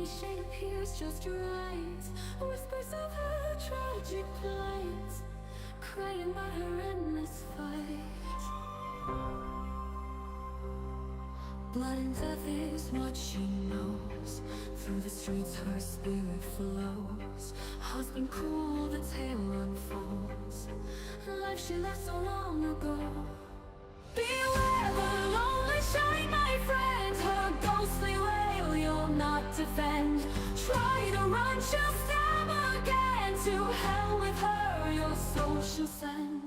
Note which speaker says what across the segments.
Speaker 1: any shape appears just right. Whispers of her tragic plight, crying about her endless fight. Blood and death is what she knows. Through the streets her spirit flows. Husband cruel, the tale unfolds. Life she left so long ago. Beware the lonely shine, my friend. Her ghostly wail you'll not defend. Try to run, she'll stab again. To hell with her, your soul she'll send.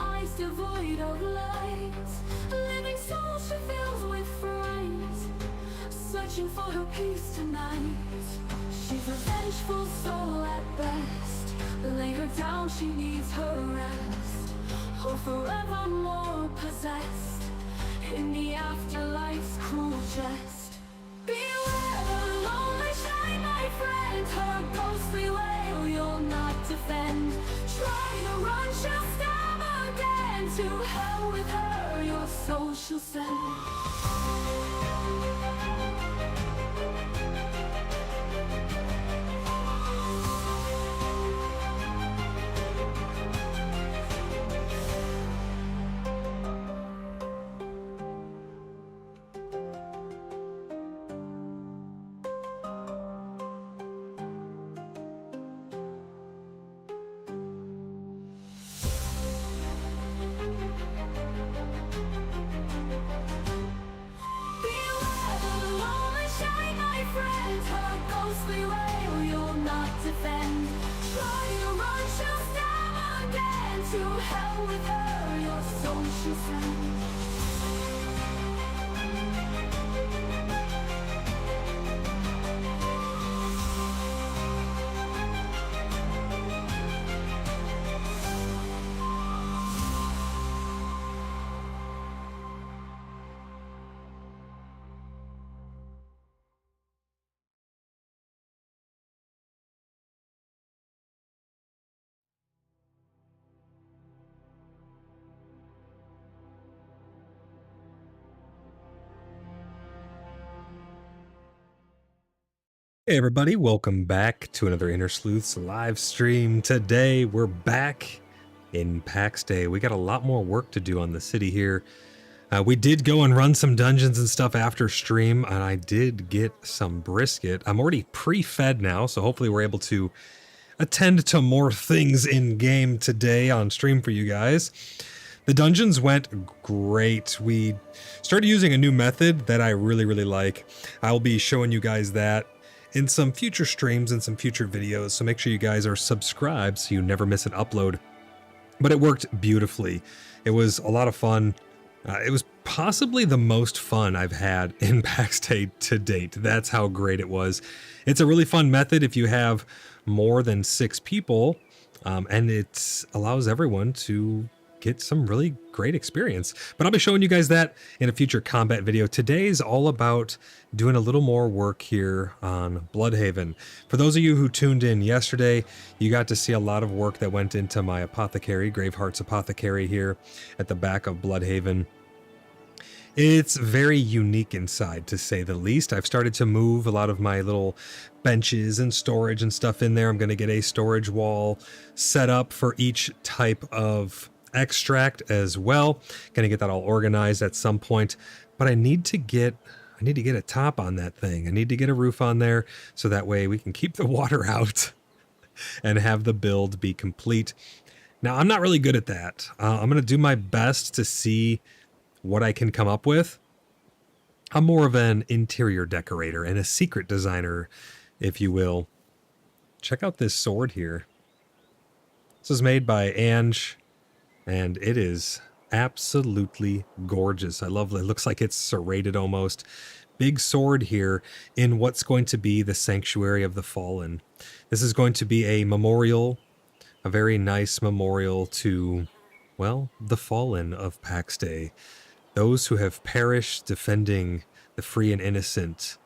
Speaker 1: Eyes devoid of light, living soul she fills with fright, searching for her peace tonight. She's a vengeful soul at best. Lay her down, she needs her rest. Or forevermore possessed in the afterlife's cruel jest. Beware the lonely shine, my friend. Her ghostly wail you'll not defend. Try to run, she'll stab again. To hell with her, your soul she'll send. To hell with her, your soul she'll send.
Speaker 2: Hey everybody, welcome back to another Inner Sleuths live stream. Today we're back in PAX Day. We got a lot more work to do on the city here. We did go and run some dungeons and stuff after stream, and I did get some brisket. I'm already pre-fed now, so hopefully we're able to attend to more things in game today on stream for you guys. The dungeons went great. We started using a new method that I really like. I'll be showing you guys that in some future streams and some future videos, so make sure you guys are subscribed so you never miss an upload. But it worked beautifully. It was a lot of fun. It was possibly the most fun I've had in PAX Day to date. That's how great it was. It's a really fun method if you have more than 6 people, and it allows everyone to get some really great experience. But I'll be showing you guys that in a future combat video. Today's all about doing a little more work here on Bloodhaven. For those of you who tuned in yesterday, you got to see a lot of work that went into my Apothecary, GraveHeart's Apothecary here at the back of Bloodhaven. It's very unique inside, to say the least. I've started to move a lot of my little benches and storage and stuff in there. I'm going to get a storage wall set up for each type of extract as well. Gonna get that all organized at some point, but I need to get a top on that thing. I need to get a roof on there so that way we can keep the water out and have the build be complete. Now, I'm not really good at that. I'm gonna do my best to see what I can come up with. I'm more of an interior decorator and a secret designer, if you will. Check out this sword here. This is made by Ange, and it is absolutely gorgeous. I love it. It looks like it's serrated almost. Big sword here in what's going to be the Sanctuary of the Fallen. This is going to be a memorial, a very nice memorial to, well, the fallen of PAX Day. Those who have perished defending the free and innocent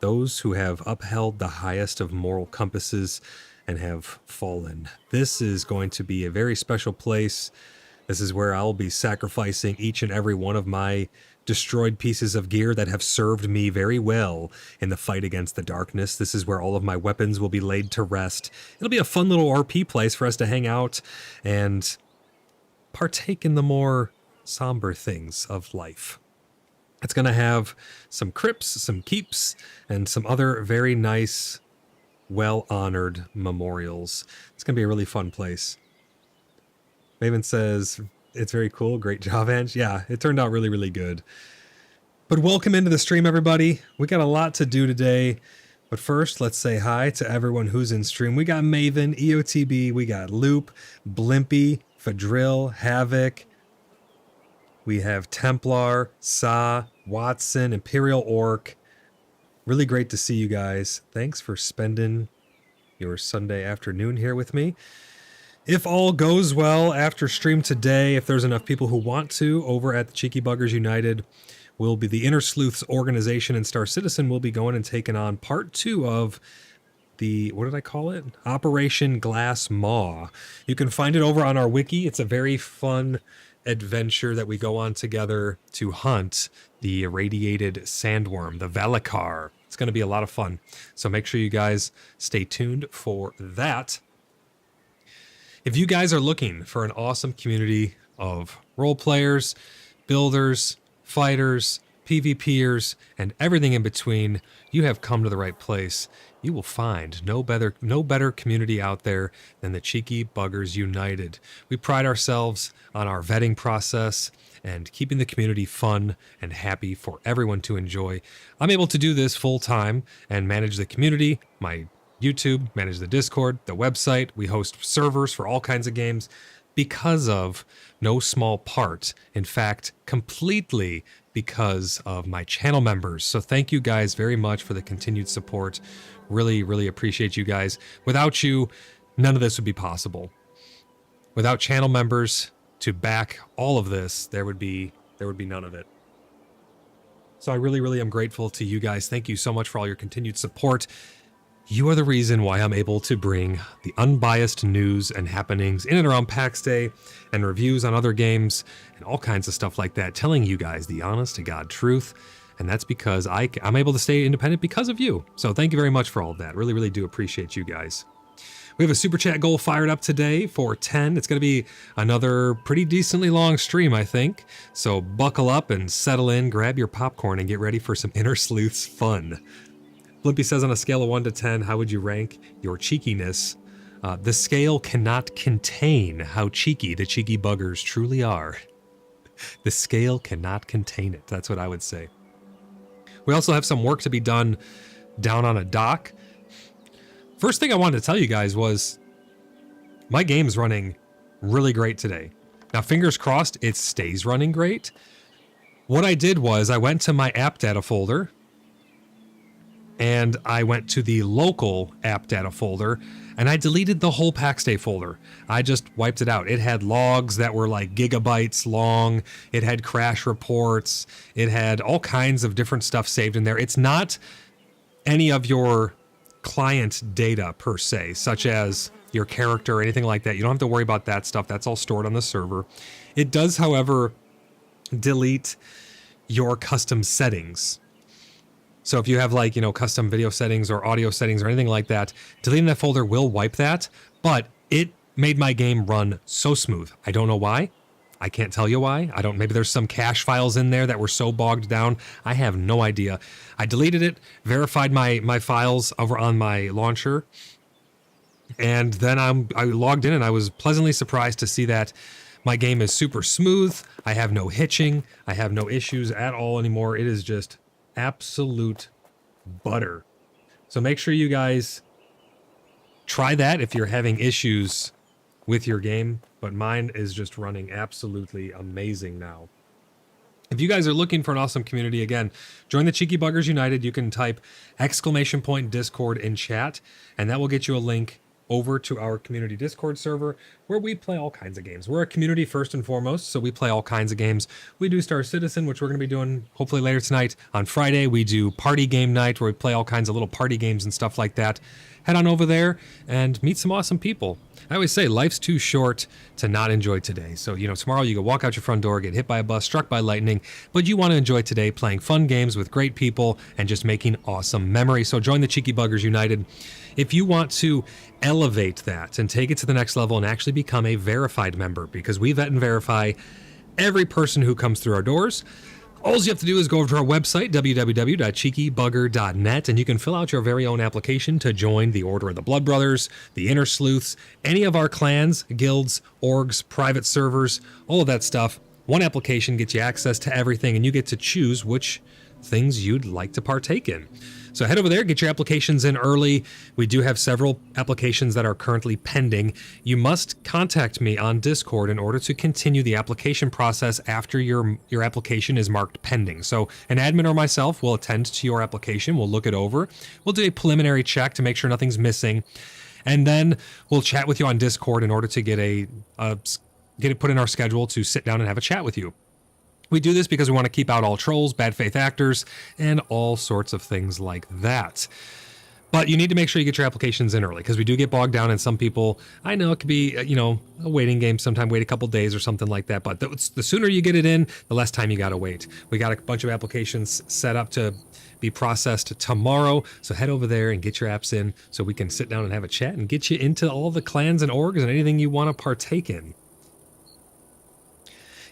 Speaker 2: those who have upheld the highest of moral compasses and have fallen. This is going to be a very special place. This is where I'll be sacrificing each and every one of my destroyed pieces of gear that have served me very well in the fight against the darkness. This is where all of my weapons will be laid to rest. It'll be a fun little RP place for us to hang out and partake in the more somber things of life. It's going to have some crypts, some keeps, and some other very nice, well-honored memorials. It's going to be a really fun place. Maven says, it's very cool. Great job, Ange. Yeah, it turned out really, really good. But welcome into the stream, everybody. We got a lot to do today. But first, let's say hi to everyone who's in stream. We got Maven, EOTB, we got Loop, Blimpy, Fadrill, Havoc. We have Templar, Sa, Watson, Imperial Orc. Really great to see you guys. Thanks for spending your Sunday afternoon here with me. If all goes well after stream today, if there's enough people who want to, over at the Cheeky Buggers United, will be the Inner Sleuths organization, and Star Citizen will be going and taking on part 2 of the, what did I call it? Operation Glass Maw. You can find it over on our wiki. It's a very fun adventure that we go on together to hunt the irradiated sandworm, the Valakar. It's going to be a lot of fun. So make sure you guys stay tuned for that. If you guys are looking for an awesome community of role players, builders, fighters, PvPers, and everything in between, you have come to the right place. You will find no better community out there than the Cheeky Buggers United. We pride ourselves on our vetting process and keeping the community fun and happy for everyone to enjoy. I'm able to do this full time and manage the community, my YouTube, manage the Discord, the website. We host servers for all kinds of games because of no small part, in fact, completely because of my channel members. So thank you guys very much for the continued support. Really, really appreciate you guys. Without you, none of this would be possible. Without channel members to back all of this, there would be none of it. So I really, really am grateful to you guys. Thank you so much for all your continued support. You are the reason why I'm able to bring the unbiased news and happenings in and around PAX Day and reviews on other games and all kinds of stuff like that, telling you guys the honest to God truth. And that's because I'm able to stay independent because of you. So thank you very much for all of that. Really, really do appreciate you guys. We have a super chat goal fired up today for 10. It's going to be another pretty decently long stream, I think. So buckle up and settle in, grab your popcorn, and get ready for some Inner Sleuths fun. Blimpy says, on a scale of 1 to 10, how would you rank your cheekiness? The scale cannot contain how cheeky the Cheeky Buggers truly are. The scale cannot contain it. That's what I would say. We also have some work to be done down on a dock. First thing I wanted to tell you guys was my game's running really great today. Now, fingers crossed, it stays running great. What I did was I went to my app data folder and I went to the local app data folder and I deleted the whole PAX Day folder. I just wiped it out. It had logs that were like gigabytes long. It had crash reports. It had all kinds of different stuff saved in there. It's not any of your client data per se, such as your character or anything like that. You don't have to worry about that stuff. That's all stored on the server. It does, however, delete your custom settings. So if you have like, custom video settings or audio settings or anything like that, deleting that folder will wipe that, but it made my game run so smooth. I don't know why. I can't tell you why. Maybe there's some cache files in there that were so bogged down. I have no idea. I deleted it, verified my files over on my launcher, and then I logged in and I was pleasantly surprised to see that my game is super smooth. I have no hitching. I have no issues at all anymore. It is just absolute butter. So make sure you guys try that if you're having issues with your game, but mine is just running absolutely amazing now. If you guys are looking for an awesome community, again, join the Cheeky Buggers United. You can type !Discord in chat, and that will get you a link over to our community Discord server where we play all kinds of games. We're a community first and foremost, so we play all kinds of games. We do Star Citizen, which we're going to be doing hopefully later tonight. On Friday, we do party game night where we play all kinds of little party games and stuff like that. Head on over there and meet some awesome people. I always say life's too short to not enjoy today. So, tomorrow you go walk out your front door, get hit by a bus, struck by lightning, but you want to enjoy today playing fun games with great people and just making awesome memories. So join the Cheeky Buggers United. If you want to elevate that and take it to the next level and actually become a verified member, because we vet and verify every person who comes through our doors, all you have to do is go over to our website, www.cheekybugger.net, and you can fill out your very own application to join the Order of the Blood Brothers, the Inner Sleuths, any of our clans, guilds, orgs, private servers, all of that stuff. One application gets you access to everything, and you get to choose which things you'd like to partake in. So head over there, get your applications in early. We do have several applications that are currently pending. You must contact me on Discord in order to continue the application process after your application is marked pending. So an admin or myself will attend to your application. We'll look it over. We'll do a preliminary check to make sure nothing's missing. And then we'll chat with you on Discord in order to get it put in our schedule to sit down and have a chat with you. We do this because we want to keep out all trolls, bad faith actors, and all sorts of things like that. But you need to make sure you get your applications in early because we do get bogged down, and some people, I know it could be, a waiting game, sometime wait a couple days or something like that. But the sooner you get it in, the less time you got to wait. We got a bunch of applications set up to be processed tomorrow. So head over there and get your apps in so we can sit down and have a chat and get you into all the clans and orgs and anything you want to partake in.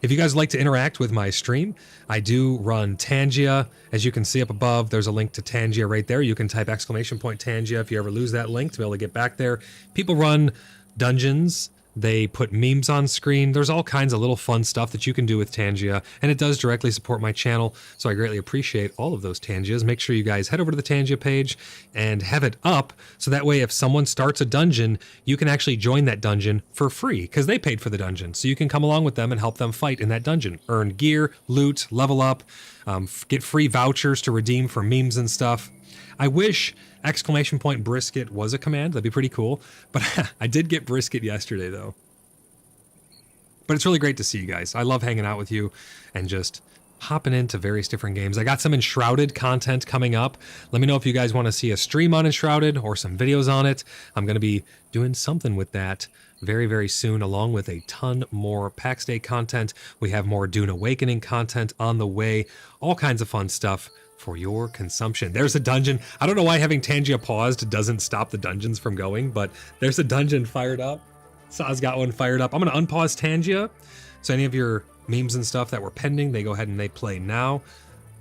Speaker 2: If you guys would like to interact with my stream, I do run Tangia. As you can see up above, there's a link to Tangia right there. You can type !Tangia if you ever lose that link to be able to get back there. People run dungeons. They put memes on screen. There's all kinds of little fun stuff that you can do with Tangia, and it does directly support my channel, so I greatly appreciate all of those Tangias. Make sure you guys head over to the Tangia page and have it up, so that way if someone starts a dungeon, you can actually join that dungeon for free, because they paid for the dungeon, so you can come along with them and help them fight in that dungeon. Earn gear, loot, level up, get free vouchers to redeem for memes and stuff. I wish !Brisket was a command. That'd be pretty cool. But I did get brisket yesterday, though. But it's really great to see you guys. I love hanging out with you and just hopping into various different games. I got some Enshrouded content coming up. Let me know if you guys want to see a stream on Enshrouded or some videos on it. I'm going to be doing something with that very, very soon, along with a ton more PAX Day content. We have more Dune Awakening content on the way. All kinds of fun stuff for your consumption. There's a dungeon. I don't know why having Tangia paused doesn't stop the dungeons from going, but there's a dungeon fired up. Saw's got one fired up. I'm going to unpause Tangia, so any of your memes and stuff that were pending, they go ahead and they play now.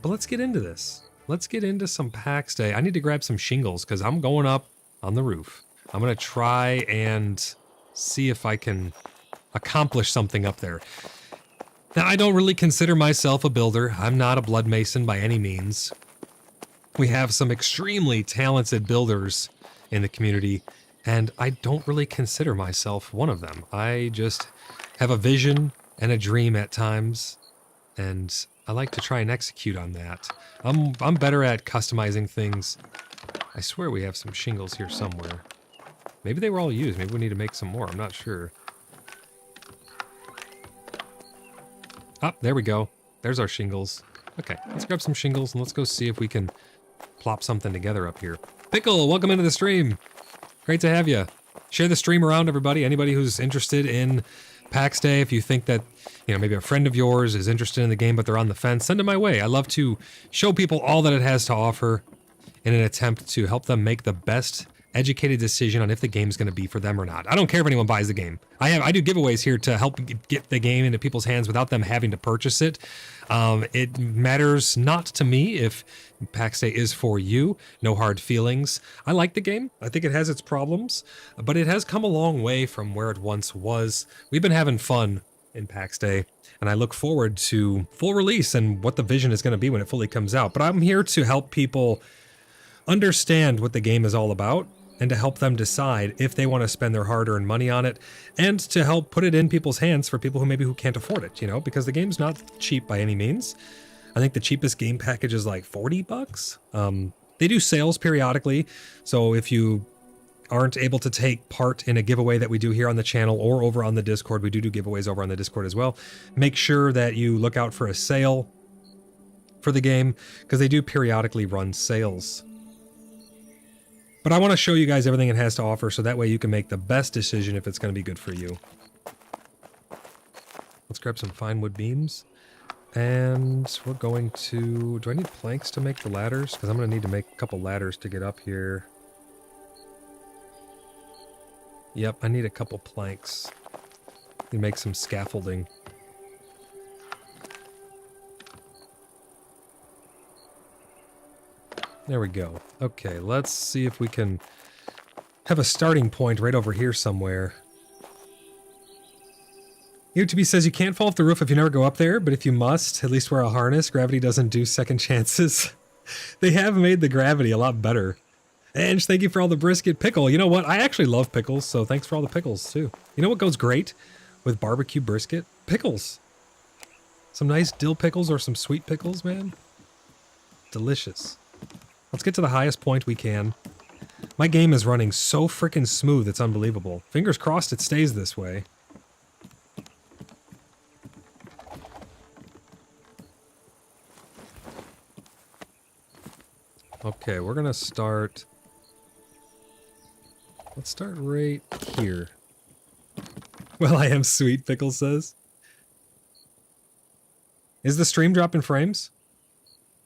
Speaker 2: But let's get into this. Let's get into some PAX Day. I need to grab some shingles because I'm going up on the roof. I'm going to try and see if I can accomplish something up there. Now, I don't really consider myself a builder. I'm not a blood mason by any means. We have some extremely talented builders in the community, and I don't really consider myself one of them. I just have a vision and a dream at times, and I like to try and execute on that. I'm better at customizing things. I swear we have some shingles here somewhere. Maybe they were all used. Maybe we need to make some more. I'm not sure. Oh, there we go. There's our shingles. Okay, let's grab some shingles and let's go see if we can plop something together up here. Pickle, welcome into the stream. Great to have you. Share the stream around, everybody. Anybody who's interested in PAX Day, if you think that, maybe a friend of yours is interested in the game but they're on the fence, send them my way. I love to show people all that it has to offer in an attempt to help them make the best educated decision on if the game's going to be for them or not. I don't care if anyone buys the game. I do giveaways here to help get the game into people's hands without them having to purchase it. It matters not to me if PAX Day is for you. No hard feelings. I like the game. I think it has its problems, but it has come a long way from where it once was. We've been having fun in PAX Day, and I look forward to full release and what the vision is going to be when it fully comes out. But I'm here to help people understand what the game is all about, and to help them decide if they want to spend their hard-earned money on it, and to help put it in people's hands for people who can't afford it, because the game's not cheap by any means. I think the cheapest game package is like $40. They do sales periodically, so if you aren't able to take part in a giveaway that we do here on the channel or over on the Discord, we do giveaways over on the Discord as well. Make sure that you look out for a sale for the game, because they do periodically run sales. But I want to show you guys everything it has to offer, so that way you can make the best decision if it's going to be good for you. Let's grab some fine wood beams. And we're going to... Do I need planks to make the ladders? Because I'm going to need to make a couple ladders to get up here. Yep, I need a couple planks to make some scaffolding. There we go. Okay, let's see if we can have a starting point right over here somewhere. YouTube says you can't fall off the roof if you never go up there, but if you must, at least wear a harness. Gravity doesn't do second chances. They have made the gravity a lot better. And thank you for all the brisket pickle. You know what? I actually love pickles, so thanks for all the pickles, too. You know what goes great with barbecue brisket? Pickles. Some nice dill pickles or some sweet pickles, man. Delicious. Let's get to the highest point we can. My game is running so freaking smooth, it's unbelievable. Fingers crossed it stays this way. Okay, we're gonna start... Let's start right here. Well, I am sweet, Pickle says. Is the stream dropping frames?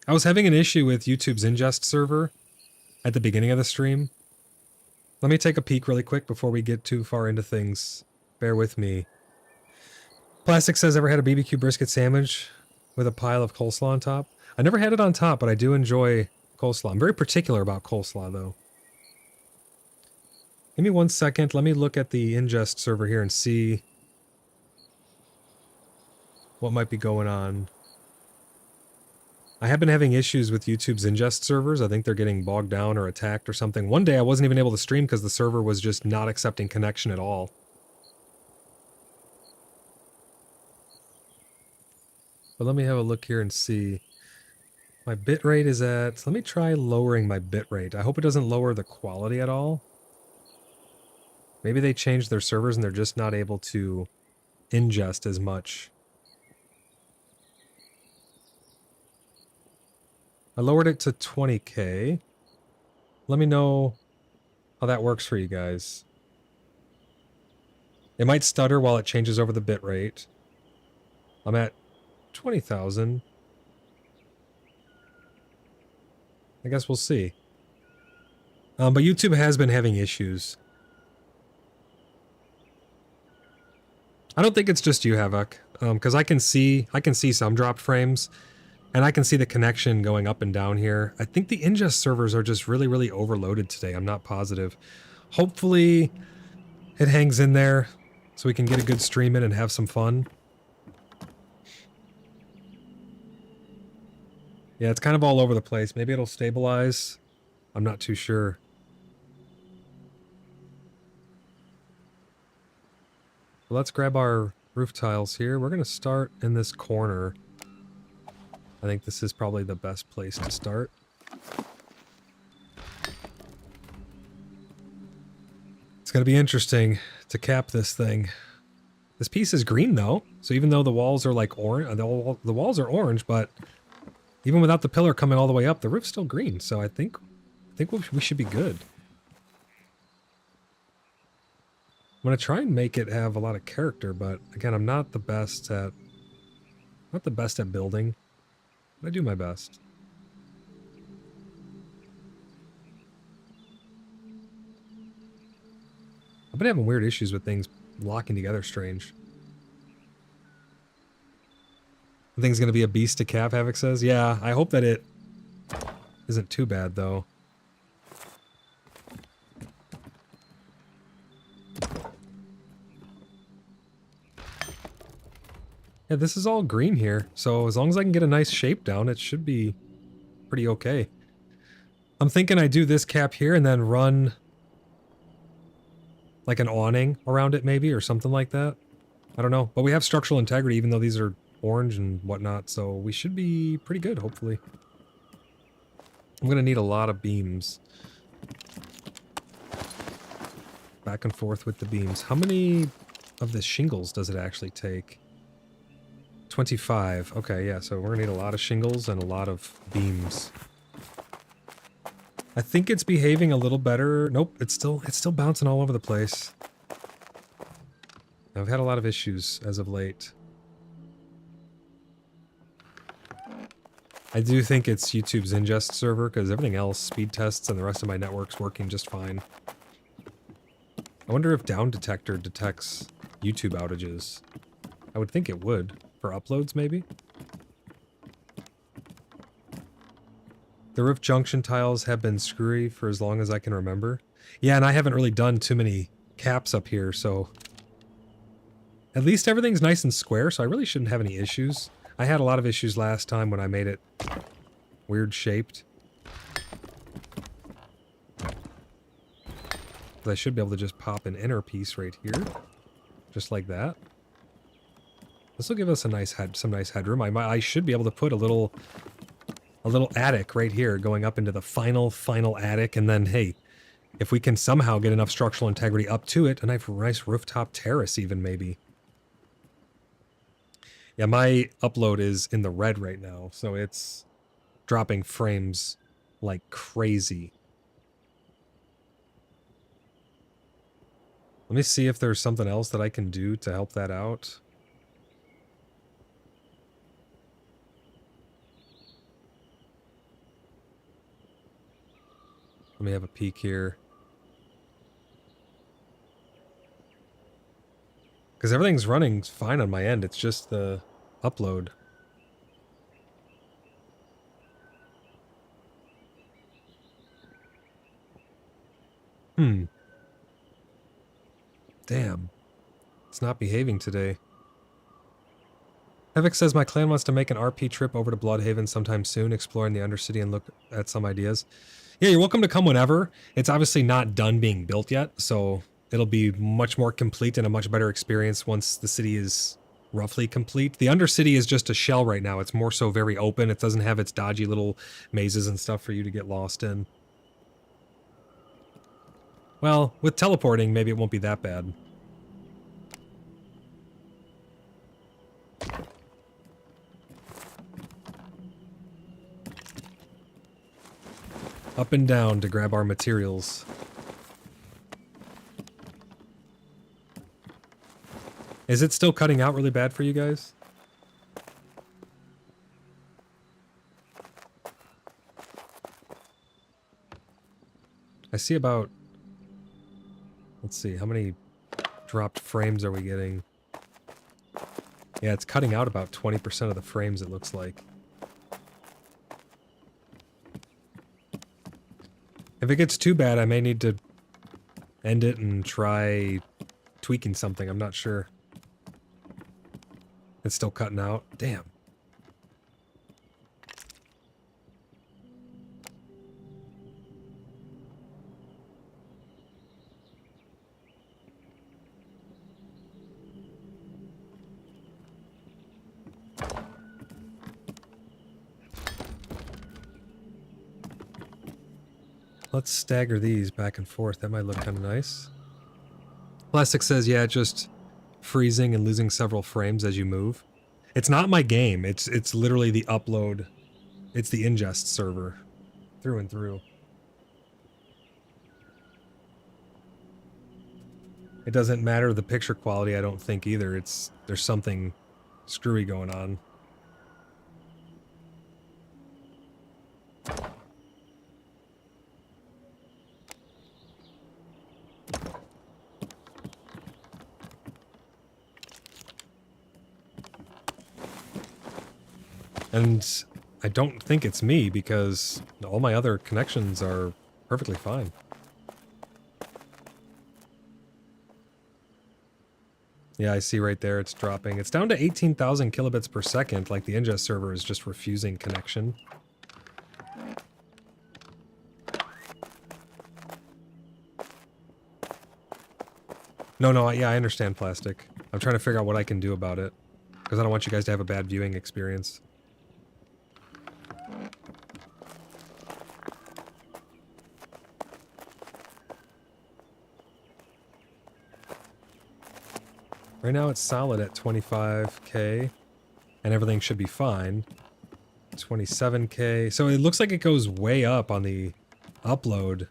Speaker 2: I was having an issue with YouTube's ingest server at the beginning of the stream. Let me take a peek really quick before we get too far into things. Bear with me. Plastic says, ever had a BBQ brisket sandwich with a pile of coleslaw on top? I never had it on top, but I do enjoy coleslaw. I'm very particular about coleslaw, though. Give me 1 second. Let me look at the ingest server here and see what might be going on. I have been having issues with YouTube's ingest servers. I think they're getting bogged down or attacked or something. One day I wasn't even able to stream because the server was just not accepting connection at all. But let me have a look here and see. My bitrate is at... Let me try lowering my bitrate. I hope it doesn't lower the quality at all. Maybe they changed their servers and they're just not able to ingest as much. I lowered it to 20K. Let me know how that works for you guys. It might stutter while it changes over the bitrate. I'm at 20,000. I guess we'll see. But YouTube has been having issues. I don't think it's just you, Havoc, because I can see some dropped frames, and I can see the connection going up and down here. I think the ingest servers are just really, really overloaded today. I'm not positive. Hopefully, it hangs in there so we can get a good stream in and have some fun. Yeah, it's kind of all over the place. Maybe it'll stabilize. I'm not too sure. Let's grab our roof tiles here. We're going to start in this corner. I think this is probably the best place to start. It's going to be interesting to cap this thing. This piece is green though, so even though the walls are like orange, the walls are orange, but even without the pillar coming all the way up, the roof's still green. So I think we should be good. I'm going to try and make it have a lot of character, but again, I'm not the best at building, but I do my best. I've been having weird issues with things locking together strange. I think it's going to be a beast to cap, Havoc says. Yeah, I hope that it isn't too bad, though. Yeah, this is all green here, so as long as I can get a nice shape down, it should be pretty okay. I'm thinking I do this cap here and then run like an awning around it maybe, or something like that. I don't know, but we have structural integrity even though these are orange and whatnot, so we should be pretty good, hopefully. I'm gonna need a lot of beams. Back and forth with the beams. How many of the shingles does it actually take? 25. Okay, yeah, so we're gonna need a lot of shingles and a lot of beams. I think it's behaving a little better. Nope, it's still bouncing all over the place. I've had a lot of issues as of late. I do think it's YouTube's ingest server, because everything else, speed tests and the rest of my network's working just fine. I wonder if down detector detects YouTube outages. I would think it would. For uploads, maybe? The roof junction tiles have been screwy for as long as I can remember. Yeah, and I haven't really done too many caps up here, so... At least everything's nice and square, so I really shouldn't have any issues. I had a lot of issues last time when I made it weird shaped. But I should be able to just pop an inner piece right here. Just like that. This will give us a nice some nice headroom. I should be able to put a little attic right here going up into the final attic, and then, hey, if we can somehow get enough structural integrity up to it, a nice rooftop terrace even, maybe. Yeah, my upload is in the red right now, so it's dropping frames like crazy. Let me see if there's something else that I can do to help that out. Let me have a peek here. Because everything's running fine on my end, it's just the upload. Damn. It's not behaving today. Havoc says my clan wants to make an RP trip over to Bloodhaven sometime soon, exploring the Undercity and look at some ideas. Yeah, you're welcome to come whenever. It's obviously not done being built yet, so it'll be much more complete and a much better experience once the city is roughly complete. The Undercity is just a shell right now. It's more so very open. It doesn't have its dodgy little mazes and stuff for you to get lost in. Well, with teleporting, maybe it won't be that bad. Up and down to grab our materials. Is it still cutting out really bad for you guys? I see about... Let's see, how many dropped frames are we getting? Yeah, it's cutting out about 20% of the frames, it looks like. If it gets too bad, I may need to end it and try tweaking something. I'm not sure. It's still cutting out. Damn. Let's stagger these back and forth. That might look kind of nice. Plastic says, yeah, just freezing and losing several frames as you move. It's not my game. It's literally the upload. It's the ingest server. Through and through. It doesn't matter the picture quality, I don't think, either. There's something screwy going on. And I don't think it's me, because all my other connections are perfectly fine. Yeah, I see right there it's dropping. It's down to 18,000 kilobits per second, like the ingest server is just refusing connection. No, yeah, I understand, Plastic. I'm trying to figure out what I can do about it, because I don't want you guys to have a bad viewing experience. Right now it's solid at 25K, and everything should be fine. 27K. So it looks like it goes way up on the upload,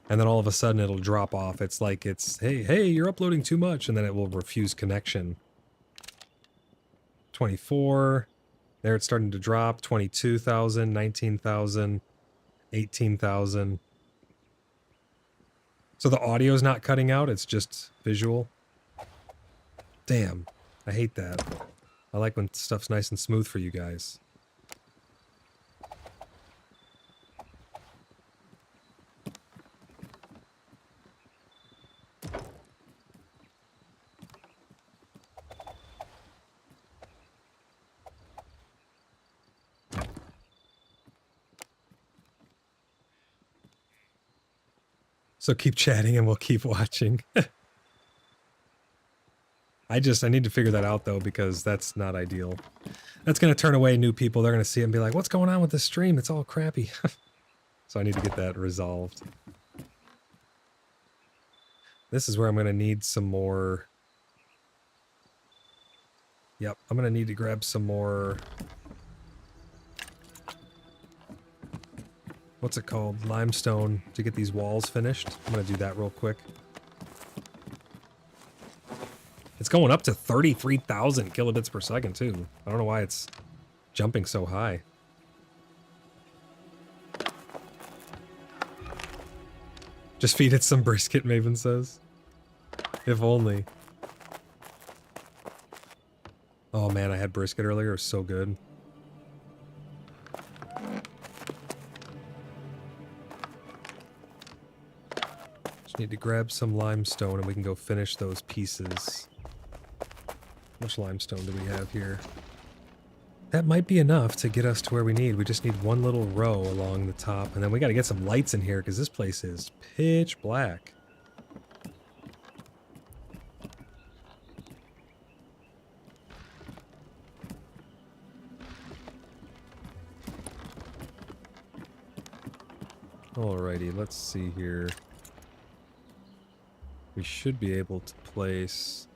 Speaker 2: and then all of a sudden it'll drop off. It's like it's, hey, you're uploading too much, and then it will refuse connection. 24. There it's starting to drop. 22,000, 19,000, 18,000. So the audio's not cutting out, it's just visual. Damn, I hate that. I like when stuff's nice and smooth for you guys. So keep chatting and we'll keep watching. I need to figure that out though, because that's not ideal. That's going to turn away new people. They're going to see it and be like, what's going on with this stream? It's all crappy. So I need to get that resolved. This is where I'm going to need some more. Yep, I'm going to need to grab some more. What's it called? Limestone to get these walls finished. I'm going to do that real quick. It's going up to 33,000 kilobits per second too. I don't know why it's jumping so high. Just feed it some brisket, Maven says. If only. Oh man, I had brisket earlier. It was so good. Just need to grab some limestone and we can go finish those pieces. How much limestone do we have here? That might be enough to get us to where we need. We just need one little row along the top. And then we got to get some lights in here because this place is pitch black. Alrighty, let's see here. We should be able to place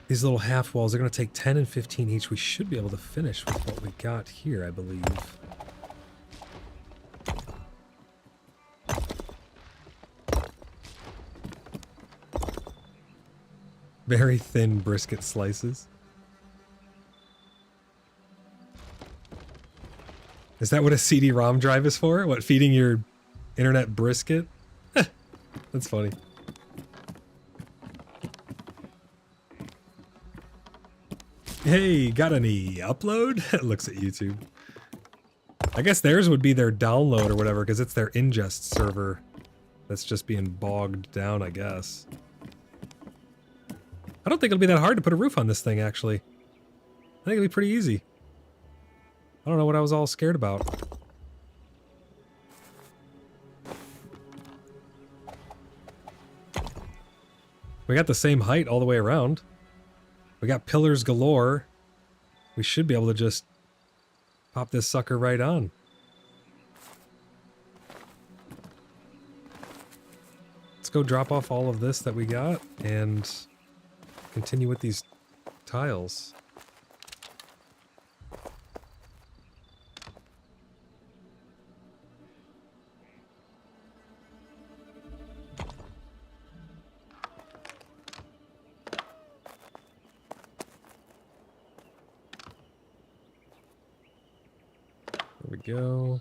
Speaker 2: these little half walls. They're going to take 10 and 15 each. We should be able to finish with what we got here, I believe. Very thin brisket slices. Is that what a CD-ROM drive is for? What, feeding your internet brisket? That's funny. Hey, got any upload? It looks at YouTube. I guess theirs would be their download or whatever, because it's their ingest server that's just being bogged down, I guess. I don't think it'll be that hard to put a roof on this thing, actually. I think it'll be pretty easy. I don't know what I was all scared about. We got the same height all the way around. We got pillars galore. We should be able to just pop this sucker right on. Let's go drop off all of this that we got and continue with these tiles. There we go.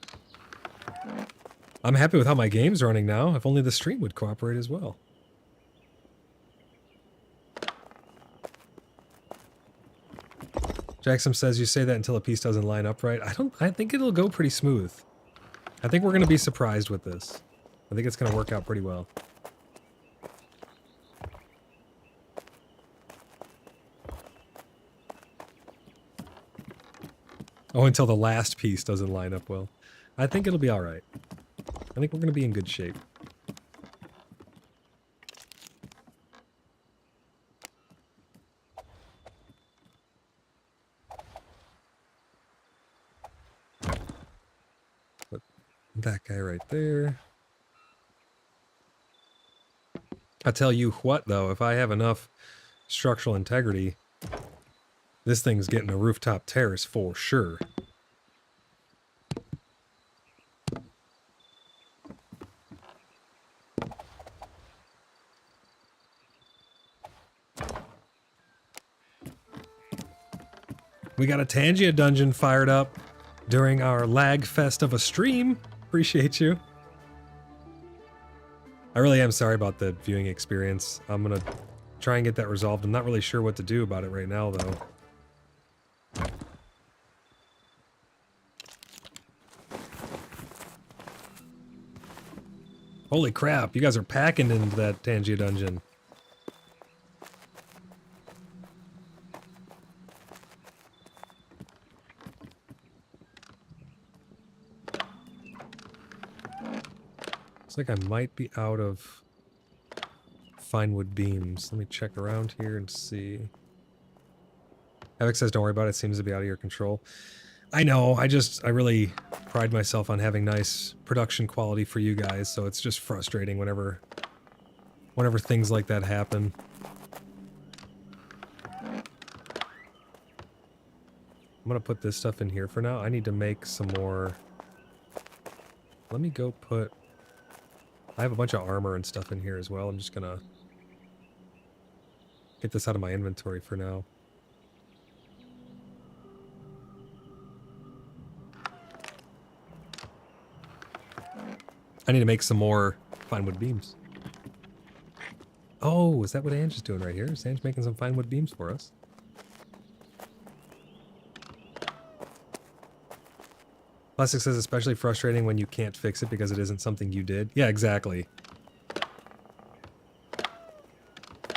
Speaker 2: I'm happy with how my game's running now. If only the stream would cooperate as well. Jackson says you say that until a piece doesn't line up right. I think it'll go pretty smooth. I think we're going to be surprised with this. I think it's going to work out pretty well. Oh, until the last piece doesn't line up well. I think it'll be alright. I think we're going to be in good shape. Put that guy right there. I tell you what, though, if I have enough structural integrity, this thing's getting a rooftop terrace for sure. We got a Tangia dungeon fired up during our lag fest of a stream. Appreciate you. I really am sorry about the viewing experience. I'm gonna try and get that resolved. I'm not really sure what to do about it right now, though. Holy crap, you guys are packing into that Tangia dungeon. Looks like I might be out of fine wood beams. Let me check around here and see. Epic says, don't worry about it. It seems to be out of your control. I know. I really pride myself on having nice production quality for you guys, so it's just frustrating whenever things like that happen. I'm gonna put this stuff in here for now. I need to make some more. Let me go put... I have a bunch of armor and stuff in here as well. I'm just gonna get this out of my inventory for now. I need to make some more fine wood beams. Oh, is that what Ange is doing right here? Is Ange making some fine wood beams for us? Plastic says especially frustrating when you can't fix it because it isn't something you did. Yeah, exactly.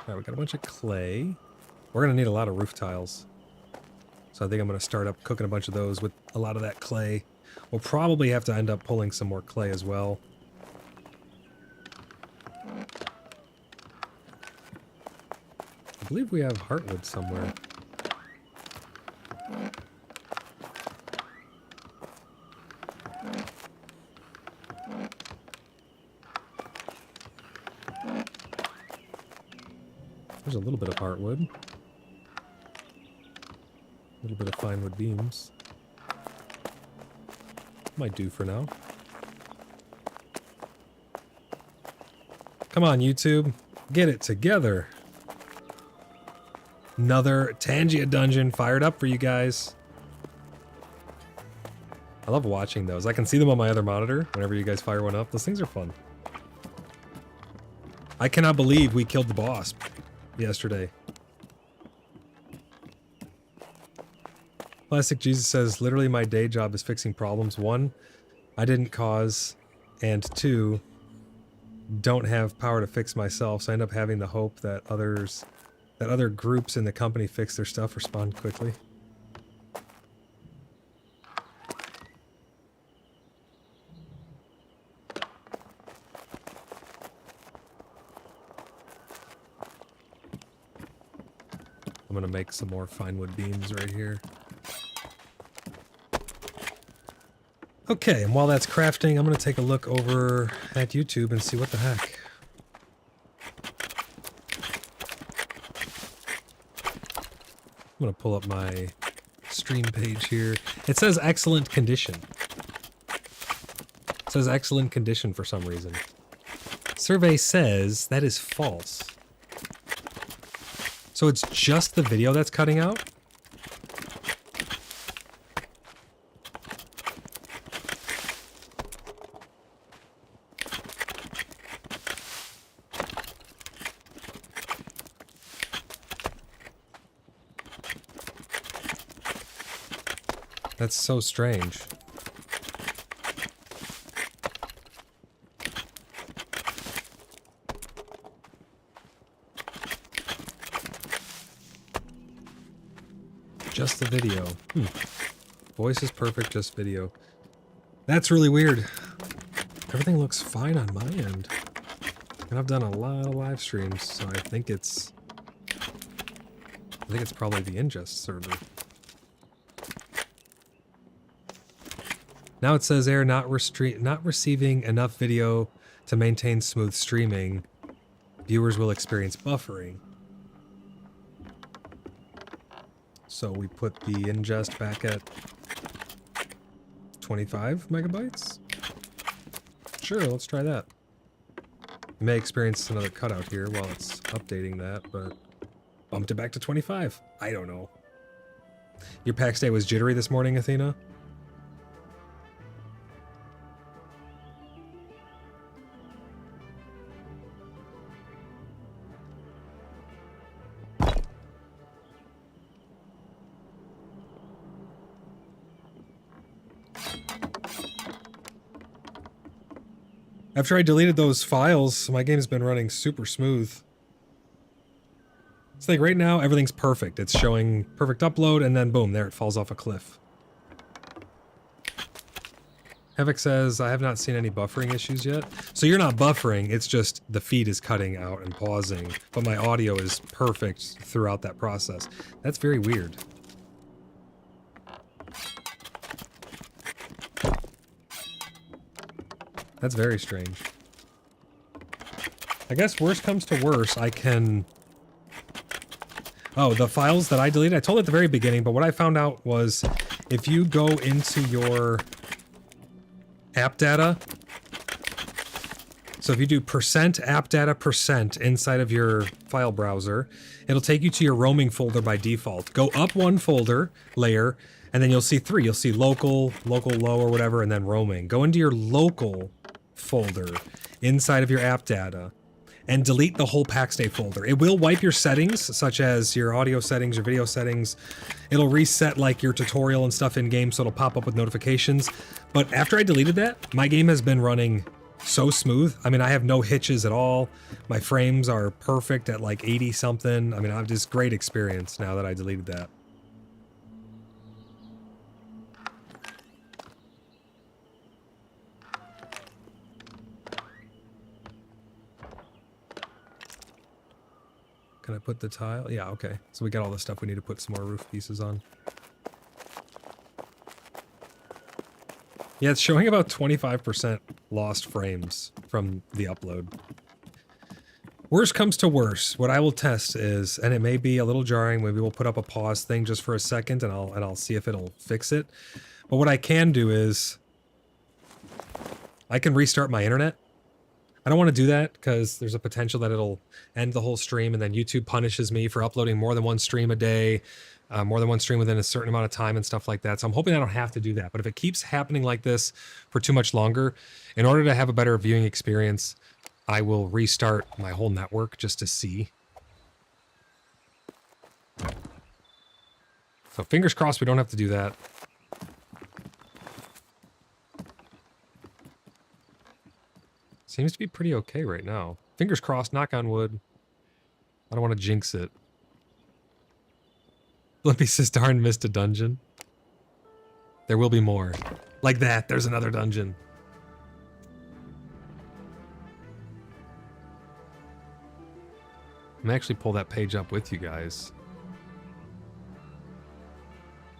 Speaker 2: Alright, we got a bunch of clay. We're going to need a lot of roof tiles. So I think I'm going to start up cooking a bunch of those with a lot of that clay. We'll probably have to end up pulling some more clay as well. I believe we have heartwood somewhere. There's a little bit of heartwood. A little bit of fine wood beams. Might do for now. Come on, YouTube. Get it together. Another Tangia dungeon fired up for you guys. I love watching those. I can see them on my other monitor whenever you guys fire one up. Those things are fun. I cannot believe we killed the boss yesterday. Plastic Jesus says, literally my day job is fixing problems. 1, I didn't cause, and 2, don't have power to fix myself, so I end up having the hope that other groups in the company fix their stuff, respond quickly. I'm gonna make some more fine wood beams right here. Okay, and while that's crafting, I'm gonna take a look over at YouTube and see what the heck. I'm gonna pull up my stream page here. It says excellent condition. It says excellent condition for some reason. Survey says that is false. So it's just the video that's cutting out? That's so strange. Just the video. Voice is perfect, just video. That's really weird. Everything looks fine on my end. And I've done a lot of live streams, so I think it's probably the ingest server. Now it says error not receiving enough video to maintain smooth streaming. Viewers will experience buffering. So we put the ingest back at 25 megabytes? Sure, let's try that. You may experience another cutout here while it's updating that, but bumped it back to 25. I don't know. Your PAX day was jittery this morning, Athena? After I deleted those files, my game's been running super smooth. It's like right now, everything's perfect. It's showing perfect upload, and then boom, there it falls off a cliff. Havoc says, I have not seen any buffering issues yet. So you're not buffering, it's just the feed is cutting out and pausing, but my audio is perfect throughout that process. That's very weird. That's very strange. I guess worst comes to worst, I can... Oh, the files that I deleted, I told at the very beginning, but what I found out was if you go into your app data, so if you do %appdata% inside of your file browser, it'll take you to your roaming folder by default. Go up one folder layer, and then you'll see 3. You'll see local, local low or whatever, and then roaming. Go into your local folder inside of your app data and delete the whole PAX Day folder. It will wipe your settings, such as your audio settings, your video settings. It'll reset like your tutorial and stuff in game, so it'll pop up with notifications. But after I deleted that, my game has been running so smooth. I mean, I have no hitches at all. My frames are perfect at like 80 something. I mean, I have this great experience now that I deleted that. Can I put the tile? Yeah, okay. So we got all the stuff we need to put some more roof pieces on. Yeah, it's showing about 25% lost frames from the upload. Worst comes to worst, what I will test is, and it may be a little jarring, maybe we'll put up a pause thing just for a second and I'll see if it'll fix it. But what I can do is I can restart my internet. I don't want to do that because there's a potential that it'll end the whole stream and then YouTube punishes me for uploading more than one stream a day, more than one stream within a certain amount of time and stuff like that. So I'm hoping I don't have to do that. But if it keeps happening like this for too much longer, in order to have a better viewing experience, I will restart my whole network just to see. So fingers crossed we don't have to do that. Seems to be pretty okay right now. Fingers crossed, knock on wood. I don't want to jinx it. Limpy says, darn, missed a dungeon. There will be more. Like that, there's another dungeon. I'm actually pull that page up with you guys.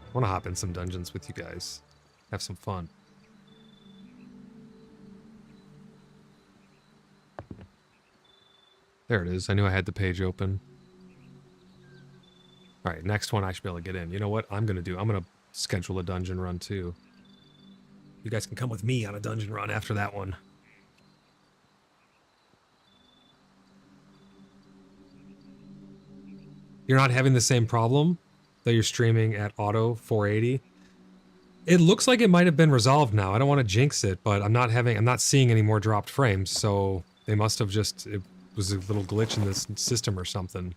Speaker 2: I want to hop in some dungeons with you guys. Have some fun. There it is. I knew I had the page open. Alright, next one I should be able to get in. You know what I'm going to do? I'm going to schedule a dungeon run too. You guys can come with me on a dungeon run after that one. You're not having the same problem that you're streaming at auto 480? It looks like it might have been resolved now. I don't want to jinx it, but I'm not seeing any more dropped frames, so they must have just... It was a little glitch in this system or something.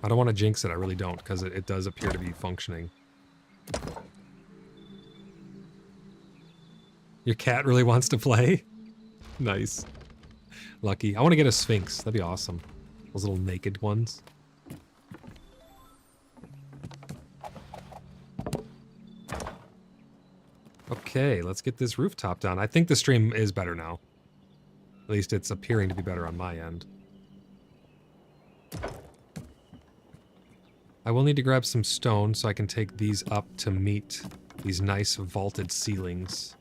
Speaker 2: I don't want to jinx it, I really don't, because it does appear to be functioning. Your cat really wants to play? Nice. Lucky. I want to get a Sphinx. That'd be awesome. Those little naked ones. Okay, let's get this rooftop done. I think the stream is better now. At least it's appearing to be better on my end. I will need to grab some stone so I can take these up to meet these nice vaulted ceilings.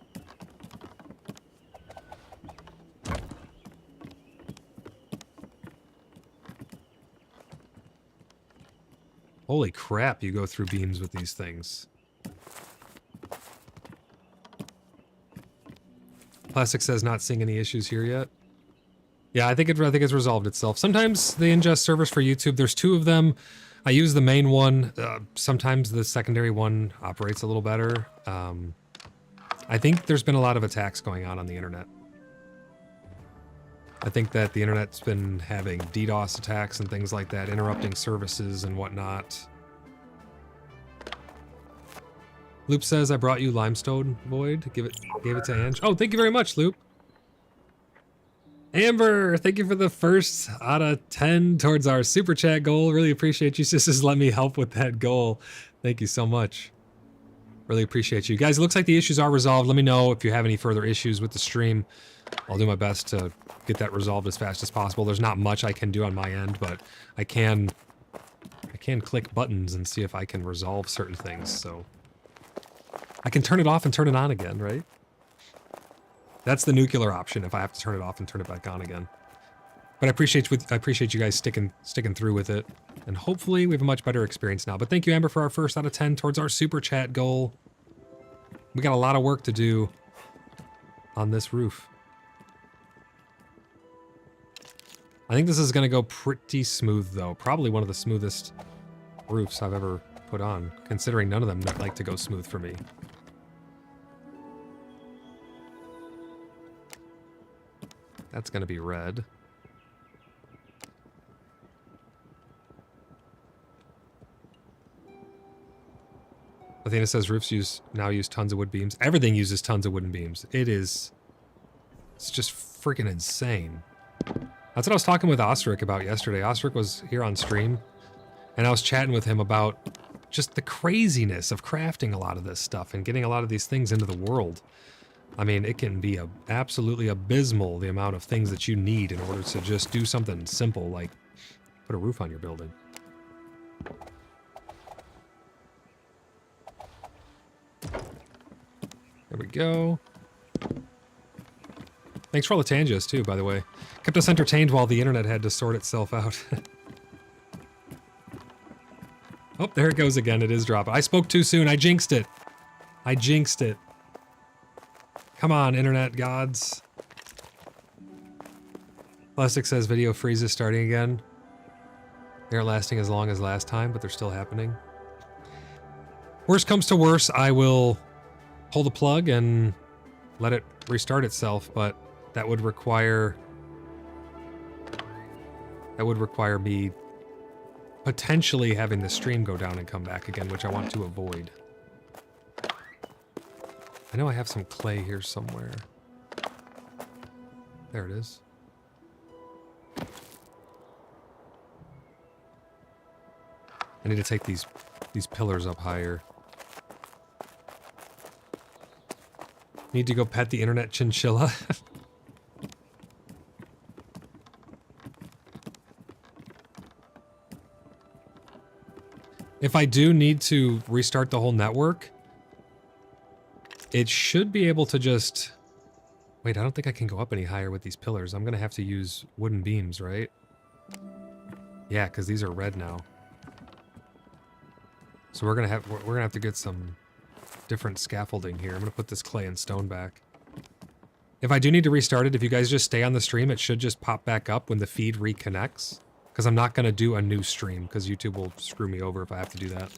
Speaker 2: Holy crap, you go through beams with these things. Plastic says not seeing any issues here yet. Yeah, I think it's resolved itself. Sometimes they ingest servers for YouTube. There's 2 of them. I use the main one. Sometimes the secondary one operates a little better. I think there's been a lot of attacks going on the internet. I think that the internet's been having DDoS attacks and things like that, interrupting services and whatnot. Loop says, I brought you limestone void. Gave it to Ange. Oh, thank you very much, Loop. Amber, thank you for the 1st out of 10 towards our super chat goal. Really appreciate you, sisters. Let me help with that goal. Thank you so much. Really appreciate you. Guys, it looks like the issues are resolved. Let me know if you have any further issues with the stream. I'll do my best to get that resolved as fast as possible. There's not much I can do on my end, but I can click buttons and see if I can resolve certain things, so I can turn it off and turn it on again, right? That's the nuclear option if I have to turn it off and turn it back on again. But I appreciate you guys sticking through with it. And hopefully we have a much better experience now. But thank you, Amber, for our 1st out of 10 towards our super chat goal. We got a lot of work to do on this roof. I think this is going to go pretty smooth, though. Probably one of the smoothest roofs I've ever put on, considering none of them like to go smooth for me. That's going to be red. Athena says roofs now use tons of wood beams. Everything uses tons of wooden beams. It's just freaking insane. That's what I was talking with Osric about yesterday. Osric was here on stream, and I was chatting with him about just the craziness of crafting a lot of this stuff and getting a lot of these things into the world. I mean, it can be absolutely abysmal, the amount of things that you need in order to just do something simple like put a roof on your building. There we go. Thanks for all the tangos, too, by the way. Kept us entertained while the internet had to sort itself out. Oh, there it goes again. It is dropping. I spoke too soon. I jinxed it. I jinxed it. Come on, internet gods. Plastic says video freezes starting again. They aren't lasting as long as last time, but they're still happening. Worst comes to worst, I will pull the plug and let it restart itself, but that would require me potentially having the stream go down and come back again, which I want to avoid. I know I have some clay here somewhere. There it is. I need to take these pillars up higher. Need to go pet the internet chinchilla. If I do need to restart the whole network, it should be able to just... Wait, I don't think I can go up any higher with these pillars. I'm gonna have to use wooden beams, right? Yeah, because these are red now. So we're gonna have to get some different scaffolding here. I'm gonna put this clay and stone back. If I do need to restart it, if you guys just stay on the stream, it should just pop back up when the feed reconnects. Because I'm not gonna do a new stream, because YouTube will screw me over if I have to do that.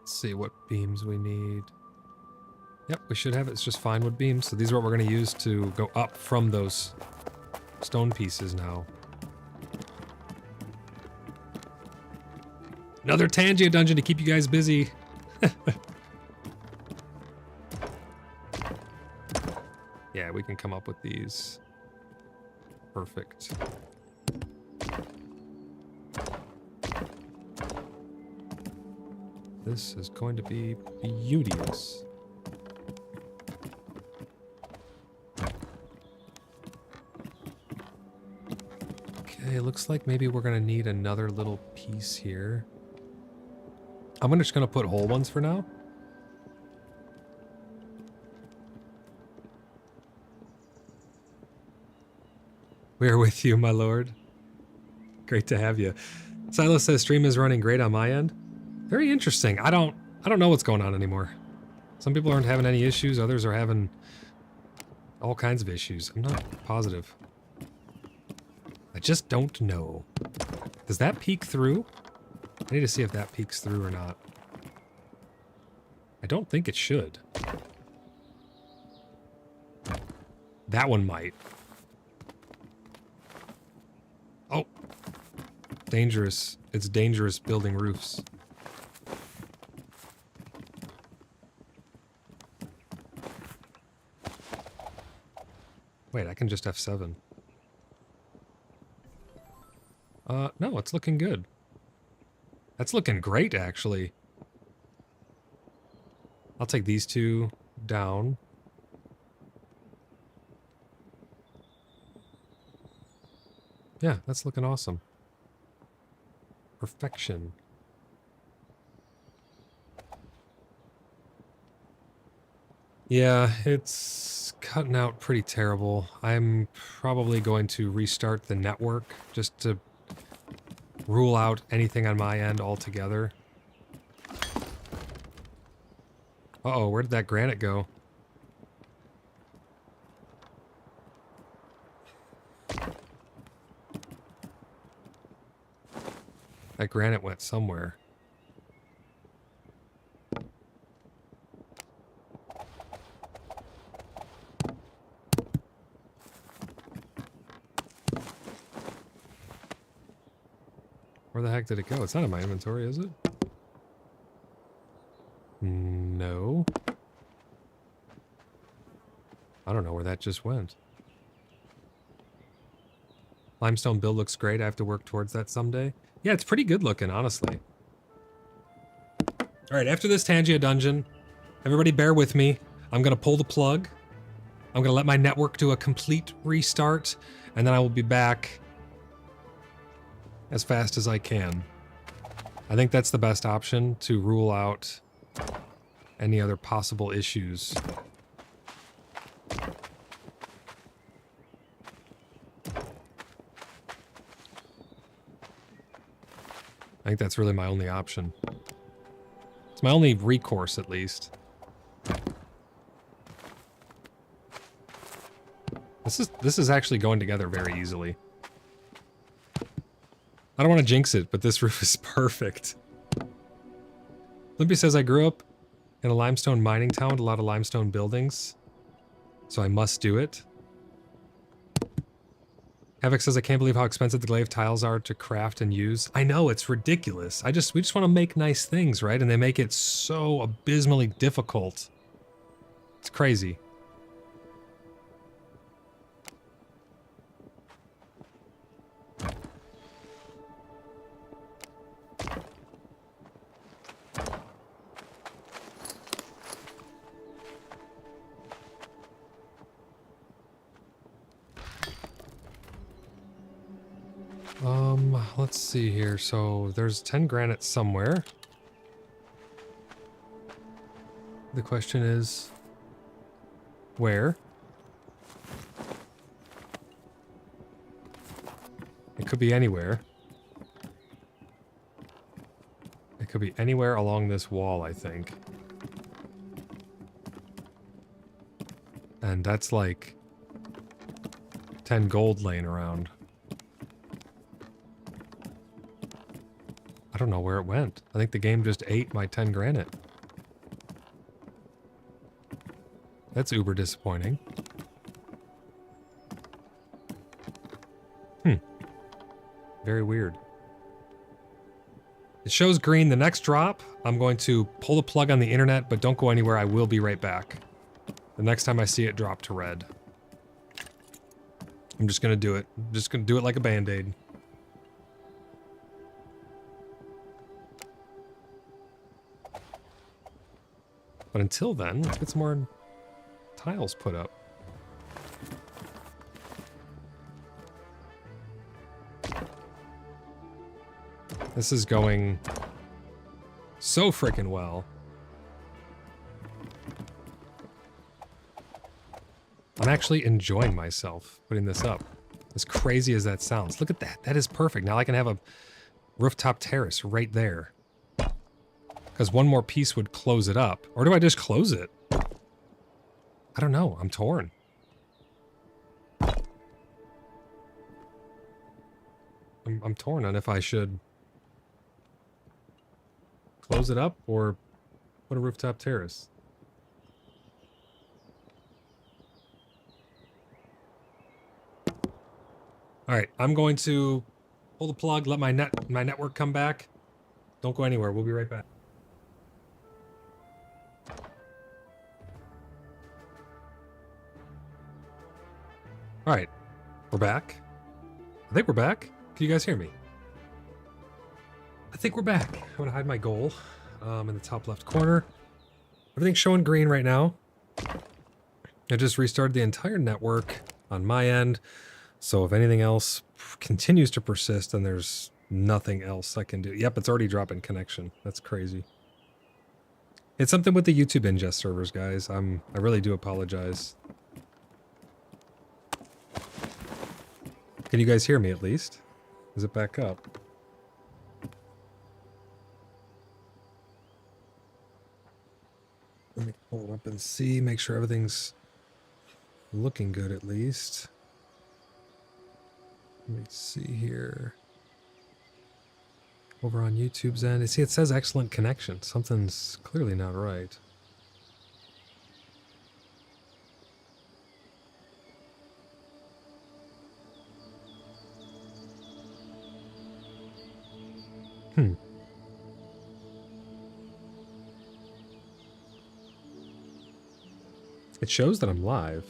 Speaker 2: See what beams we need. Yep, we should have it. It's just fine wood beams. So these are what we're going to use to go up from those stone pieces now. Another Tangia dungeon to keep you guys busy. Yeah, we can come up with these. Perfect. This is going to be beauteous. Okay, looks like maybe we're gonna need another little piece here. I'm just gonna put whole ones for now. We are with you, my lord. Great to have you. Silas says stream is running great on my end. Very interesting. I don't know what's going on anymore. Some people aren't having any issues, others are having all kinds of issues. I'm not positive. I just don't know. Does that peek through? I need to see if that peeks through or not. I don't think it should. That one might. Oh. Dangerous. It's dangerous building roofs. Wait, I can just F7. No, it's looking good. That's looking great, actually. I'll take these two down. Yeah, that's looking awesome. Perfection. Yeah, it's cutting out pretty terrible. I'm probably going to restart the network just to rule out anything on my end altogether. Uh-oh, where did that granite go? That granite went somewhere. Where the heck did it go? It's not in my inventory, is it? No. I don't know where that just went. Limestone build looks great. I have to work towards that someday. Yeah, it's pretty good looking, honestly. Alright, after this Tangia dungeon, everybody bear with me. I'm going to pull the plug. I'm going to let my network do a complete restart, and then I will be back as fast as I can. I think that's the best option to rule out any other possible issues. I think that's really my only option. It's my only recourse, at least. This is actually going together very easily. I don't want to jinx it, but this roof is perfect. Limpy says, I grew up in a limestone mining town with a lot of limestone buildings, so I must do it. Havoc says, I can't believe how expensive the glaive tiles are to craft and use. I know, it's ridiculous. We just want to make nice things, right? And they make it so abysmally difficult. It's crazy. Let's see here. So there's 10 granite somewhere. The question is, where? It could be anywhere. It could be anywhere along this wall, I think. And that's like 10 gold laying around. I don't know where it went. I think the game just ate my 10 granite. That's uber disappointing. Very weird. It shows green. The next drop, I'm going to pull the plug on the internet, but don't go anywhere. I will be right back. The next time I see it drop to red. I'm just going to do it. I'm just going to do it like a band-aid. But until then, let's get some more tiles put up. This is going so freaking well. I'm actually enjoying myself putting this up. As crazy as that sounds. Look at that. That is perfect. Now I can have a rooftop terrace right there. Because one more piece would close it up. Or do I just close it? I don't know. I'm torn. I'm torn on if I should close it up or put a rooftop terrace. All right, I'm going to pull the plug, let my network come back. Don't go anywhere. We'll be right back. All right, we're back. I think we're back. Can you guys hear me? I think we're back. I'm gonna hide my goal in the top left corner. Everything's showing green right now. I just restarted the entire network on my end. So if anything else continues to persist, then there's nothing else I can do. Yep, it's already dropping connection. That's crazy. It's something with the YouTube ingest servers, guys. I really do apologize. Can you guys hear me at least? Is it back up? Let me pull it up and see, make sure everything's looking good at least. Let me see here. Over on YouTube's end, see it says excellent connection. Something's clearly not right. It shows that I'm live.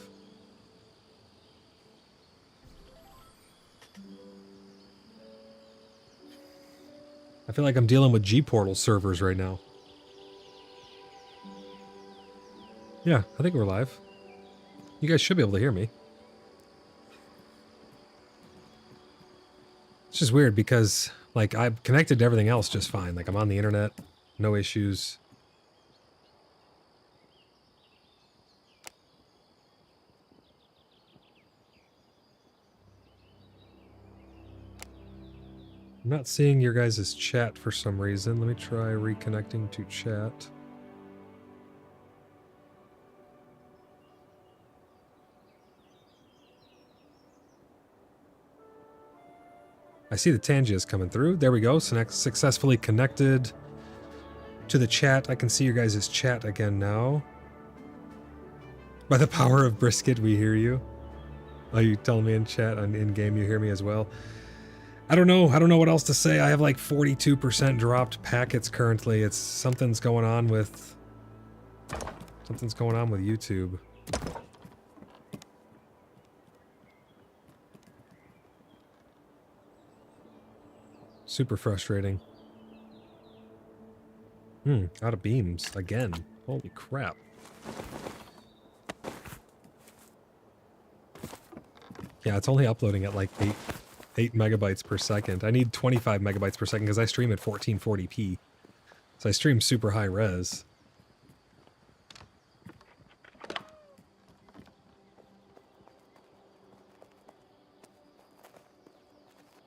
Speaker 2: I feel like I'm dealing with G-Portal servers right now. Yeah, I think we're live. You guys should be able to hear me. It's just weird because, like, I'm connected to everything else just fine. Like, I'm on the internet, no issues. I'm not seeing your guys' chat for some reason. Let me try reconnecting to chat. I see the Tangias coming through. There we go. So successfully connected to the chat. I can see your guys' chat again now. By the power of brisket, we hear you. Oh, you telling me in chat, in-game you hear me as well? I don't know. I don't know what else to say. I have like 42% dropped packets currently. It's something's going on with YouTube. Super frustrating. Out of beams again. Holy crap. Yeah, it's only uploading at like 8 megabytes per second. I need 25 megabytes per second because I stream at 1440p. So I stream super high res.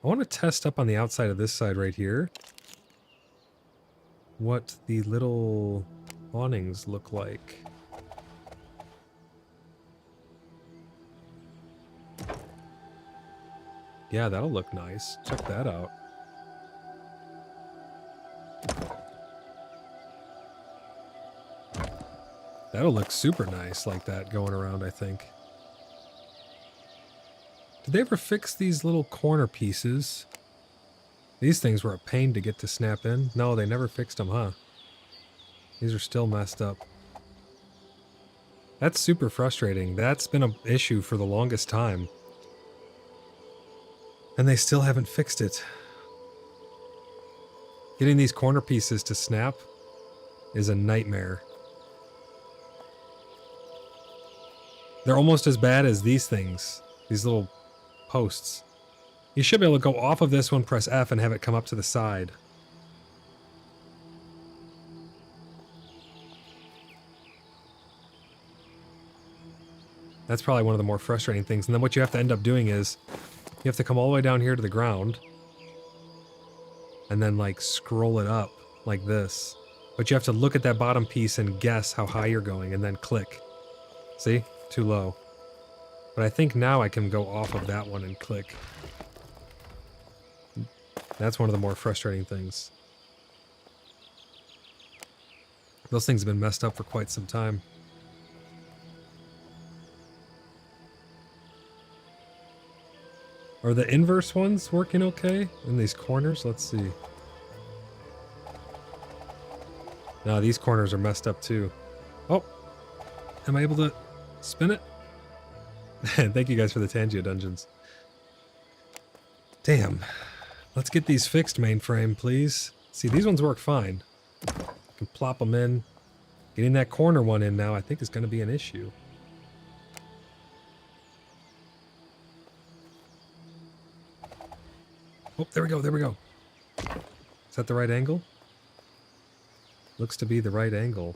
Speaker 2: I want to test up on the outside of this side right here what the little awnings look like. Yeah, that'll look nice. Check that out. That'll look super nice like that going around, I think. Did they ever fix these little corner pieces? These things were a pain to get to snap in. No, they never fixed them, huh? These are still messed up. That's super frustrating. That's been an issue for the longest time. And they still haven't fixed it. Getting these corner pieces to snap is a nightmare. They're almost as bad as these things. These little posts. You should be able to go off of this one, press F, and have it come up to the side. That's probably one of the more frustrating things. And then what you have to end up doing is you have to come all the way down here to the ground and then like scroll it up like this. But you have to look at that bottom piece and guess how high you're going and then click. See? Too low. But I think now I can go off of that one and click. That's one of the more frustrating things. Those things have been messed up for quite some time. Are the inverse ones working okay in these corners? Let's see. No, these corners are messed up too. Oh, am I able to spin it? Thank you guys for the Tangia dungeons. Damn. Let's get these fixed, mainframe, please. See, these ones work fine. Can plop them in. Getting that corner one in now, I think, is going to be an issue. Oh, there we go, there we go. Is that the right angle? Looks to be the right angle.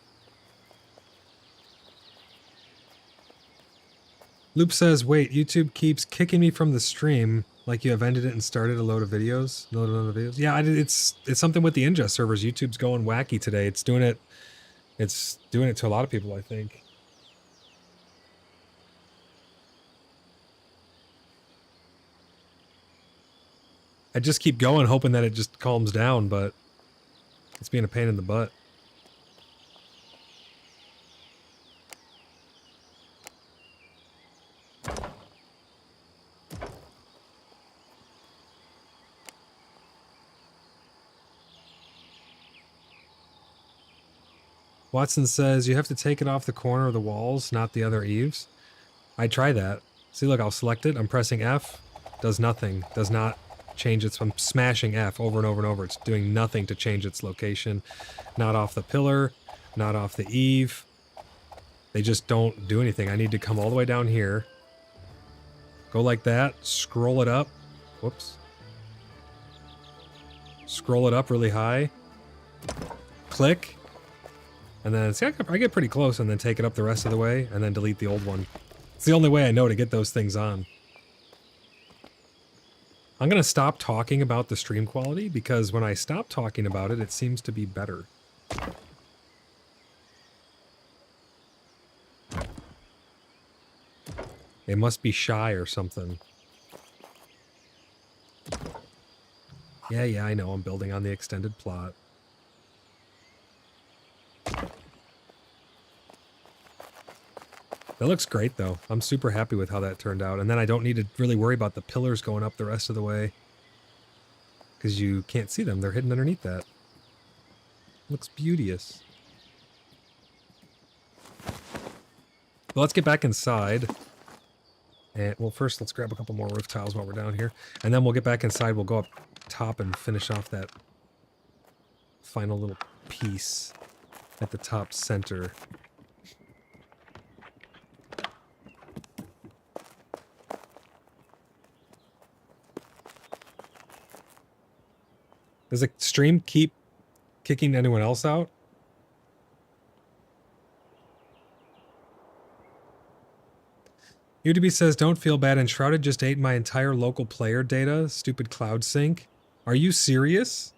Speaker 2: Loop says, wait, YouTube keeps kicking me from the stream like you have ended it and started a load of videos. Load of videos. Yeah, it's something with the ingest servers. YouTube's going wacky today. It's doing it to a lot of people, I think. I just keep going hoping that it just calms down, but it's being a pain in the butt. Watson says, you have to take it off the corner of the walls, not the other eaves. I try that. See, look, I'll select it. I'm pressing F. Does nothing. Does not change its... I'm smashing F over and over and over. It's doing nothing to change its location. Not off the pillar. Not off the eave. They just don't do anything. I need to come all the way down here. Go like that. Scroll it up. Whoops. Scroll it up really high. Click. And then, see, I get pretty close and then take it up the rest of the way and then delete the old one. It's the only way I know to get those things on. I'm going to stop talking about the stream quality because when I stop talking about it, it seems to be better. It must be shy or something. Yeah, I know. I'm building on the extended plot. That looks great, though. I'm super happy with how that turned out. And then I don't need to really worry about the pillars going up the rest of the way. Because you can't see them. They're hidden underneath that. Looks beauteous. Well, let's get back inside. And, well, first let's grab a couple more roof tiles while we're down here. And then we'll get back inside. We'll go up top and finish off that final little piece at the top center. Does the stream keep kicking anyone else out? UDB says, don't feel bad. Enshrouded just ate my entire local player data. Stupid cloud sync. Are you serious?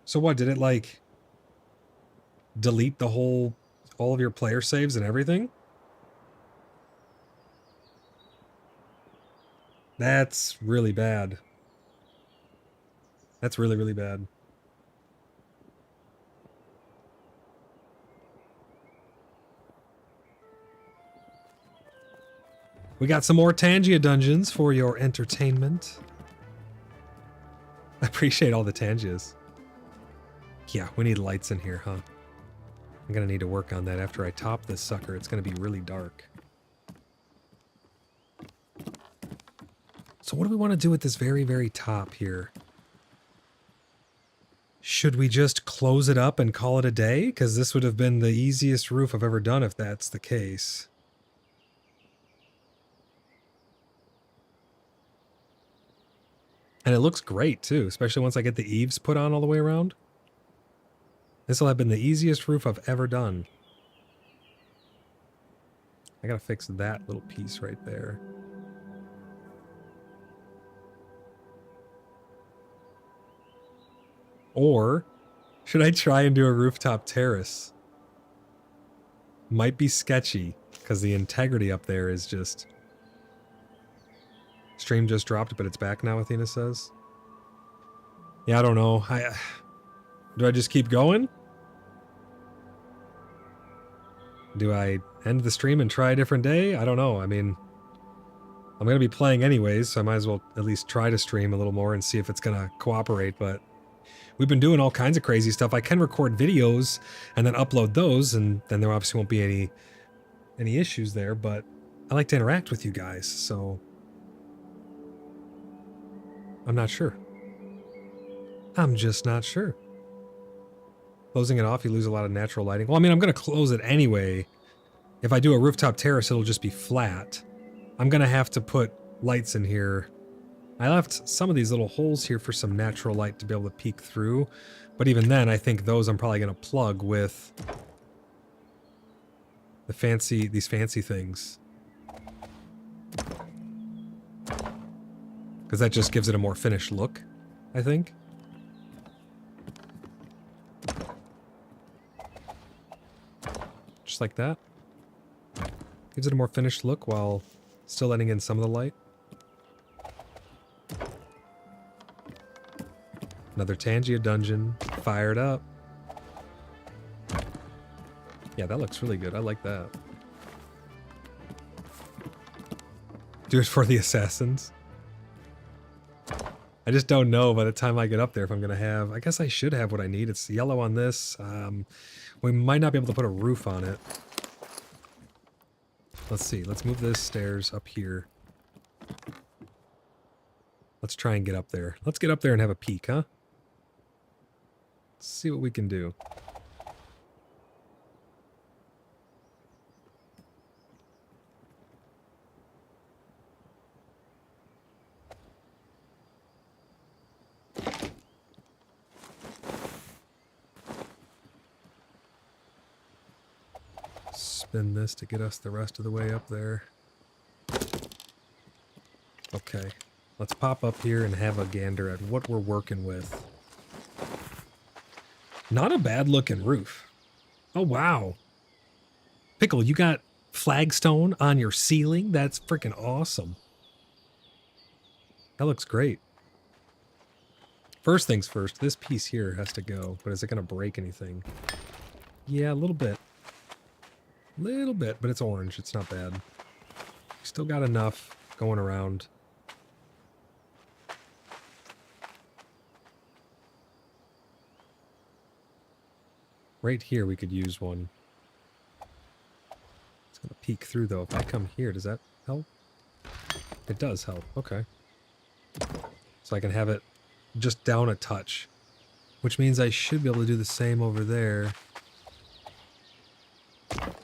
Speaker 2: So what, did it like delete all of your player saves and everything? That's really bad. That's really, really bad. We got some more Tangia dungeons for your entertainment. I appreciate all the Tangias. Yeah, we need lights in here, huh? I'm gonna need to work on that after I top this sucker. It's gonna be really dark. So what do we want to do at this very, very top here? Should we just close it up and call it a day? Because this would have been the easiest roof I've ever done if that's the case. And it looks great too, especially once I get the eaves put on all the way around. This will have been the easiest roof I've ever done. I gotta fix that little piece right there. Or should I try and do a rooftop terrace? Might be sketchy because the integrity up there is just... Stream just dropped, but it's back now, Athena says. Yeah, I don't know. Do I just keep going? Do I end the stream and try a different day? I don't know. I mean, I'm going to be playing anyways, so I might as well at least try to stream a little more and see if it's going to cooperate, but we've been doing all kinds of crazy stuff. I can record videos and then upload those, and then there obviously won't be any issues there, but I like to interact with you guys, so I'm not sure. I'm just not sure. Closing it off, you lose a lot of natural lighting. Well, I mean, I'm going to close it anyway. If I do a rooftop terrace, it'll just be flat. I'm going to have to put lights in here. I left some of these little holes here for some natural light to be able to peek through. But even then, I think those I'm probably going to plug with these fancy things. Because that just gives it a more finished look, I think. Just like that. Gives it a more finished look while still letting in some of the light. Another Tangia dungeon. Fired up. Yeah, that looks really good. I like that. Do it for the assassins. I just don't know by the time I get up there if I'm going to have... I guess I should have what I need. It's yellow on this. We might not be able to put a roof on it. Let's see. Let's move this stairs up here. Let's try and get up there. Let's get up there and have a peek, huh? Let's see what we can do. Spin this to get us the rest of the way up there. Okay, let's pop up here and have a gander at what we're working with. Not a bad looking roof. Oh, wow. Pickle, you got flagstone on your ceiling? That's freaking awesome. That looks great. First things first, this piece here has to go, but is it going to break anything? Yeah, a little bit. Little bit, but it's orange. It's not bad. Still got enough going around. Right here we could use one. It's going to peek through though. If I come here, does that help? It does help. Okay. So I can have it just down a touch. Which means I should be able to do the same over there.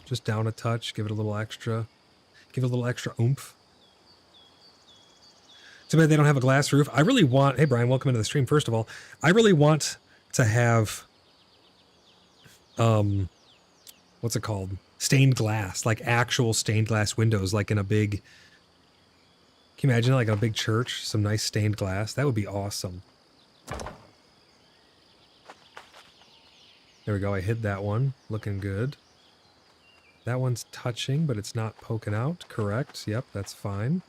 Speaker 2: Just down a touch, give it a little extra. Give it a little extra oomph. Too bad they don't have a glass roof. I really want... Hey, Brian, welcome into the stream, first of all. I really want to have... what's it called? Stained glass. Like actual stained glass windows, like in a big... Can you imagine, like a big church? Some nice stained glass. That would be awesome. There we go. I hid that one. Looking good. That one's touching, but it's not poking out. Correct. Yep, that's fine.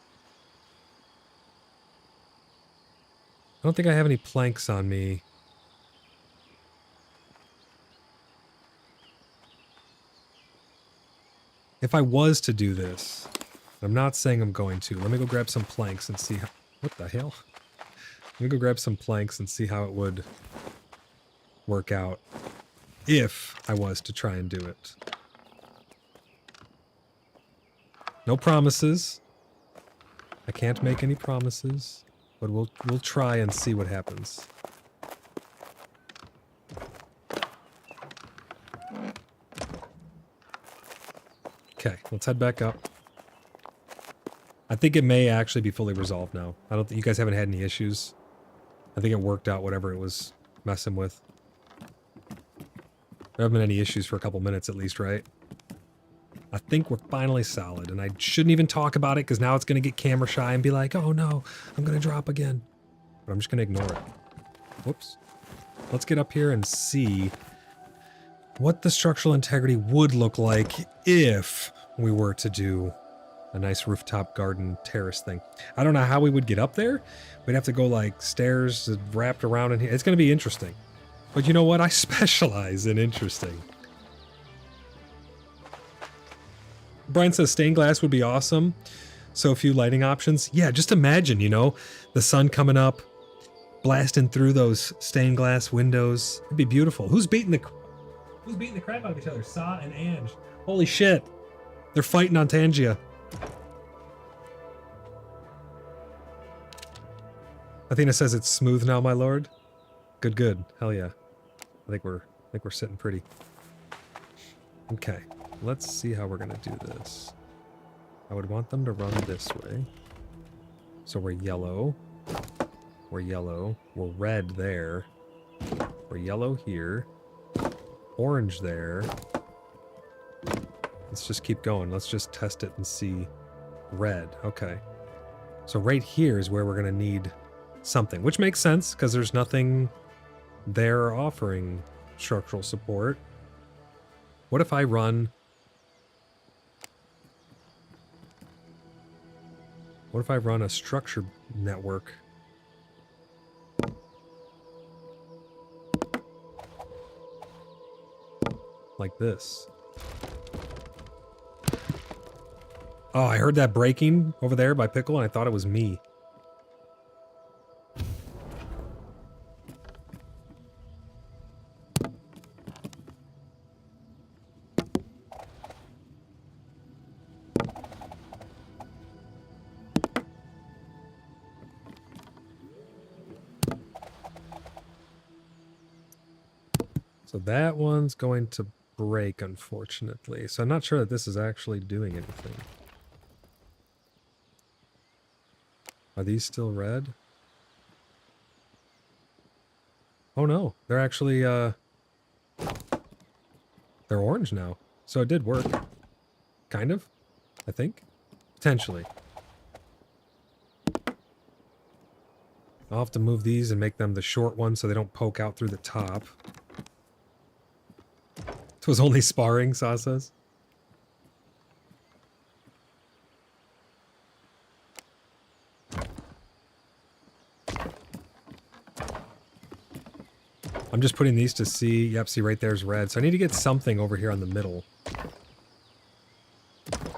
Speaker 2: I don't think I have any planks on me. If I was to do this, I'm not saying I'm going to. Let me go grab some planks and see how... What the hell? Let me go grab some planks and see how it would work out if I was to try and do it. No promises. I can't make any promises, but we'll try and see what happens. Okay, let's head back up. I think it may actually be fully resolved now. I don't think you guys haven't had any issues. I think it worked out whatever it was messing with. There haven't been any issues for a couple minutes at least, right? I think we're finally solid, and I shouldn't even talk about it because now it's going to get camera shy and be like, oh no, I'm going to drop again. But I'm just going to ignore it. Whoops. Let's get up here and see what the structural integrity would look like if we were to do a nice rooftop garden terrace thing. I don't know how we would get up there. We'd have to go like stairs wrapped around in here. It's going to be interesting. But you know what? I specialize in interesting. Brian says stained glass would be awesome. So few lighting options. Yeah, just imagine, you know, the sun coming up, blasting through those stained glass windows. It'd be beautiful. Who's beating the crap out of each other? Sa and Ange. Holy shit. They're fighting on Tangia. Athena says it's smooth now, my lord. Good, good. Hell yeah. I think we're sitting pretty. Okay. Let's see how we're gonna do this. I would want them to run this way. So we're yellow. We're yellow. We're red there. We're yellow here. Orange there. Let's just keep going. Let's just test it and see. Red. Okay. So right here is where we're gonna need something, which makes sense because there's nothing there offering structural support. What if I run... What if I run a structure network? Like this. Oh, I heard that breaking over there by Pickle and I thought it was me. So that one's going to break, unfortunately. So I'm not sure that this is actually doing anything. Are these still red? Oh no, they're actually, they're orange now. So it did work. Kind of, I think. Potentially. I'll have to move these and make them the short ones so they don't poke out through the top. It was only sparring, Sa says. I'm just putting these to see. Yep, see right there's red. So I need to get something over here on the middle.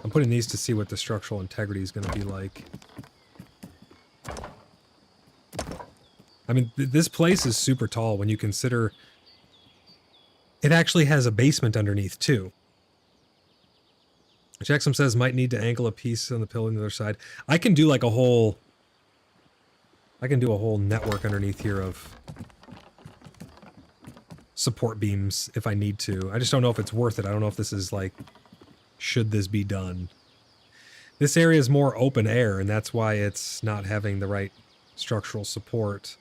Speaker 2: I'm putting these to see what the structural integrity is going to be like. I mean, this place is super tall when you consider... It actually has a basement underneath, too. Jackson says, might need to angle a piece on the pillar on the other side. I can do like a whole... I can do a whole network underneath here of support beams if I need to. I just don't know if it's worth it. I don't know if this is like... Should this be done? This area is more open air, and that's why it's not having the right structural support.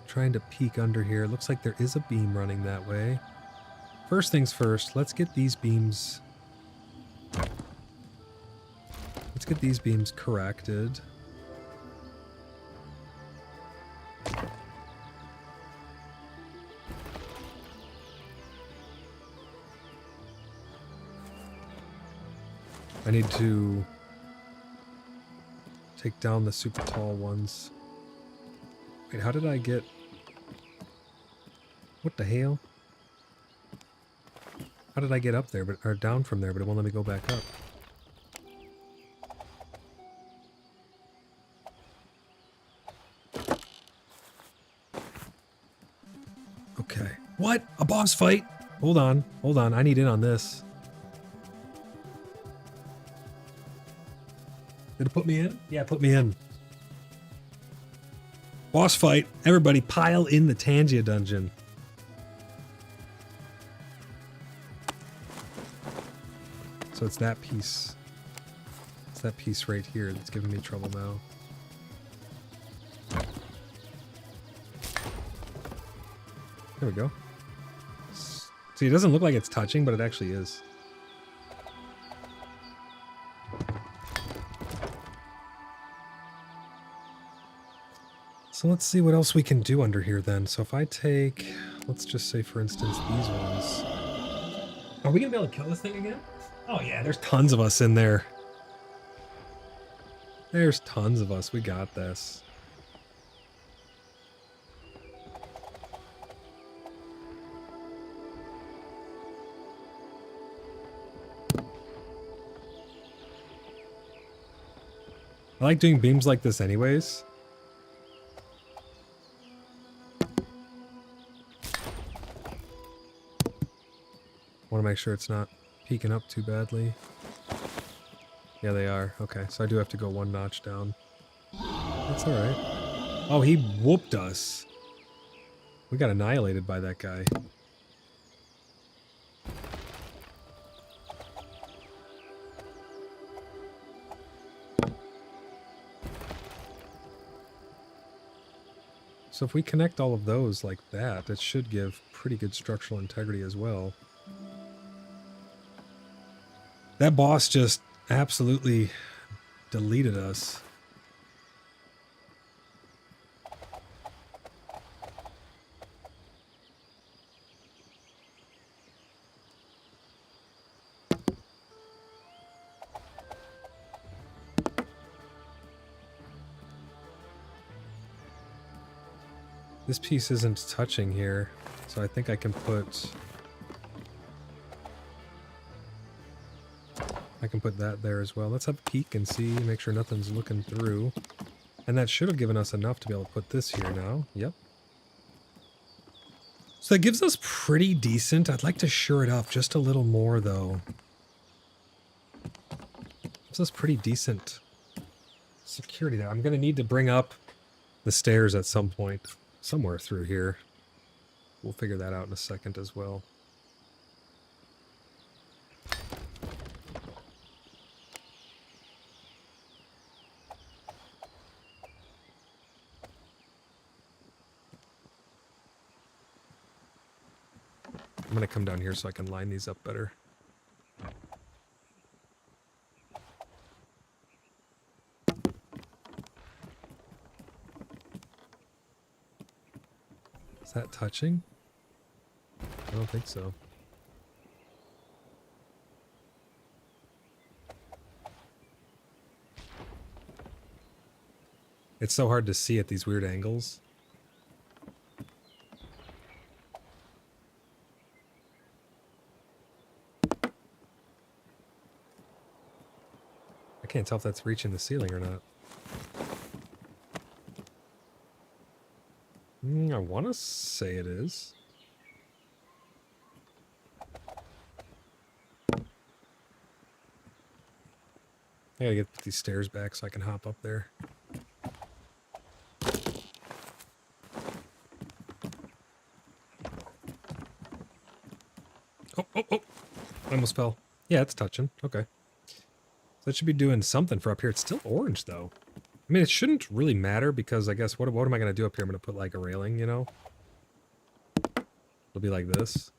Speaker 2: Trying to peek under here. Looks like there is a beam running that way. First things first, let's get these beams... Let's get these beams corrected. I need to take down the super tall ones. Wait, how did I get... What the hell? How did I get up there, or down from there, but it won't let me go back up? Okay. What? A boss fight? Hold on. Hold on. I need in on this. Did it put me in? Yeah, put me in. Boss fight. Everybody pile in the Tangia dungeon. So So it's that piece. It's that piece right here that's giving me trouble now. There we go. See, it doesn't look like it's touching, but it actually is. So let's see what else we can do under here then. So if I take, let's just say for instance, these ones. Are we gonna be able to kill this thing again? Oh yeah, there's tons of us in there. There's tons of us, we got this. I like doing beams like this anyways. Want to make sure it's not peeking up too badly. Yeah, they are. Okay, so I do have to go one notch down. That's alright. Oh, he whooped us. We got annihilated by that guy. So if we connect all of those like that, it should give pretty good structural integrity as well. That boss just absolutely deleted us. This piece isn't touching here, so I think I can put... that there as well. Let's have a peek and see, make sure nothing's looking through. And that should have given us enough to be able to put this here now. Yep. So that gives us pretty decent. I'd like to shore it up just a little more though. Gives us pretty decent security there. I'm going to need to bring up the stairs at some point. Somewhere through here. We'll figure that out in a second as well. I'm going to come down here so I can line these up better. Is that touching? I don't think so. It's so hard to see at these weird angles. I can't tell if that's reaching the ceiling or not. I want to say it is. I gotta get these stairs back so I can hop up there. Oh, oh, oh! I almost fell. Yeah, it's touching. Okay. So that should be doing something for up here. It's still orange, though. I mean, it shouldn't really matter because I guess what am I going to do up here? I'm going to put like a railing, you know? It'll be like this.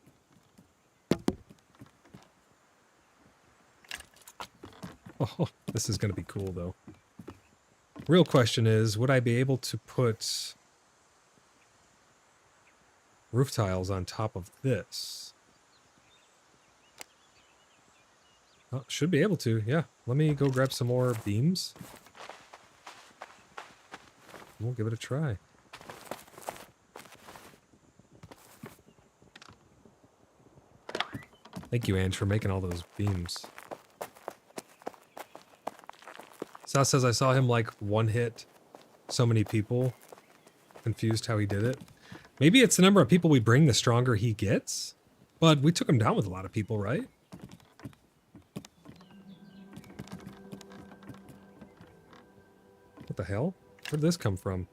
Speaker 2: Oh, this is going to be cool, though. Real question is, would I be able to put roof tiles on top of this? Oh, should be able to, yeah. Let me go grab some more beams. We'll give it a try. Thank you, Ange, for making all those beams. Sal says I saw him like one hit so many people. Confused how he did it. Maybe it's the number of people we bring, the stronger he gets. But we took him down with a lot of people, right? What the hell? Where'd this come from?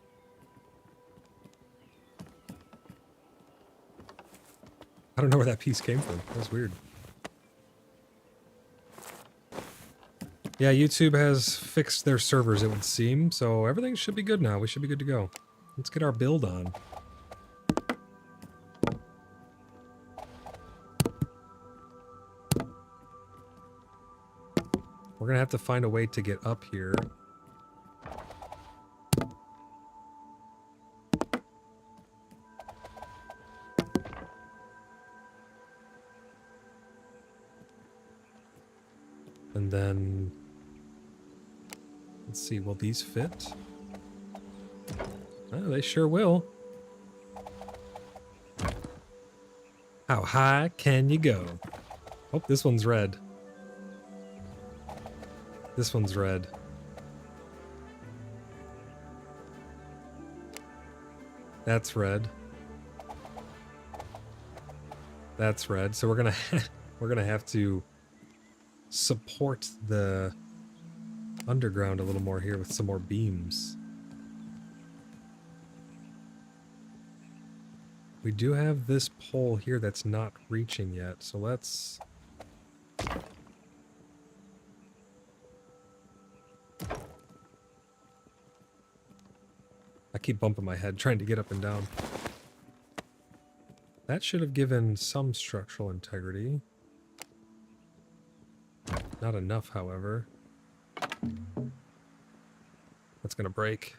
Speaker 2: I don't know where that piece came from. That was weird. Yeah, YouTube has fixed their servers, it would seem, so everything should be good now. We should be good to go. Let's get our build on. We're gonna have to find a way to get up here. And then... let's see, will these fit? Oh, they sure will. How high can you go? Oh, this one's red. This one's red. That's red. That's red. So we're gonna have to support the underground a little more here with some more beams. We do have this pole here that's not reaching yet, so let's... I keep bumping my head trying to get up and down. That should have given some structural integrity. Not enough, however. That's gonna break.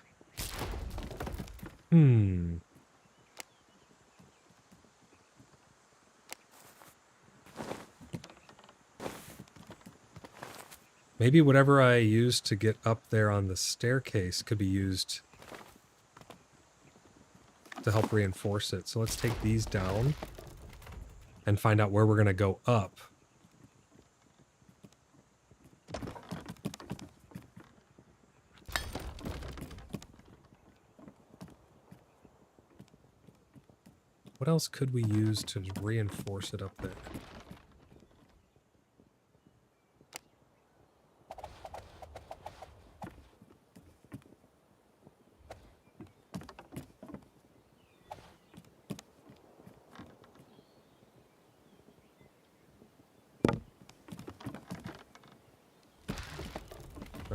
Speaker 2: Maybe whatever I used to get up there on the staircase could be used to help reinforce it. So let's take these down and find out where we're going to go up. What else could we use to reinforce it up there?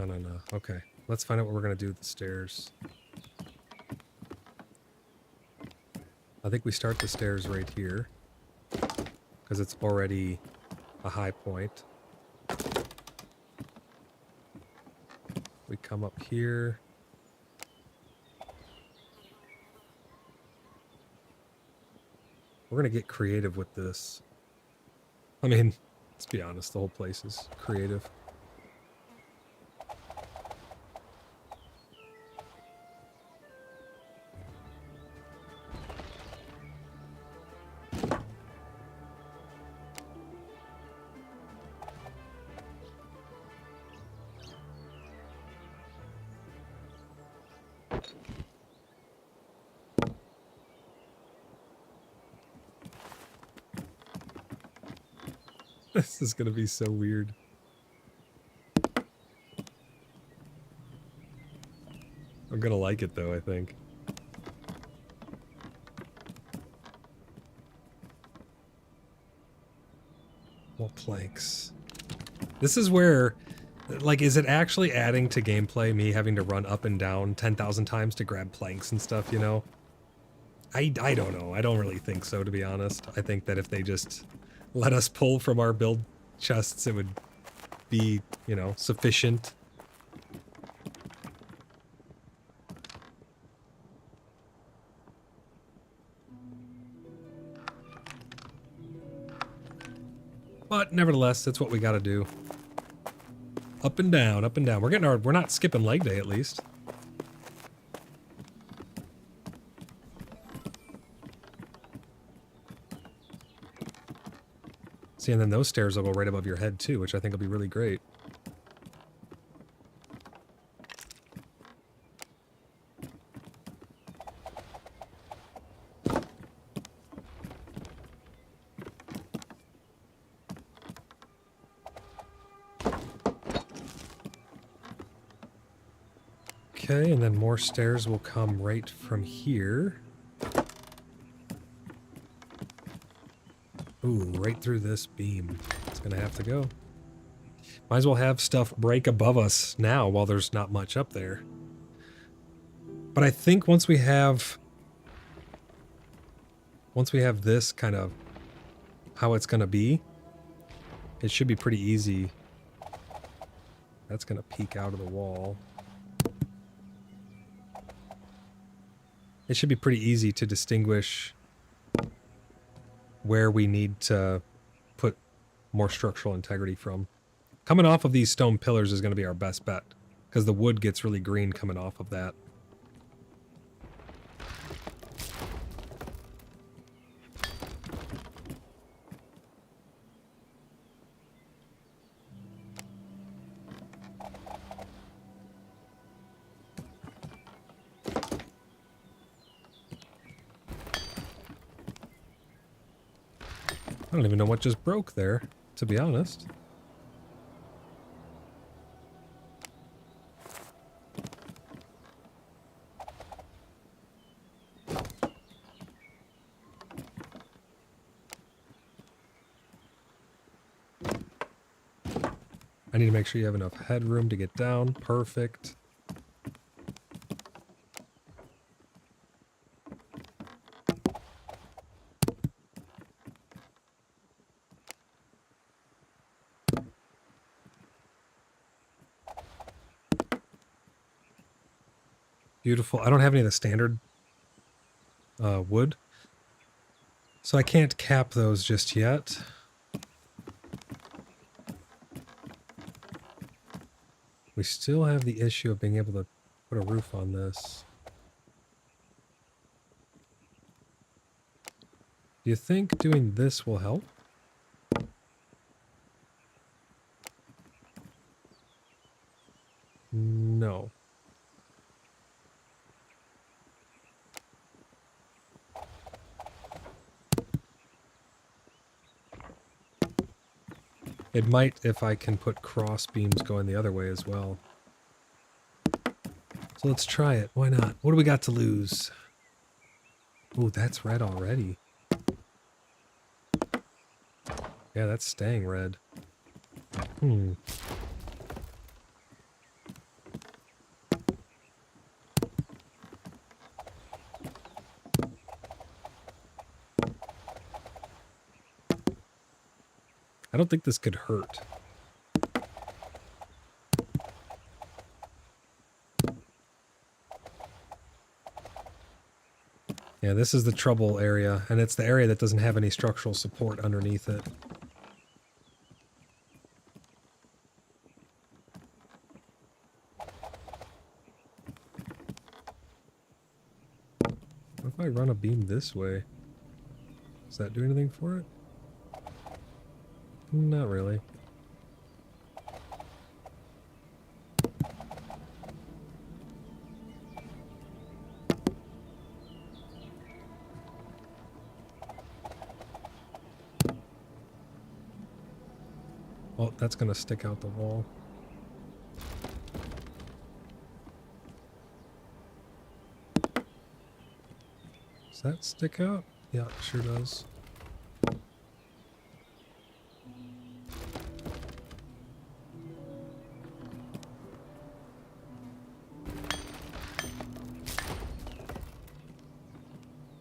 Speaker 2: No. Okay, let's find out what we're going to do with the stairs. I think we start the stairs right here, because it's already a high point. We come up here. We're going to get creative with this. I mean, let's be honest, the whole place is creative. This is gonna be so weird. I'm gonna like it though, I think. More planks. This is where, like, is it actually adding to gameplay, me having to run up and down 10,000 times to grab planks and stuff, you know? I don't know. I don't really think so, to be honest. I think that if they just let us pull from our build chests, it would be, you know, sufficient. But nevertheless, that's what we gotta do. Up and down, up and down. We're not skipping leg day at least. See, and then those stairs will go right above your head too, which I think will be really great. Okay, and then more stairs will come right from here. Ooh, right through this beam. It's gonna have to go. Might as well have stuff break above us now while there's not much up there. But I think once we have this kind of how it's going to be, it should be pretty easy. That's going to peek out of the wall. It should be pretty easy to distinguish where we need to put more structural integrity from. Coming off of these stone pillars is going to be our best bet, because the wood gets really green coming off of that. I don't even know what just broke there, to be honest. I need to make sure you have enough headroom to get down. Perfect. Beautiful. I don't have any of the standard wood, so I can't cap those just yet. We still have the issue of being able to put a roof on this. Do you think doing this will help? No. It might if I can put cross beams going the other way as well. So let's try it. Why not? What do we got to lose? Ooh, that's red already. Yeah, that's staying red. I don't think this could hurt. Yeah, this is the trouble area, and it's the area that doesn't have any structural support underneath it. What if I run a beam this way? Does that do anything for it? Not really. Oh, that's gonna stick out the wall. Does that stick out? Yeah, it sure does.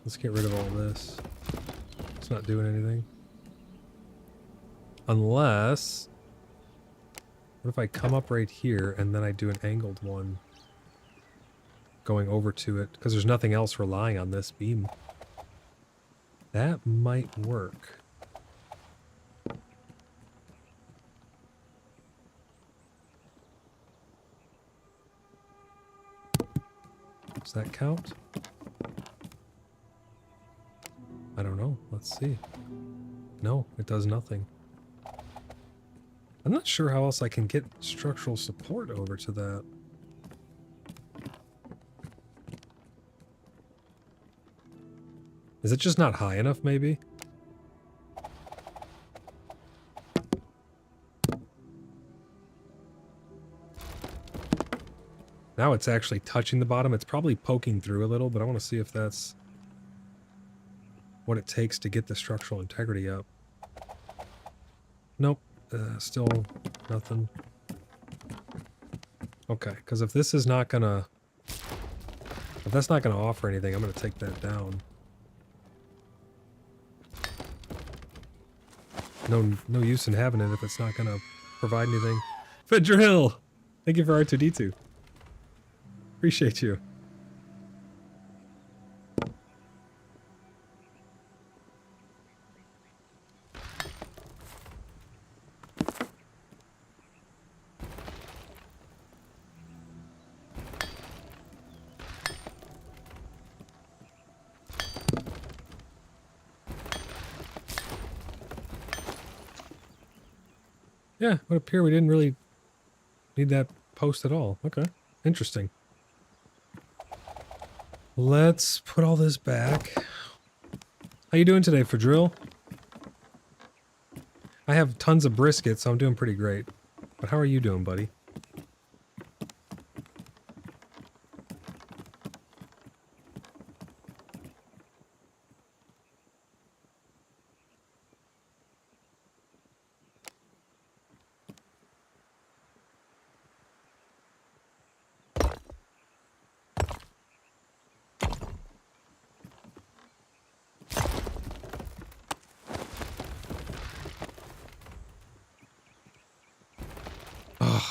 Speaker 2: Let's get rid of all this. It's not doing anything. Unless... What if I come up right here and then I do an angled one going over to it? Because there's nothing else relying on this beam. That might work. Does that count? I don't know. Let's see. No, it does nothing. I'm not sure how else I can get structural support over to that. Is it just not high enough, maybe? Now it's actually touching the bottom. It's probably poking through a little, but I want to see if that's what it takes to get the structural integrity up. Nope, Still nothing. Okay, because if this is not gonna... If that's not gonna offer anything, I'm gonna take that down. No use in having it if it's not gonna provide anything. Fedrill! Thank you for R2D2. Appreciate you. Yeah, it would appear we didn't really need that post at all. Okay, interesting. Let's put all this back. How you doing today, Fadrill? I have tons of brisket, so I'm doing pretty great. But how are you doing, buddy?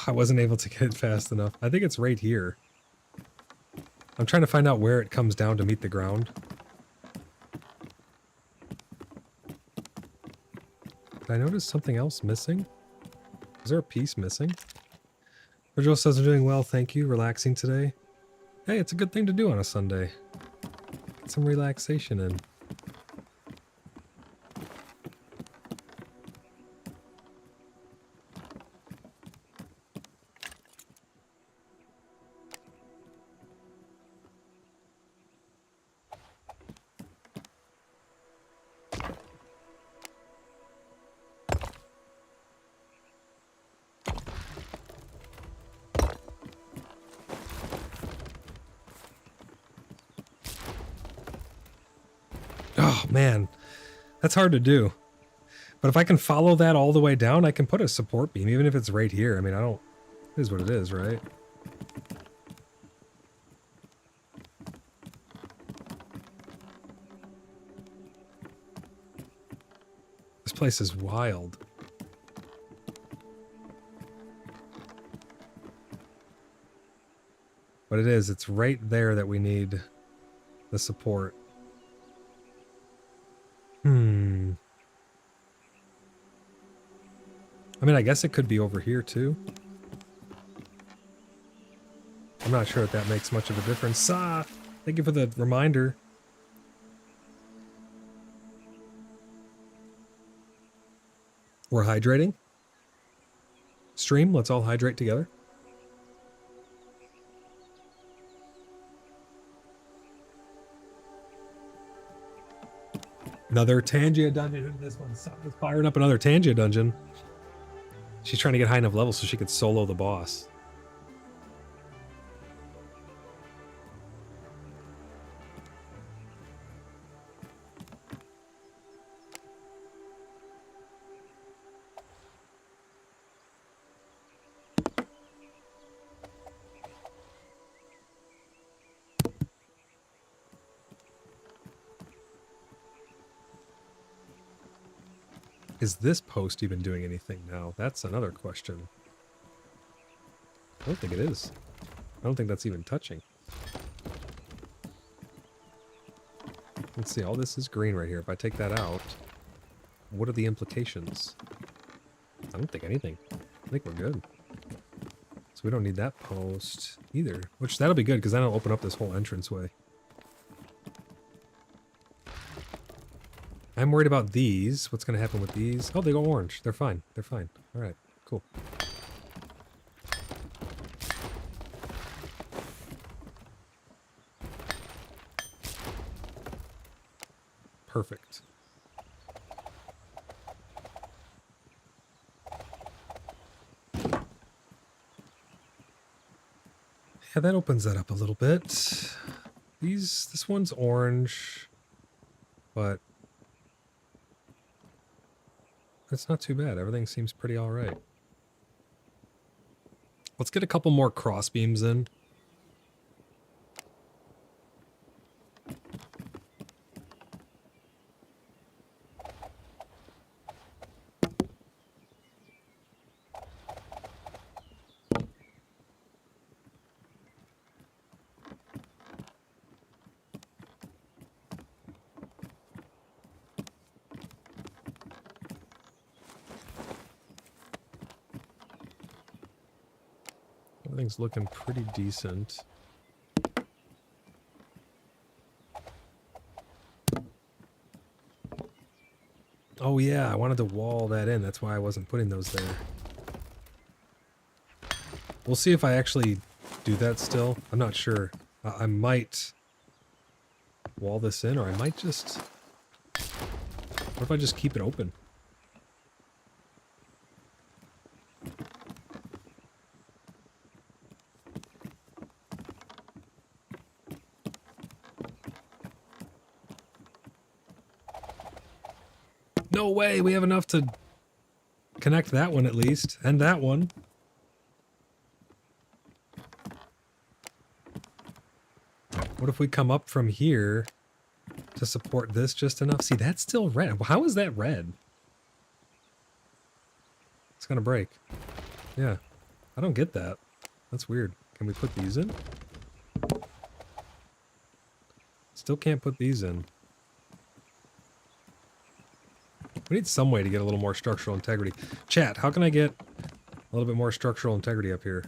Speaker 2: I wasn't able to get it fast enough. I think it's right here. I'm trying to find out where it comes down to meet the ground. Did I notice something else missing? Is there a piece missing? Virgil says I'm doing well, thank you. Relaxing today. Hey, it's a good thing to do on a Sunday. Get some relaxation in. Oh, man. That's hard to do. But if I can follow that all the way down, I can put a support beam, even if it's right here. I mean, I don't... It is what it is, right? This place is wild. But it is. It's right there that we need the support. I mean, I guess it could be over here, too. I'm not sure if that makes much of a difference. Ah! Thank you for the reminder. We're hydrating. Stream, let's all hydrate together. Another Tangia dungeon. This one's firing up another Tangia dungeon. She's trying to get high enough level so she could solo the boss. Is this post even doing anything now? That's another question. I don't think it is. I don't think that's even touching. Let's see, all this is green right here. If I take that out, what are the implications? I don't think anything. I think we're good. So we don't need that post either. Which, that'll be good, because that'll open up this whole entranceway. I'm worried about these. What's going to happen with these? Oh, they go orange. They're fine. They're fine. All right, cool. Perfect. Yeah, that opens that up a little bit. This one's orange, but it's not too bad. Everything seems pretty all right. Let's get a couple more cross beams in. Everything's looking pretty decent. Oh yeah, I wanted to wall that in. That's why I wasn't putting those there. We'll see if I actually do that still. I'm not sure. I might wall this in, or I might just... What if I just keep it open? No way! We have enough to connect that one at least, and that one. What if we come up from here to support this just enough? See, that's still red. How is that red? It's gonna break. Yeah, I don't get that. That's weird. Can we put these in? Still can't put these in. We need some way to get a little more structural integrity. Chat, how can I get a little bit more structural integrity up here?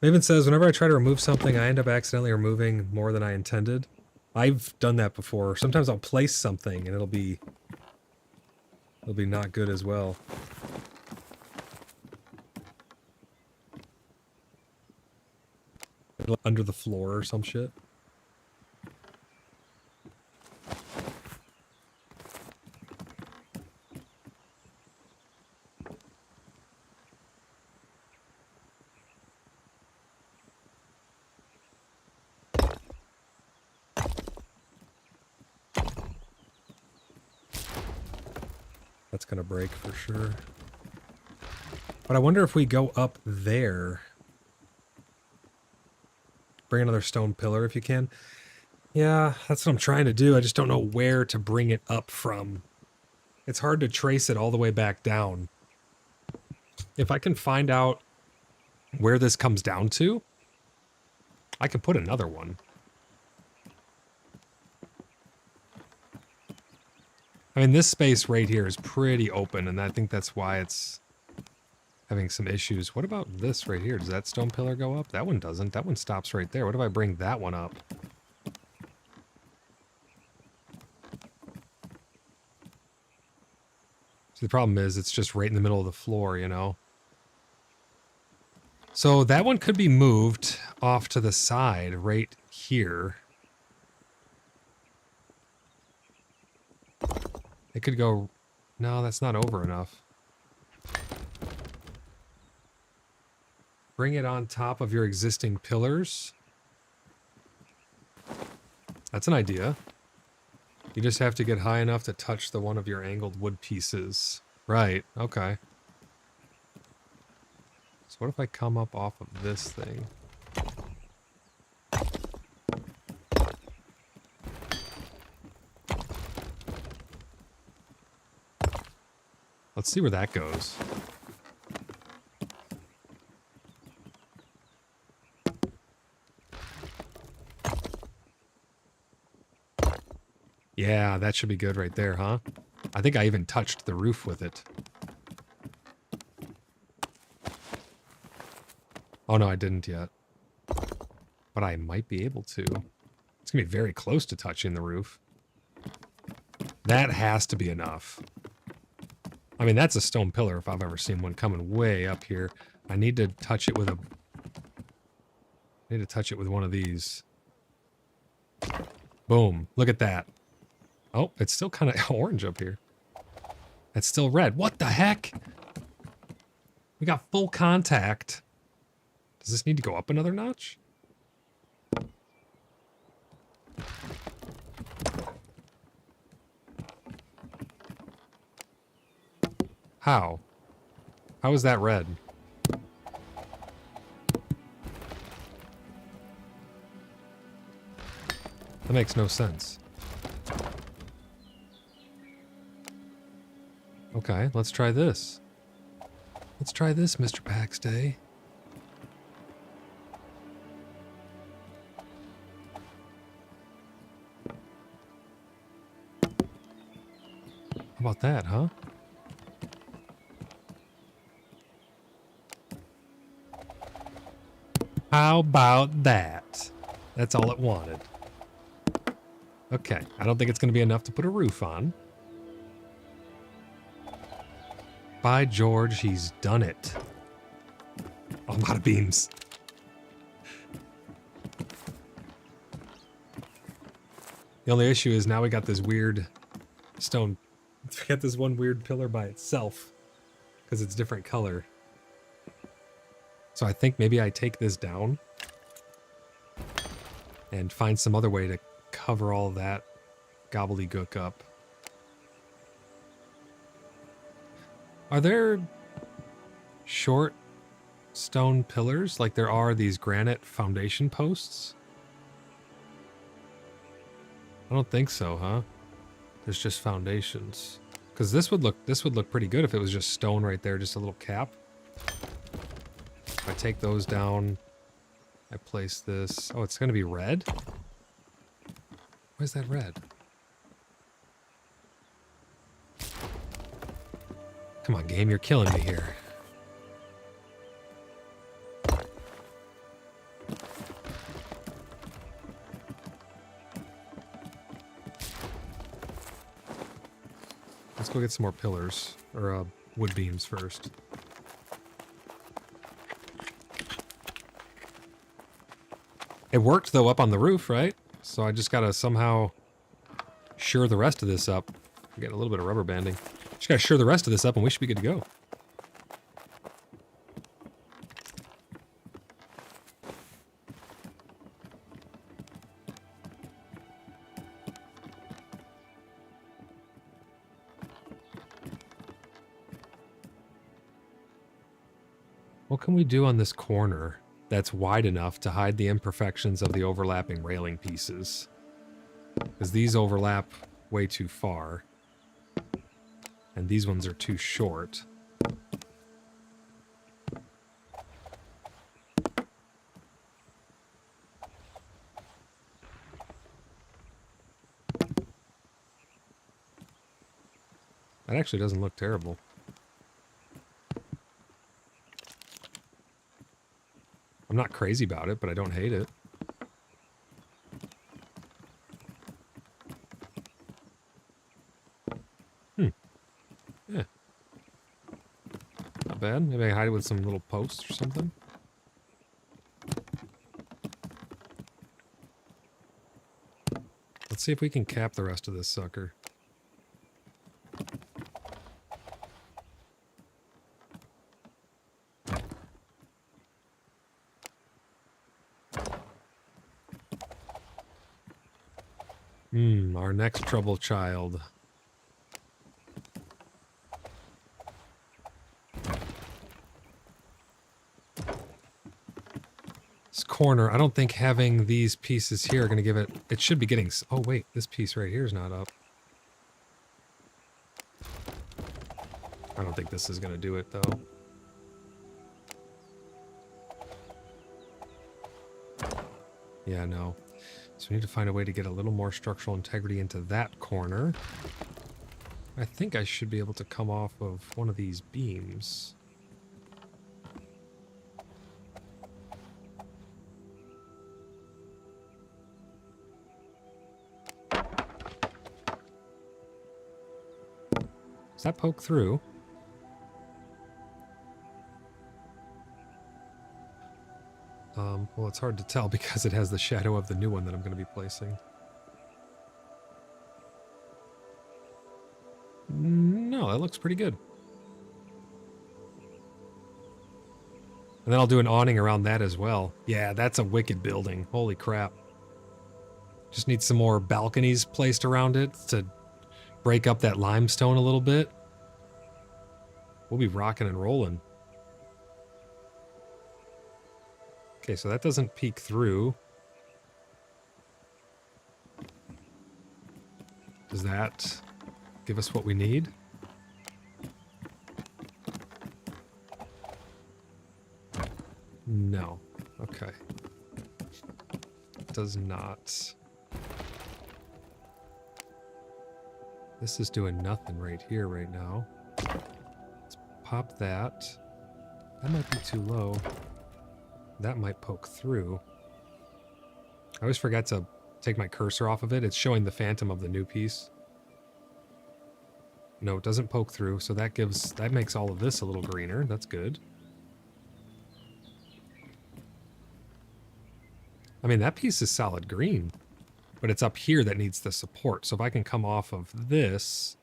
Speaker 2: Maven says, whenever I try to remove something, I end up accidentally removing more than I intended. I've done that before. Sometimes I'll place something and it'll be not good as well. Under the floor or some shit. That's gonna break for sure. But I wonder if we go up there. Bring another stone pillar if you can. Yeah, that's what I'm trying to do. I just don't know where to bring it up from. It's hard to trace it all the way back down. If I can find out where this comes down to, I can put another one. I mean, this space right here is pretty open, and I think that's why it's having some issues. What about this right here? Does that stone pillar go up? That one doesn't. That one stops right there. What if I bring that one up? See, the problem is it's just right in the middle of the floor, you know? So that one could be moved off to the side right here. It could go... No, that's not over enough. Bring it on top of your existing pillars. That's an idea. You just have to get high enough to touch the one of your angled wood pieces. Right, okay. So what if I come up off of this thing? Let's see where that goes. Yeah, that should be good right there, huh? I think I even touched the roof with it. Oh no, I didn't yet. But I might be able to. It's gonna be very close to touching the roof. That has to be enough. I mean, that's a stone pillar if I've ever seen one coming way up here. I need to touch it with a... I need to touch it with one of these. Boom. Look at that. Oh, it's still kind of orange up here. It's still red. What the heck? We got full contact. Does this need to go up another notch? How? How is that red? That makes no sense. Okay, let's try this. Let's try this, Mr. Paxday. How about that, huh? How about that? That's all it wanted. Okay, I don't think it's going to be enough to put a roof on. By George, he's done it. A lot of beams. The only issue is now we got this weird stone. We got this one weird pillar by itself because it's different color. So I think maybe I take this down and find some other way to cover all that gobbledygook up. Are there short stone pillars like there are these granite foundation posts? I don't think so, huh? There's just foundations. Because this would look pretty good if it was just stone right there, just a little cap. If I take those down, I place this. Oh, it's going to be red? Why is that red? Come on, game, you're killing me here. Let's go get some more pillars, or wood beams first. It worked, though, up on the roof, right? So I just gotta somehow sure the rest of this up. I'm getting a little bit of rubber banding. Just gotta sure the rest of this up and we should be good to go. What can we do on this corner that's wide enough to hide the imperfections of the overlapping railing pieces? Because these overlap way too far. And these ones are too short. That actually doesn't look terrible. I'm not crazy about it, but I don't hate it. Yeah. Not bad. Maybe I hide it with some little posts or something. Let's see if we can cap the rest of this sucker. Our next trouble child. This corner, I don't think having these pieces here are going to give it... It should be getting... Oh, wait, this piece right here is not up. I don't think this is going to do it, though. Yeah, no. So we need to find a way to get a little more structural integrity into that corner. I think I should be able to come off of one of these beams. Does that poke through? Well, it's hard to tell because it has the shadow of the new one that I'm going to be placing. No, that looks pretty good. And then I'll do an awning around that as well. Yeah, that's a wicked building. Holy crap. Just need some more balconies placed around it to break up that limestone a little bit. We'll be rocking and rolling. Okay, so that doesn't peek through. Does that give us what we need? No. Okay. It does not. This is doing nothing right here right now. Let's pop that. That might be too low. That might poke through. I always forget to take my cursor off of it. It's showing the phantom of the new piece. No, it doesn't poke through, so that makes all of this a little greener. That's good. I mean, that piece is solid green, but it's up here that needs the support. So if I can come off of this,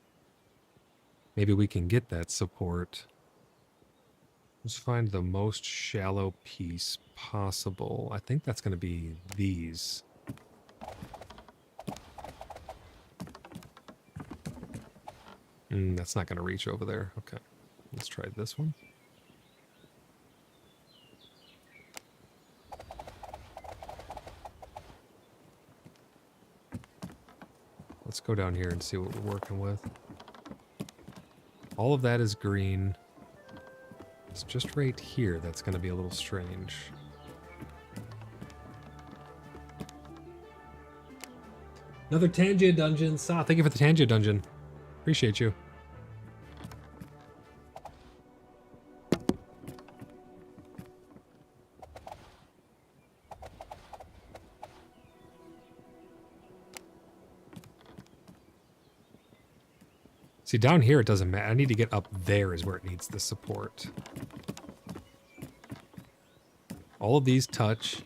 Speaker 2: maybe we can get that support. Let's find the most shallow piece possible. I think that's going to be these. That's not going to reach over there. Okay, let's try this one. Let's go down here and see what we're working with. All of that is green. It's just right here that's going to be a little strange. Another Tangia dungeon. Thank you for the Tangia dungeon. Appreciate you. See, down here it doesn't matter. I need to get up there is where it needs the support. All of these touch.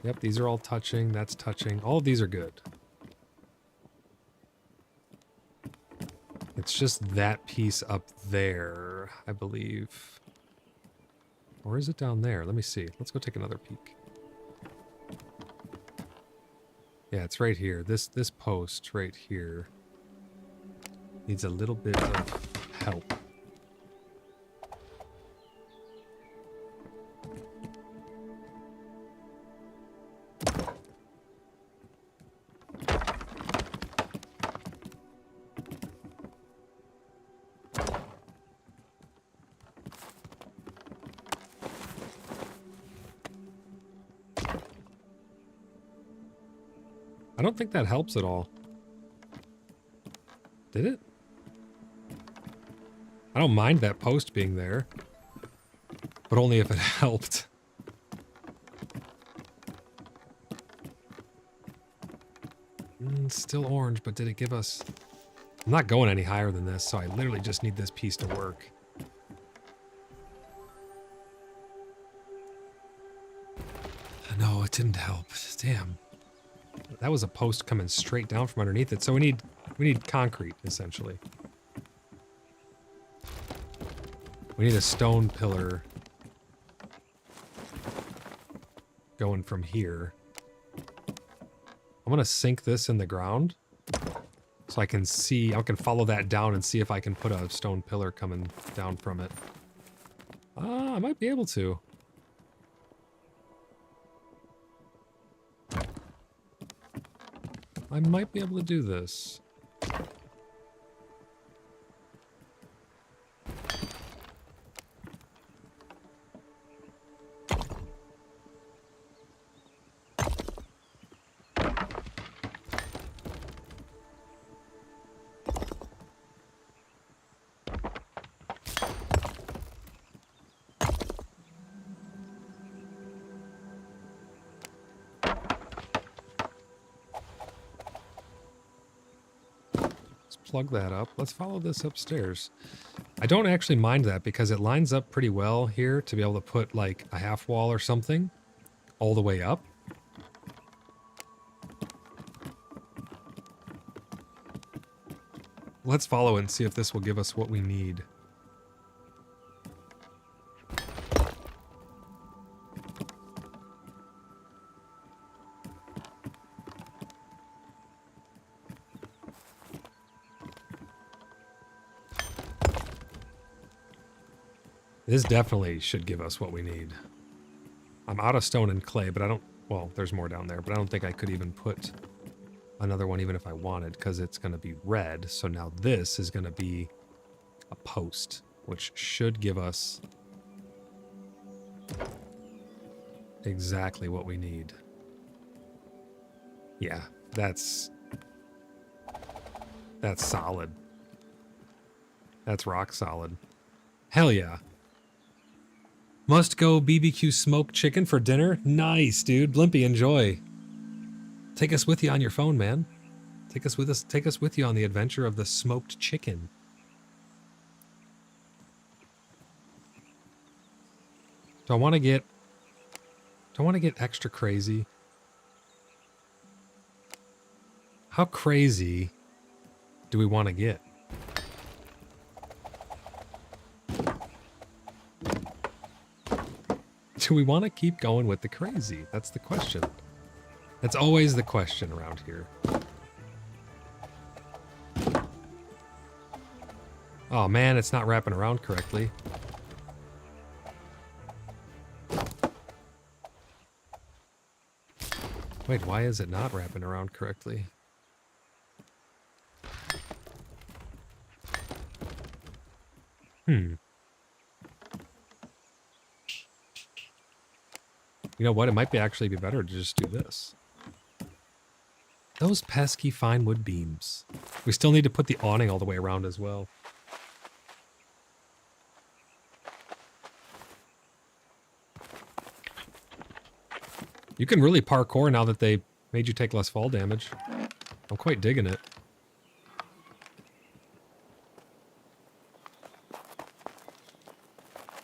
Speaker 2: Yep, these are all touching. That's touching. All of these are good. It's just that piece up there, I believe. Or is it down there? Let me see. Let's go take another peek. Yeah, it's right here. This post right here needs a little bit of help. I don't think that helps at all. Did it? I don't mind that post being there, but only if it helped. Still orange, but did it give us... I'm not going any higher than this, so I literally just need this piece to work. No, it didn't help. Damn. That was a post coming straight down from underneath it, so we need concrete, essentially. We need a stone pillar going from here. I'm gonna sink this in the ground so I can see, I can follow that down and see if I can put a stone pillar coming down from it. I might be able to. I might be able to do this. Plug that up. Let's follow this upstairs. I don't actually mind that because it lines up pretty well here to be able to put like a half wall or something all the way up. Let's follow it and see if this will give us what we need. This definitely should give us what we need. I'm out of stone and clay, but I don't... Well, there's more down there, but I don't think I could even put another one even if I wanted, because it's going to be red. So now this is going to be a post, which should give us exactly what we need. Yeah, that's solid. That's rock solid. Hell yeah. Must go BBQ smoked chicken for dinner? Nice, dude. Blimpy, enjoy. Take us with you on your phone, man. Take us with you on the adventure of the smoked chicken. Do I want to get extra crazy? How crazy do we want to get? Do we want to keep going with the crazy? That's the question. That's always the question around here. Oh man, it's not wrapping around correctly. Wait, why is it not wrapping around correctly? You know what? It might actually be better to just do this. Those pesky fine wood beams. We still need to put the awning all the way around as well. You can really parkour now that they made you take less fall damage. I'm quite digging it.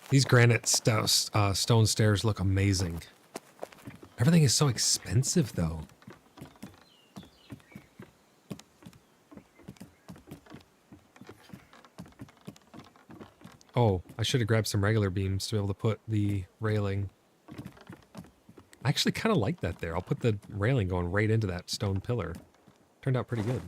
Speaker 2: These granite stone stairs look amazing. Everything is so expensive, though. Oh, I should have grabbed some regular beams to be able to put the railing. I actually kind of like that there. I'll put the railing going right into that stone pillar. Turned out pretty good.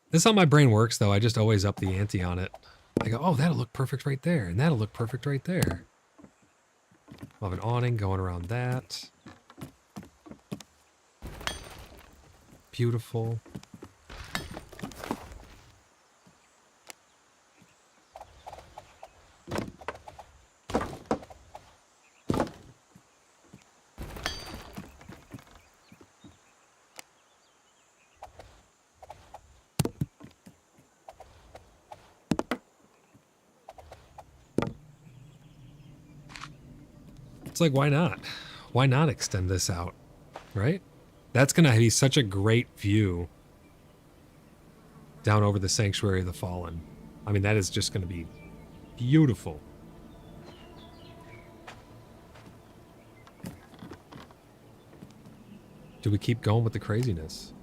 Speaker 2: This is how my brain works, though. I just always up the ante on it. I go, oh, that'll look perfect right there, and that'll look perfect right there. I'll have an awning going around that. Beautiful. It's like, why not? Why not extend this out, right? That's going to be such a great view down over the Sanctuary of the Fallen. I mean, that is just going to be beautiful. Do we keep going with the craziness?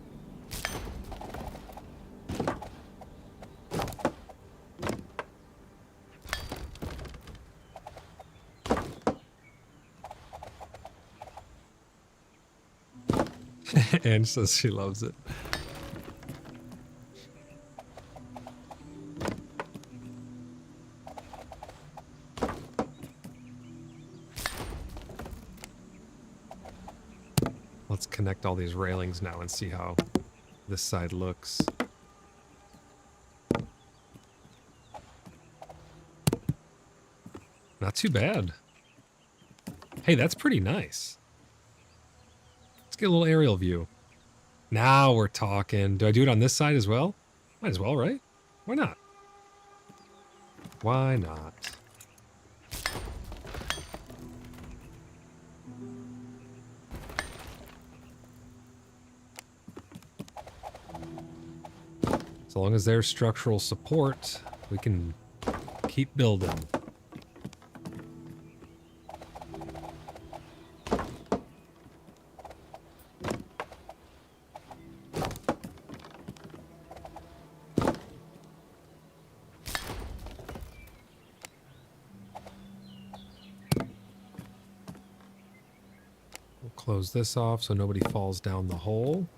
Speaker 2: Anne says she loves it. Let's connect all these railings now and see how this side looks. Not too bad. Hey, that's pretty nice. Let's get a little aerial view. Now we're talking. Do I do it on this side as well? Might as well, right? Why not? Why not? As long as there's structural support, we can keep building. We'll close this off so nobody falls down the hole.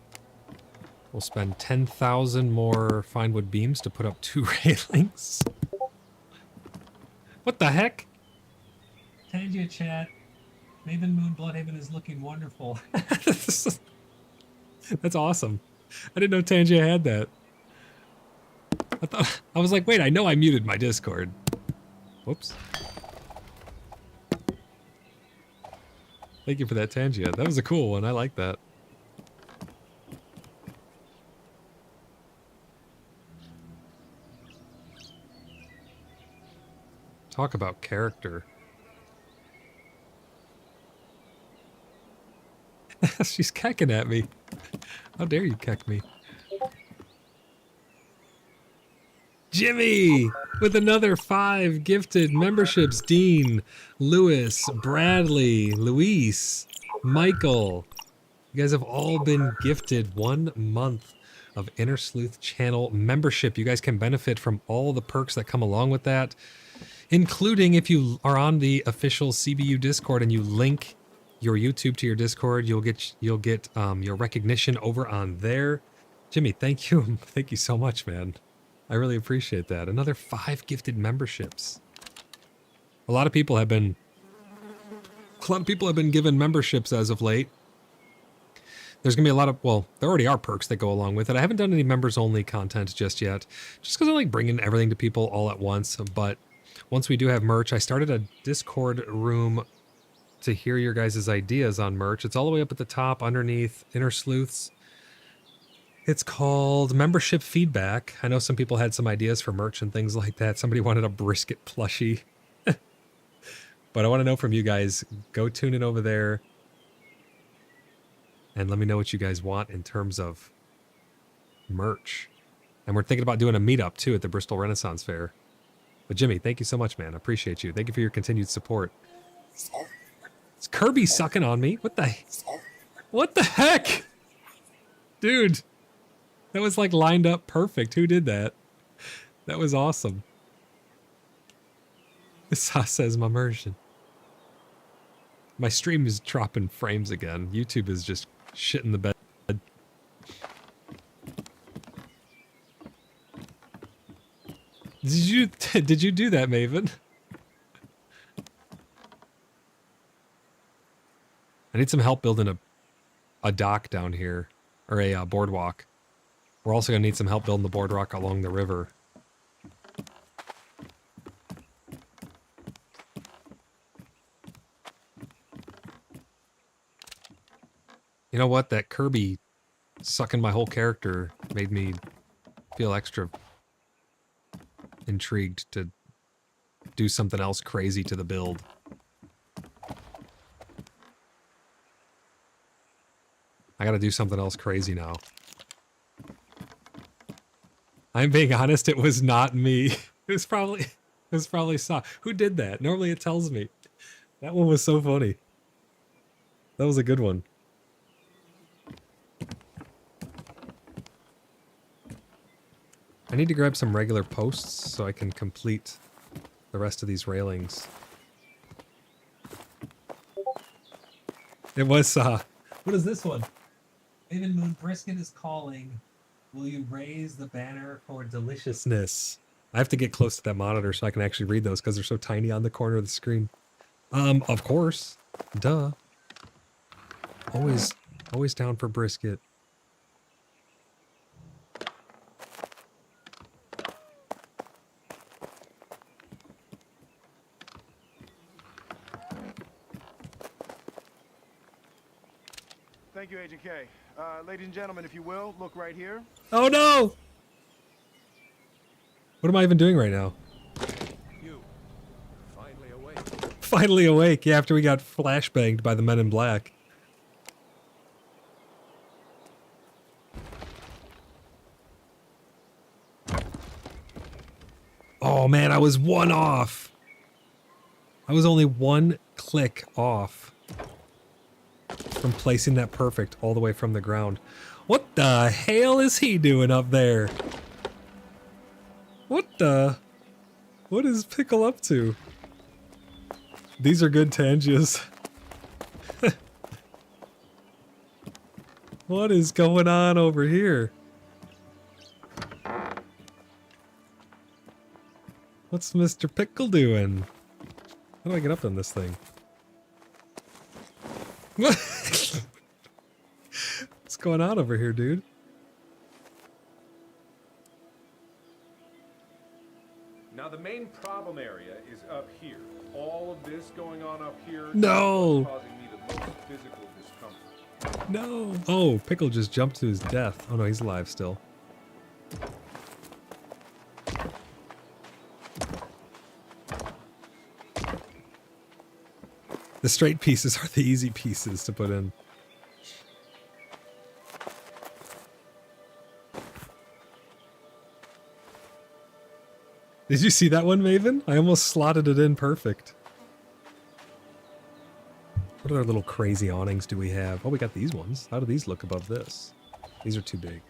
Speaker 2: We'll spend 10,000 more fine wood beams to put up 2 railings. What the heck? Tangia chat. Maven Moon Bloodhaven is looking wonderful. That's awesome. I didn't know Tangia had that. I was like, wait, I know I muted my Discord. Whoops. Thank you for that, Tangia. That was a cool one. I like that. Talk about character. She's kecking at me. How dare you keck me? Jimmy! With another 5 gifted memberships. Dean, Lewis, Bradley, Luis, Michael. You guys have all been gifted 1 month of Inner Sleuth channel membership. You guys can benefit from all the perks that come along with that, including if you are on the official CBU Discord and you link your YouTube to your Discord, you'll get your recognition over on there. Jimmy, thank you. Thank you so much, man. I really appreciate that. Another 5 gifted memberships. A lot of people have been given memberships as of late. There's going to be a lot of, well, there already are perks that go along with it. I haven't done any members only content just yet, just because I like bringing everything to people all at once. But once we do have merch, I started a Discord room to hear your guys' ideas on merch. It's all the way up at the top underneath Inner Sleuths. It's called Membership Feedback. I know some people had some ideas for merch and things like that. Somebody wanted a brisket plushie. But I want to know from you guys. Go tune in over there. And let me know what you guys want in terms of merch. And we're thinking about doing a meetup too at the Bristol Renaissance Fair. But Jimmy, thank you so much, man. I appreciate you. Thank you for your continued support. Is Kirby sucking on me? What the heck? Dude. That was like lined up perfect. Who did that? That was awesome. This says my immersion. My stream is dropping frames again. YouTube is just shitting the bed. Did you do that, Maven? I need some help building a dock down here, or a boardwalk. We're also going to need some help building the boardwalk along the river. You know what? That Kirby sucking my whole character made me feel extra intrigued to do something else crazy to the build. I gotta do something else crazy now. I'm being honest, it was not me. It was probably Saw. Who did that? Normally it tells me. That one was so funny. That was a good one. I need to grab some regular posts so I can complete the rest of these railings. It was Saw. What is this one? Maven Moon Brisket is calling. Will you raise the banner for deliciousness? I have to get close to that monitor so I can actually read those because they're so tiny on the corner of the screen. Of course. Duh. Always down for brisket.
Speaker 3: Thank you, Agent K. Ladies and gentlemen, if you will, look right here.
Speaker 2: Oh no! What am I even doing right now?
Speaker 4: You finally awake.
Speaker 2: Finally awake, yeah, after we got flashbanged by the men in black. Oh man, I was 1 off. I was only 1 click off from placing that perfect all the way from the ground. What the hell is he doing up there? What is Pickle up to? These are good Tangias. What is going on over here? What's Mr. Pickle doing? How do I get up on this thing? What's going on over here, dude?
Speaker 4: Now the main problem area is up here. All of this going on up here
Speaker 2: No.
Speaker 4: is what's causing me the most physical discomfort.
Speaker 2: No. Oh, Pickle just jumped to his death. Oh no, he's alive still. The straight pieces are the easy pieces to put in. Did you see that one, Maven? I almost slotted it in perfect. What other little crazy awnings do we have? Oh, we got these ones. How do these look above this? These are too big.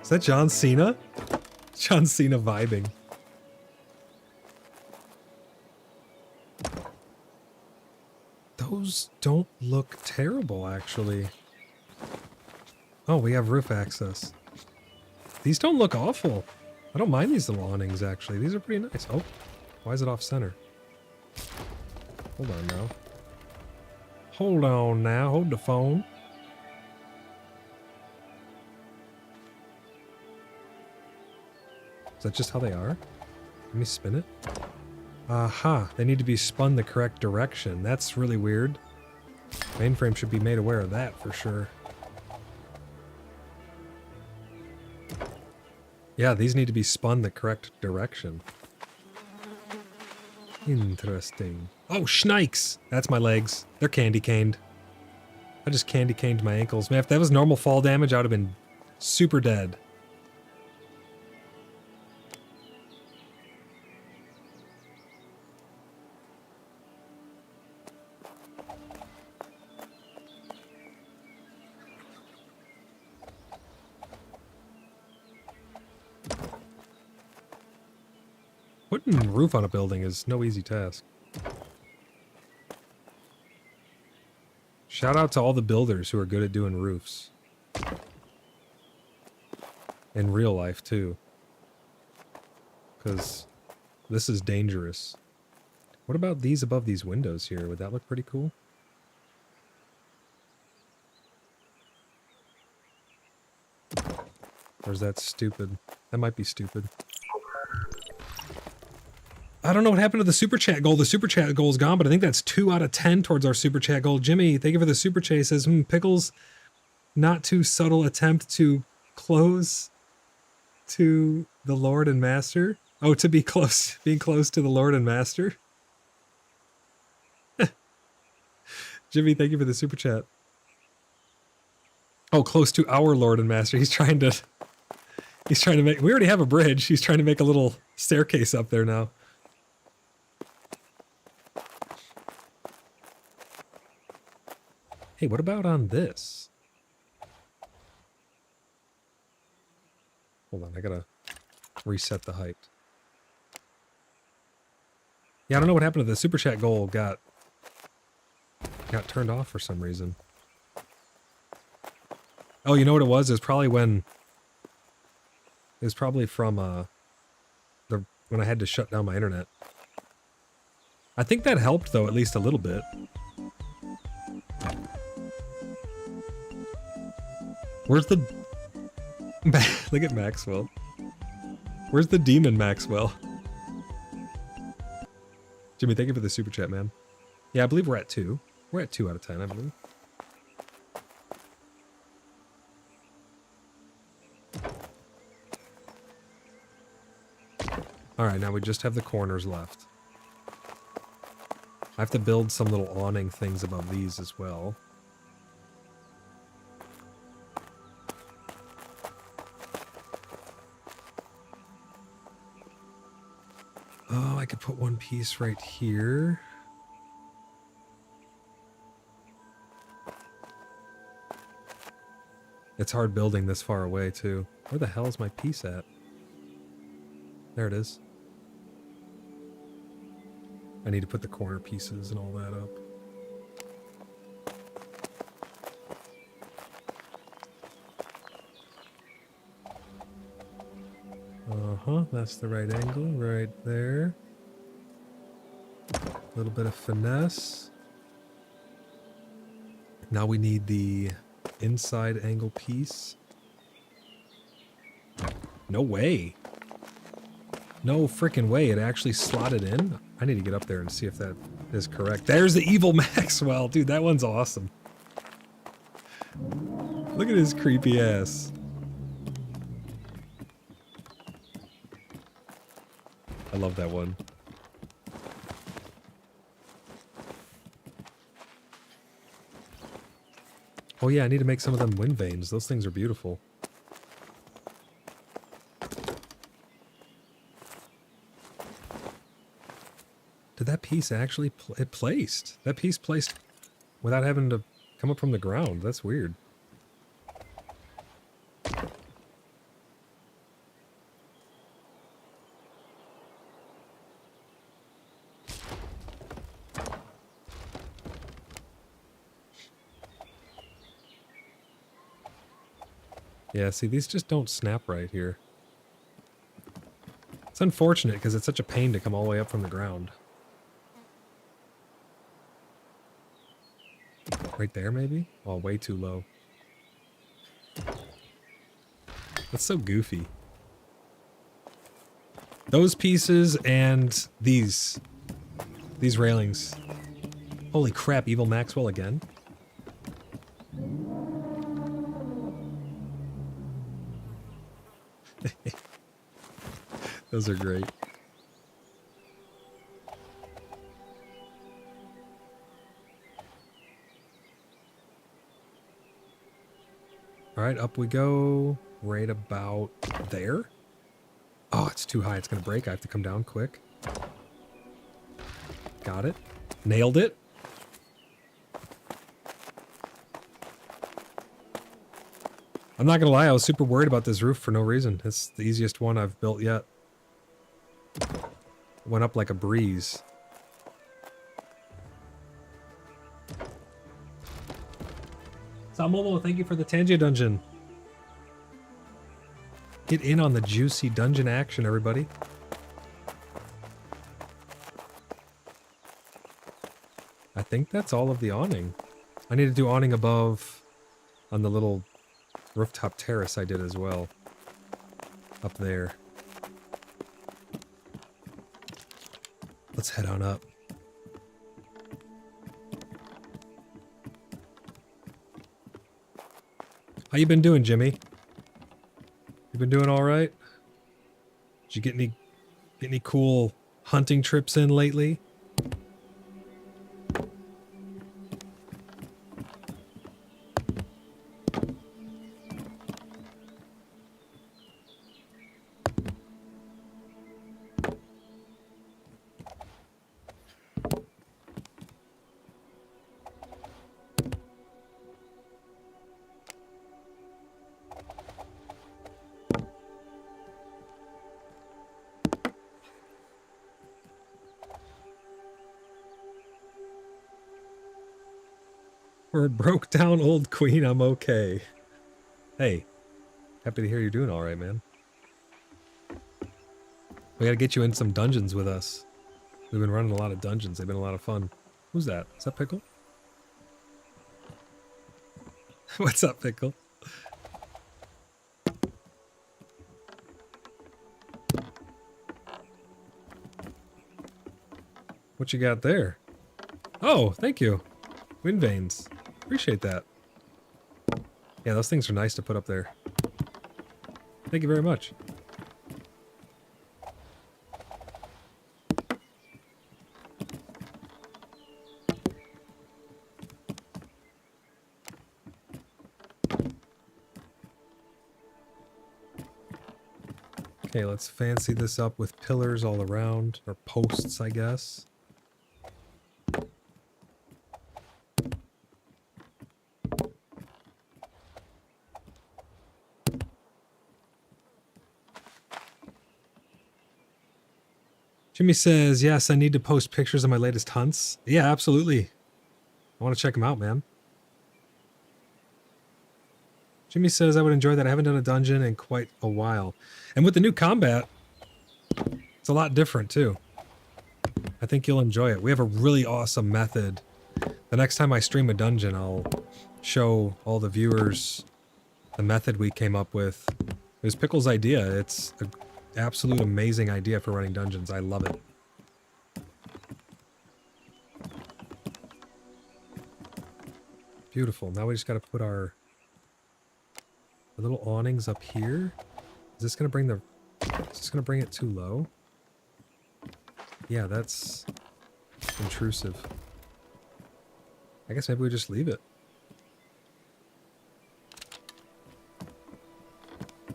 Speaker 2: Is that John Cena? John Cena vibing. Those don't look terrible, actually. Oh, we have roof access. These don't look awful. I don't mind these little awnings, actually. These are pretty nice. Oh, why is it off center? Hold on now. Hold on now. Hold the phone. Is that just how they are? Let me spin it. Aha, they need to be spun the correct direction. That's really weird. Mainframe should be made aware of that for sure. Yeah, these need to be spun the correct direction. Interesting. Oh, schnikes! That's my legs. They're candy caned. I just candy caned my ankles. Man, if that was normal fall damage, I would have been super dead. Putting a roof on a building is no easy task. Shout out to all the builders who are good at doing roofs. In real life, too. Because this is dangerous. What about these above these windows here? Would that look pretty cool? Or is that stupid? That might be stupid. I don't know what happened to the super chat goal. The super chat goal is gone, but I think that's 2 out of 10 towards our super chat goal. Jimmy, thank you for the super chat. He says, Pickles, not too subtle attempt to close to the Lord and Master. Oh, to be close, being close to the Lord and Master. Jimmy, thank you for the super chat. Oh, close to our Lord and Master. He's trying to make, we already have a bridge. He's trying to make a little staircase up there now. Hey, what about on this? Hold on, I gotta reset the height. Yeah, I don't know what happened to the super chat goal. Got turned off for some reason. Oh, you know what it was? It was probably when... It was probably from, when I had to shut down my internet. I think that helped, though, at least a little bit. Where's the... Look at Maxwell. Where's the demon Maxwell? Jimmy, thank you for the super chat, man. Yeah, I believe we're at 2. We're at 2 out of 10, I believe. Alright, now we just have the corners left. I have to build some little awning things above these as well. Oh, I could put one piece right here. It's hard building this far away, too. Where the hell is my piece at? There it is. I need to put the corner pieces and all that up. Uh-huh, that's the right angle right there. A little bit of finesse. Now we need the inside angle piece. No way. No freaking way. It actually slotted in. I need to get up there and see if that is correct. There's the evil Maxwell. Dude, that one's awesome. Look at his creepy ass. I love that one. Oh yeah, I need to make some of them wind vanes. Those things are beautiful. Did that piece actually it placed? That piece placed without having to come up from the ground. That's weird. Yeah, see, these just don't snap right here. It's unfortunate because it's such a pain to come all the way up from the ground. Right there, maybe? Oh, way too low. That's so goofy. Those pieces and these railings. Holy crap, Evil Maxwell again? Those are great. All right, up we go. Right about there. Oh, it's too high. It's going to break. I have to come down quick. Got it. Nailed it. I'm not going to lie. I was super worried about this roof for no reason. It's the easiest one I've built yet. Went up like a breeze. Salmomo, thank you for the Tangia dungeon. Get in on the juicy dungeon action, everybody. I think that's all of the awning. I need to do awning above on the little rooftop terrace I did as well. Up there. Let's head on up. How you been doing, Jimmy? You been doing all right? Did you get any cool hunting trips in lately? For a broke down old queen, I'm okay. Hey, happy to hear you're doing all right, man. We gotta get you in some dungeons with us. We've been running a lot of dungeons. They've been a lot of fun. Who's that? Is that Pickle? What's up, Pickle? What you got there? Oh, thank you. Wind vanes. Appreciate that. Yeah, those things are nice to put up there. Thank you very much. Okay, let's fancy this up with pillars all around, or posts, I guess. Jimmy says, yes, I need to post pictures of my latest hunts. Yeah, absolutely. I want to check them out, man. Jimmy says I would enjoy that. I haven't done a dungeon in quite a while. And with the new combat, it's a lot different too. I think you'll enjoy it. We have a really awesome method. The next time I stream a dungeon, I'll show all the viewers the method we came up with. It was Pickle's idea. It's an absolute amazing idea for running dungeons. I love it. Beautiful. Now we just got to put our little awnings up here. Is this going to bring the... Is this going to bring it too low? Yeah, that's intrusive. I guess maybe we just leave it.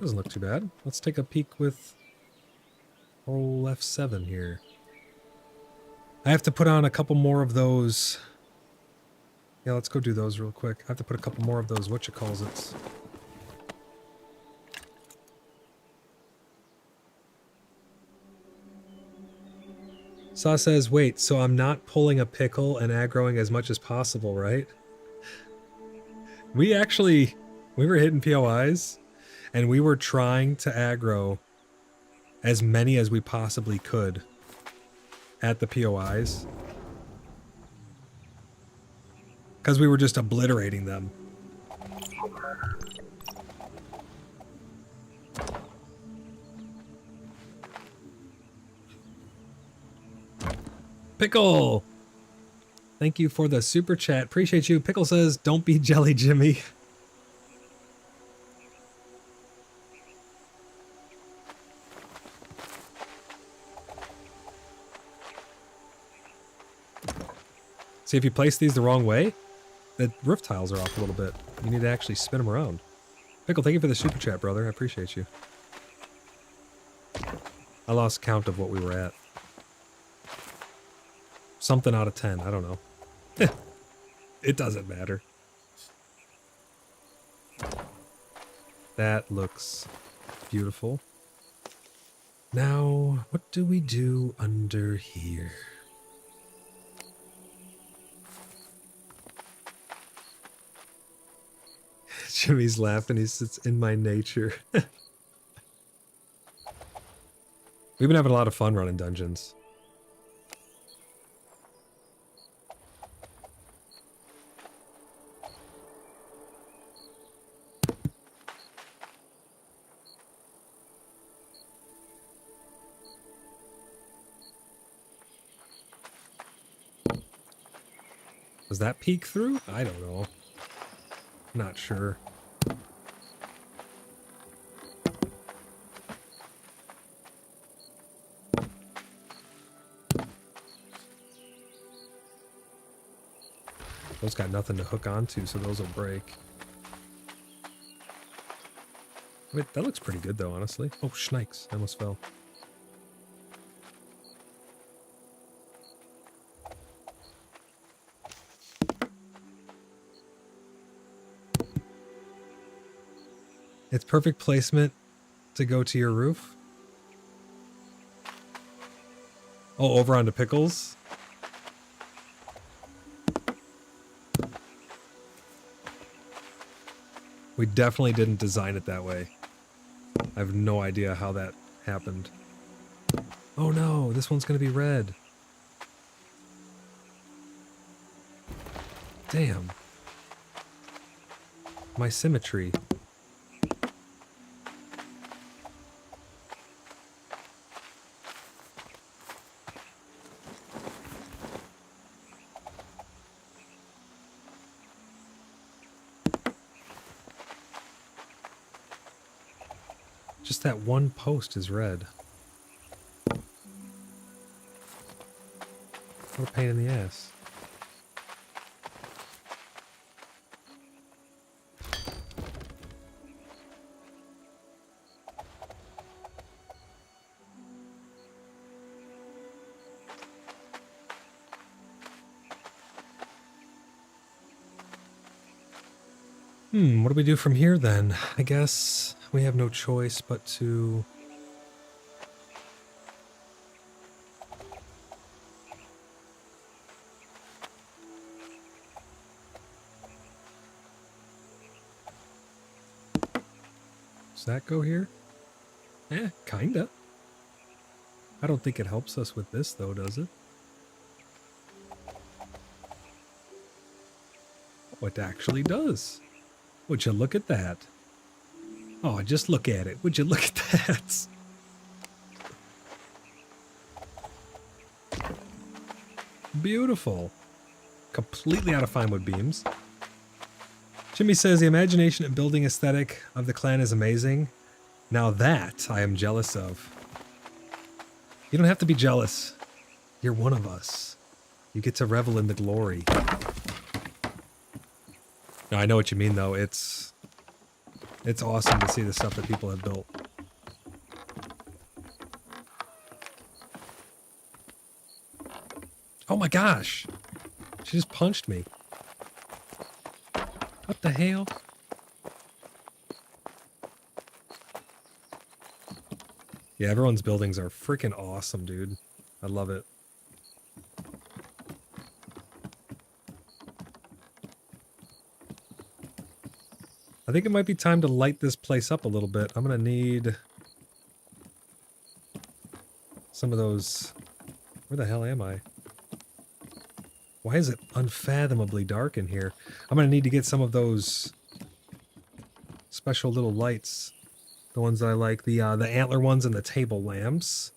Speaker 2: Doesn't look too bad. Let's take a peek with old F7 here. I have to put on a couple more of those. Yeah, let's go do those real quick. I have to put a couple more of those whatchamacallits. Saw says, wait, so I'm not pulling a pickle and aggroing as much as possible, right? We were hitting POIs, and we were trying to aggro as many as we possibly could at the POIs. Because we were just obliterating them. Pickle! Thank you for the super chat. Appreciate you. Pickle says, don't be Jelly Jimmy. See, if you place these the wrong way, the roof tiles are off a little bit. You need to actually spin them around. Pickle, thank you for the super chat, brother. I appreciate you. I lost count of what we were at. Something out of 10. I don't know. It doesn't matter. That looks beautiful. Now, what do we do under here? Jimmy's laughing. He says, it's in my nature. We've been having a lot of fun running dungeons. Does that peek through? I don't know. Not sure. Those got nothing to hook onto, so those will break. Wait, that looks pretty good though, honestly. Oh, shnikes. I almost fell. It's perfect placement to go to your roof. Oh, over onto Pickles. We definitely didn't design it that way. I have no idea how that happened. Oh no, this one's gonna be red. Damn. My symmetry. Just that one post is red. What a pain in the ass. What do we do from here then? I guess we have no choice but to... Does that go here? Eh, kinda. I don't think it helps us with this though, does it? Oh, it actually does. Would you look at that? Oh, just look at it. Would you look at that? Beautiful. Completely out of fine wood beams. Jimmy says the imagination and building aesthetic of the clan is amazing. Now that I am jealous of. You don't have to be jealous. You're one of us. You get to revel in the glory. No, I know what you mean though. It's awesome to see the stuff that people have built. Oh my gosh. She just punched me. What the hell? Yeah, everyone's buildings are freaking awesome, dude. I love it. I think it might be time to light this place up a little bit. I'm gonna need some of those... Where the hell am I? Why is it unfathomably dark in here? I'm gonna need to get some of those special little lights. The ones that I like, the antler ones and the table lamps.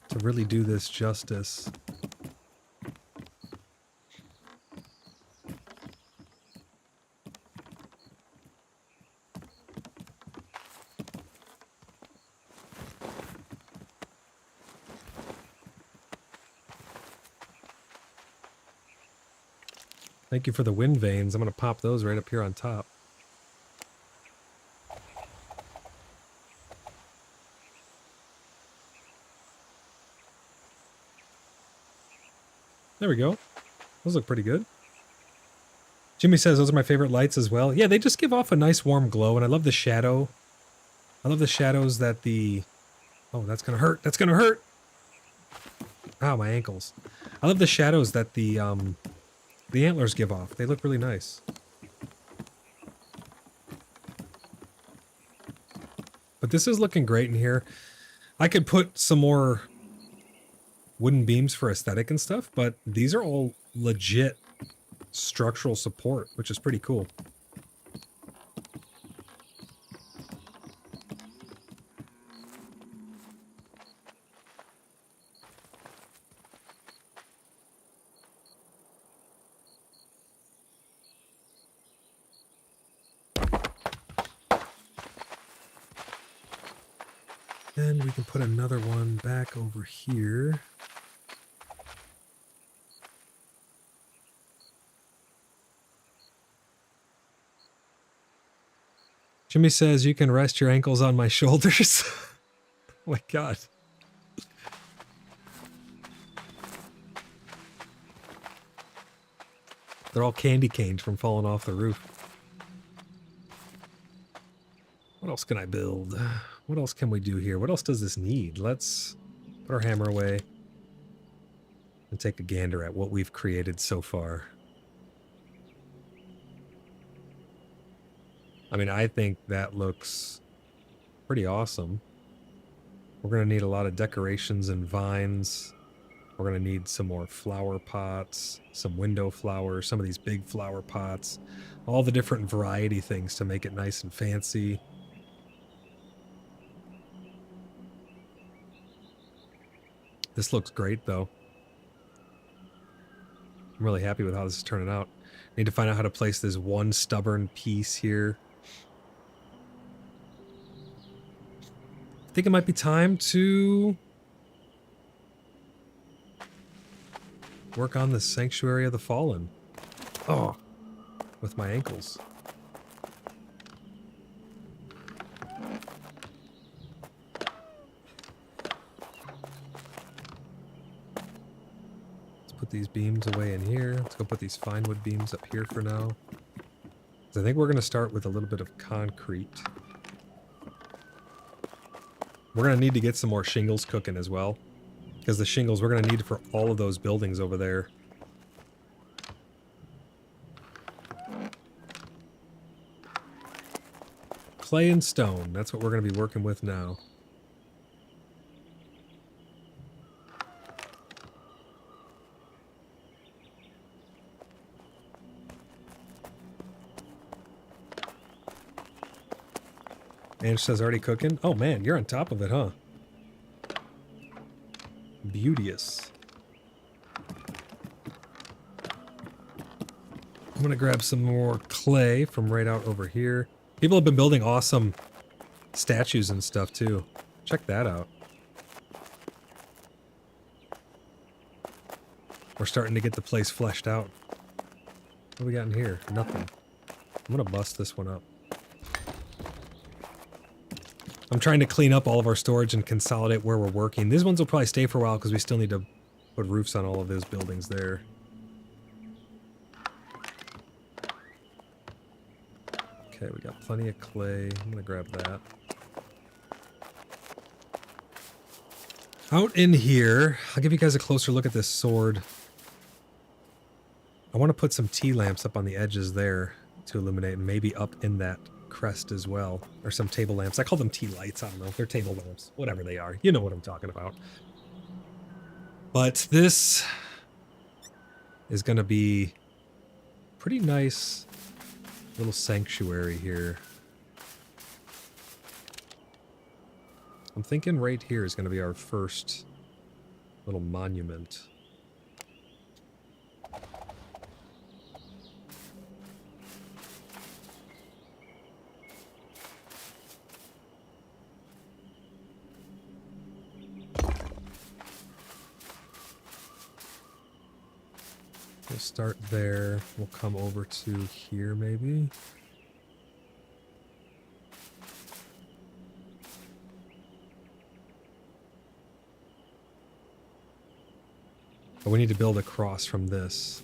Speaker 2: To really do this justice. Thank you for the wind vanes. I'm going to pop those right up here on top. There we go. Those look pretty good. Jimmy says those are my favorite lights as well. Yeah, they just give off a nice warm glow, and I love the shadow. I love the shadows that the... Oh, that's going to hurt. That's going to hurt! Ow, my ankles. I love the shadows that the antlers give off. They look really nice. But this is looking great in here. I could put some more wooden beams for aesthetic and stuff, but these are all legit structural support, which is pretty cool. Then we can put another one back over here. Jimmy says you can rest your ankles on my shoulders. Oh my god. They're all candy caned from falling off the roof. What else can I build? What else can we do here? What else does this need? Let's put our hammer away and take a gander at what we've created so far. I mean, I think that looks pretty awesome. We're going to need a lot of decorations and vines. We're going to need some more flower pots, some window flowers, some of these big flower pots, all the different variety things to make it nice and fancy. This looks great, though. I'm really happy with how this is turning out. Need to find out how to place this one stubborn piece here. I think it might be time to work on the Sanctuary of the Fallen. Oh, with my ankles. Let's put these beams away in here. Let's go put these fine wood beams up here for now. I think we're going to start with a little bit of concrete. We're going to need to get some more shingles cooking as well. Because the shingles we're going to need for all of those buildings over there. clay and stone. That's what we're going to be working with now. And it says already cooking. Oh man, you're on top of it, huh? Beauteous. I'm gonna grab some more clay from right out over here. People have been building awesome statues and stuff too. Check that out. We're starting to get the place fleshed out. What do we got in here? Nothing. I'm gonna bust this one up. I'm trying to clean up all of our storage and consolidate where we're working. These ones will probably stay for a while because we still need to put roofs on all of those buildings there. Okay, we got plenty of clay. I'm gonna grab that. Out in here, I'll give you guys a closer look at this sword. I want to put some tea lamps up on the edges there to illuminate, and maybe up in that crest as well. Or some table lamps. I call them tea lights. I don't know. They're table lamps. Whatever they are. You know what I'm talking about. But this is going to be pretty nice little sanctuary here. I'm thinking right here is going to be our first little monument. We'll start there. We'll come over to here maybe. But we need to build across from this,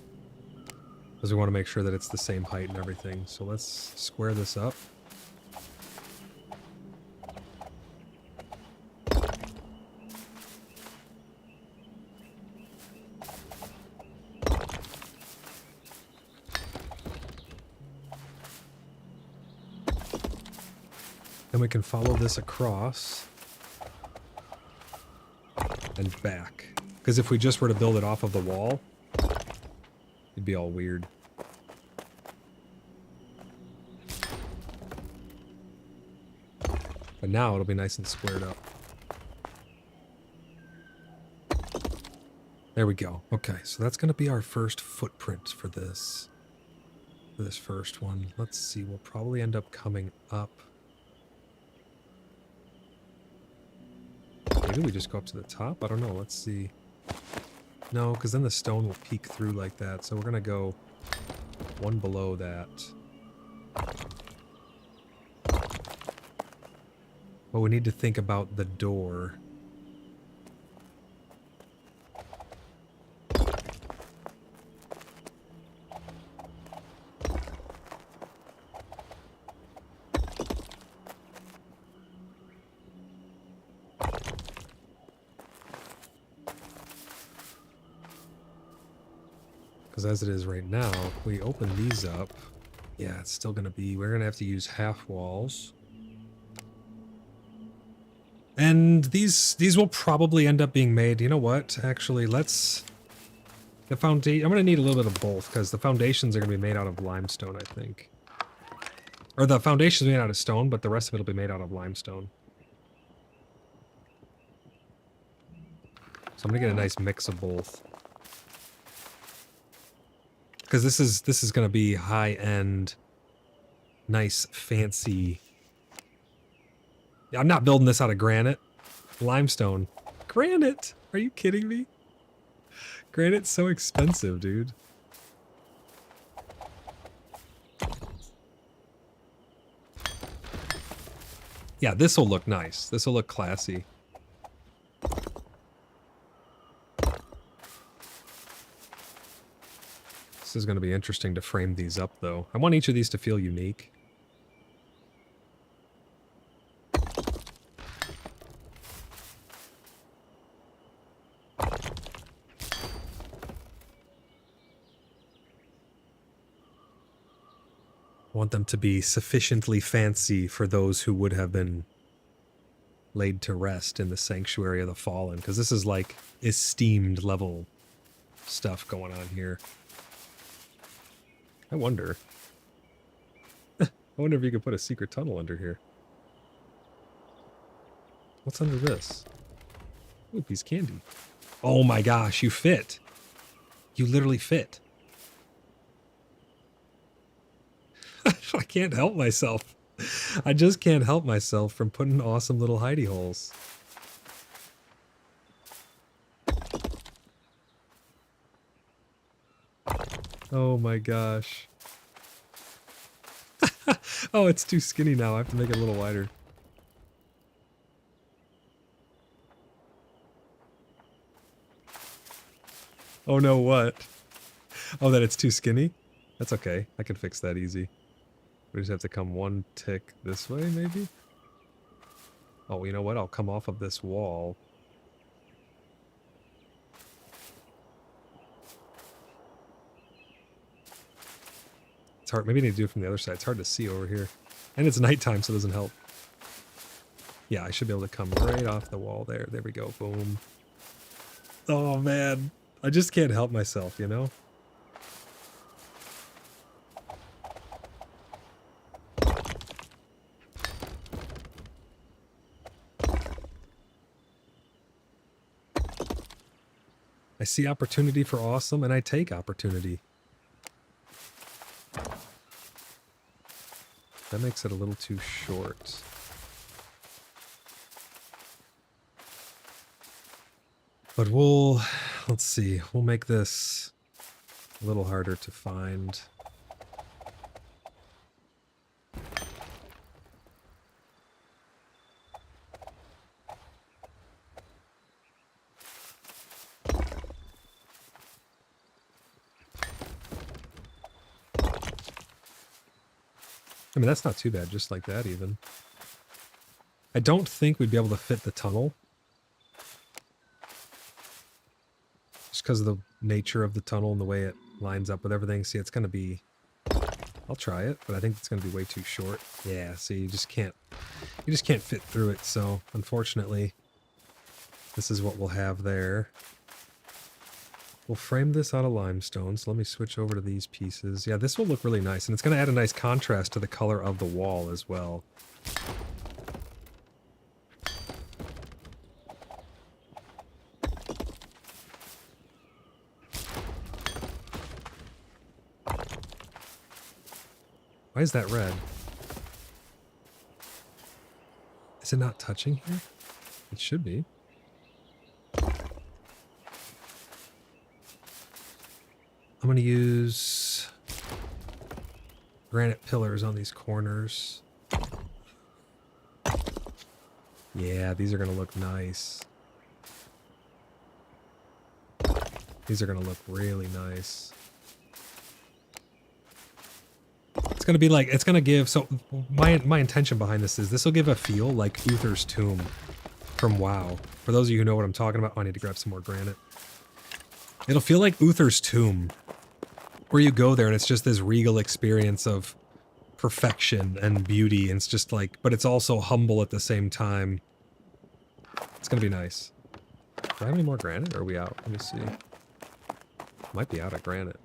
Speaker 2: because we want to make sure that it's the same height and everything. So let's square this up. Then we can follow this across and back. Because if we just were to build it off of the wall, it'd be all weird. But now it'll be nice and squared up. There we go. Okay, so that's going to be our first footprint for this. For this first one. Let's see, we'll probably end up coming up. Maybe we just go up to the top? I don't know. Let's see. No, because then the stone will peek through like that. So we're going to go one below that. But we need to think about the door. Because as it is right now, if we open these up, yeah, it's still going to be, we're going to have to use half walls. And these will probably end up being made, you know what, actually, let's, the foundation, I'm going to need a little bit of both, because the foundations are going to be made out of limestone, I think. Or the foundation's made out of stone, but the rest of it will be made out of limestone. So I'm going to get a nice mix of both. Because this is going to be high-end, nice, fancy. I'm not building this out of granite. Limestone. Granite? Are you kidding me? Granite's so expensive, dude. Yeah, this will look nice. This will look classy. This is going to be interesting to frame these up, though. I want each of these to feel unique. want them to be sufficiently fancy for those who would have been laid to rest in the sanctuary of the fallen, because this is like esteemed level stuff going on here. I wonder. I wonder if you could put a secret tunnel under here. What's under this? Ooh, piece of candy. Oh my gosh, you fit. You literally fit. I can't help myself. I just can't help myself from putting awesome little hidey holes. Oh my gosh. Oh, it's too skinny now. I have to make it a little wider. Oh no, what? Oh, that it's too skinny? That's okay. I can fix that easy. We just have to come one tick this way, maybe? Oh, you know what? I'll come off of this wall. It's hard. Maybe I need to do it from the other side. It's hard to see over here. And it's nighttime, so it doesn't help. Yeah, I should be able to come right off the wall there. There we go. Boom. Oh, man. I just can't help myself, you know? I see opportunity for awesome, and I take opportunity. That makes it a little too short. But let's see, we'll make this a little harder to find. I mean, that's not too bad, just like that even. I don't think we'd be able to fit the tunnel. Just because of the nature of the tunnel and the way it lines up with everything. See, it's going to be... I'll try it, but I think it's going to be way too short. Yeah, see, you just can't fit through it, so unfortunately, this is what we'll have there. We'll frame this out of limestone, so let me switch over to these pieces. Yeah, this will look really nice, and it's going to add a nice contrast to the color of the wall as well. Why is that red? Is it not touching here? It should be. I'm going to use granite pillars on these corners. Yeah, these are going to look nice. These are going to look really nice. It's going to be like, it's going to give, so my intention behind this will give a feel like Uther's Tomb from WoW. For those of you who know what I'm talking about, I need to grab some more granite. It'll feel like Uther's Tomb, where you go there and it's just this regal experience of perfection and beauty, and it's just like, but it's also humble at the same time. It's gonna be nice. Do I have any more granite, or are we out? Let me see. Might be out of granite.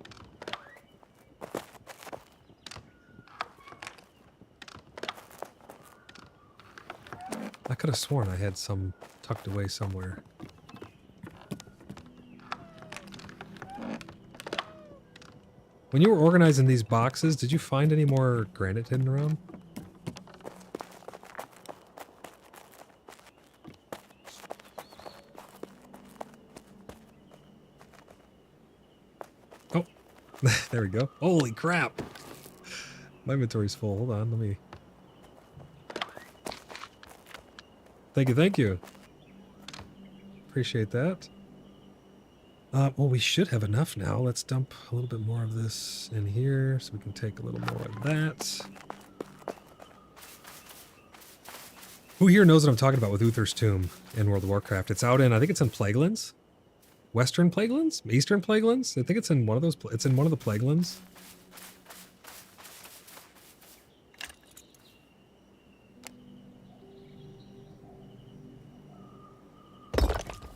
Speaker 2: I could have sworn I had some tucked away somewhere. When you were organizing these boxes, did you find any more granite hidden around? Oh, there we go. Holy crap! My inventory's full. Hold on, let me... Thank you, thank you. Appreciate that. Well, we should have enough now. Let's dump a little bit more of this in here so we can take a little more of that. Who here knows what I'm talking about with Uther's Tomb in World of Warcraft? It's out in, I think it's in Plaguelands? Western Plaguelands? Eastern Plaguelands? I think it's in one of those, it's in one of the Plaguelands.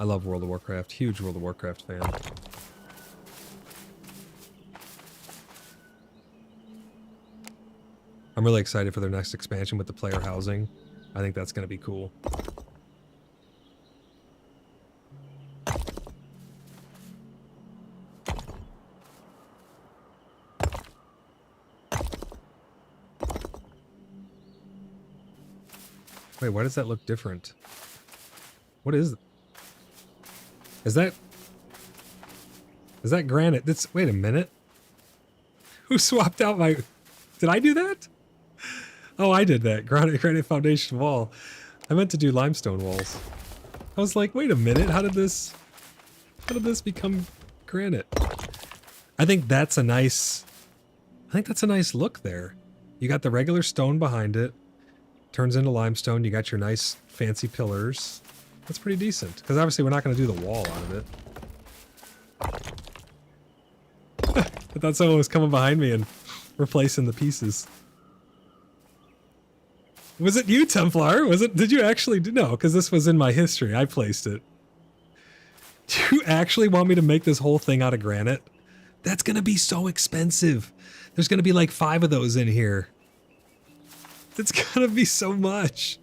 Speaker 2: love World of Warcraft. Huge World of Warcraft fan. I'm really excited for their next expansion with the player housing. I think that's going to be cool. Wait, why does that look different? What is that granite? That's, wait a minute. Who swapped out my, did I do that? Oh, I did that. Granite foundation wall. I meant to do limestone walls. I was like, wait a minute, how did this become granite? I think that's a nice look there. You got the regular stone behind it. Turns into limestone. You got your nice fancy pillars. That's pretty decent. Because obviously we're not going to do the wall out of it. I thought someone was coming behind me and replacing the pieces. Was it you, Templar? Was it? Did you actually do? No, because this was in my history. I placed it. Do you actually want me to make this whole thing out of granite? That's going to be so expensive. There's going to be like 5 of those in here. It's going to be so much.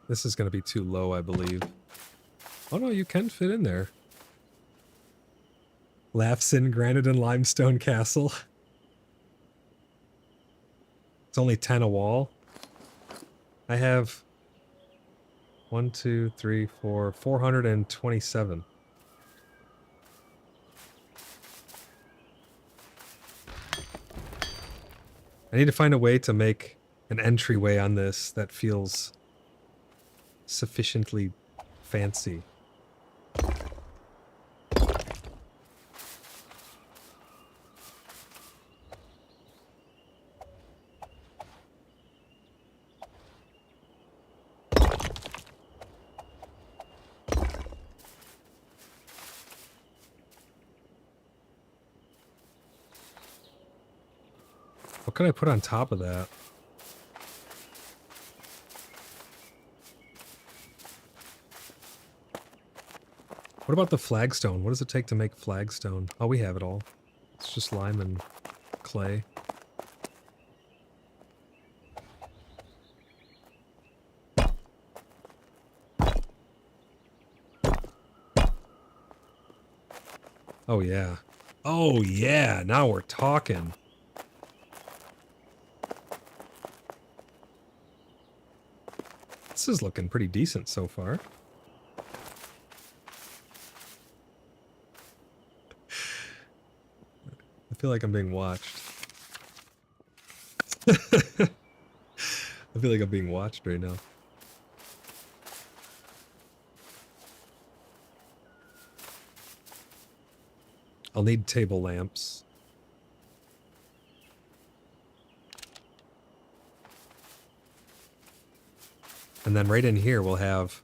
Speaker 2: This is going to be too low, I believe. Oh no, you can fit in there. Laughs-in granite and limestone castle. It's only 10 a wall. I have 1, 2, 3, 4, 427. I need to find a way to make an entryway on this that feels sufficiently fancy. What can I put on top of that? What about the flagstone? What does it take to make flagstone? Oh, we have it all. It's just lime and clay. Oh, yeah. Oh, yeah. Now we're talking. This is looking pretty decent so far. I feel like I'm being watched. I feel like I'm being watched right now. I'll need table lamps. And then right in here we'll have...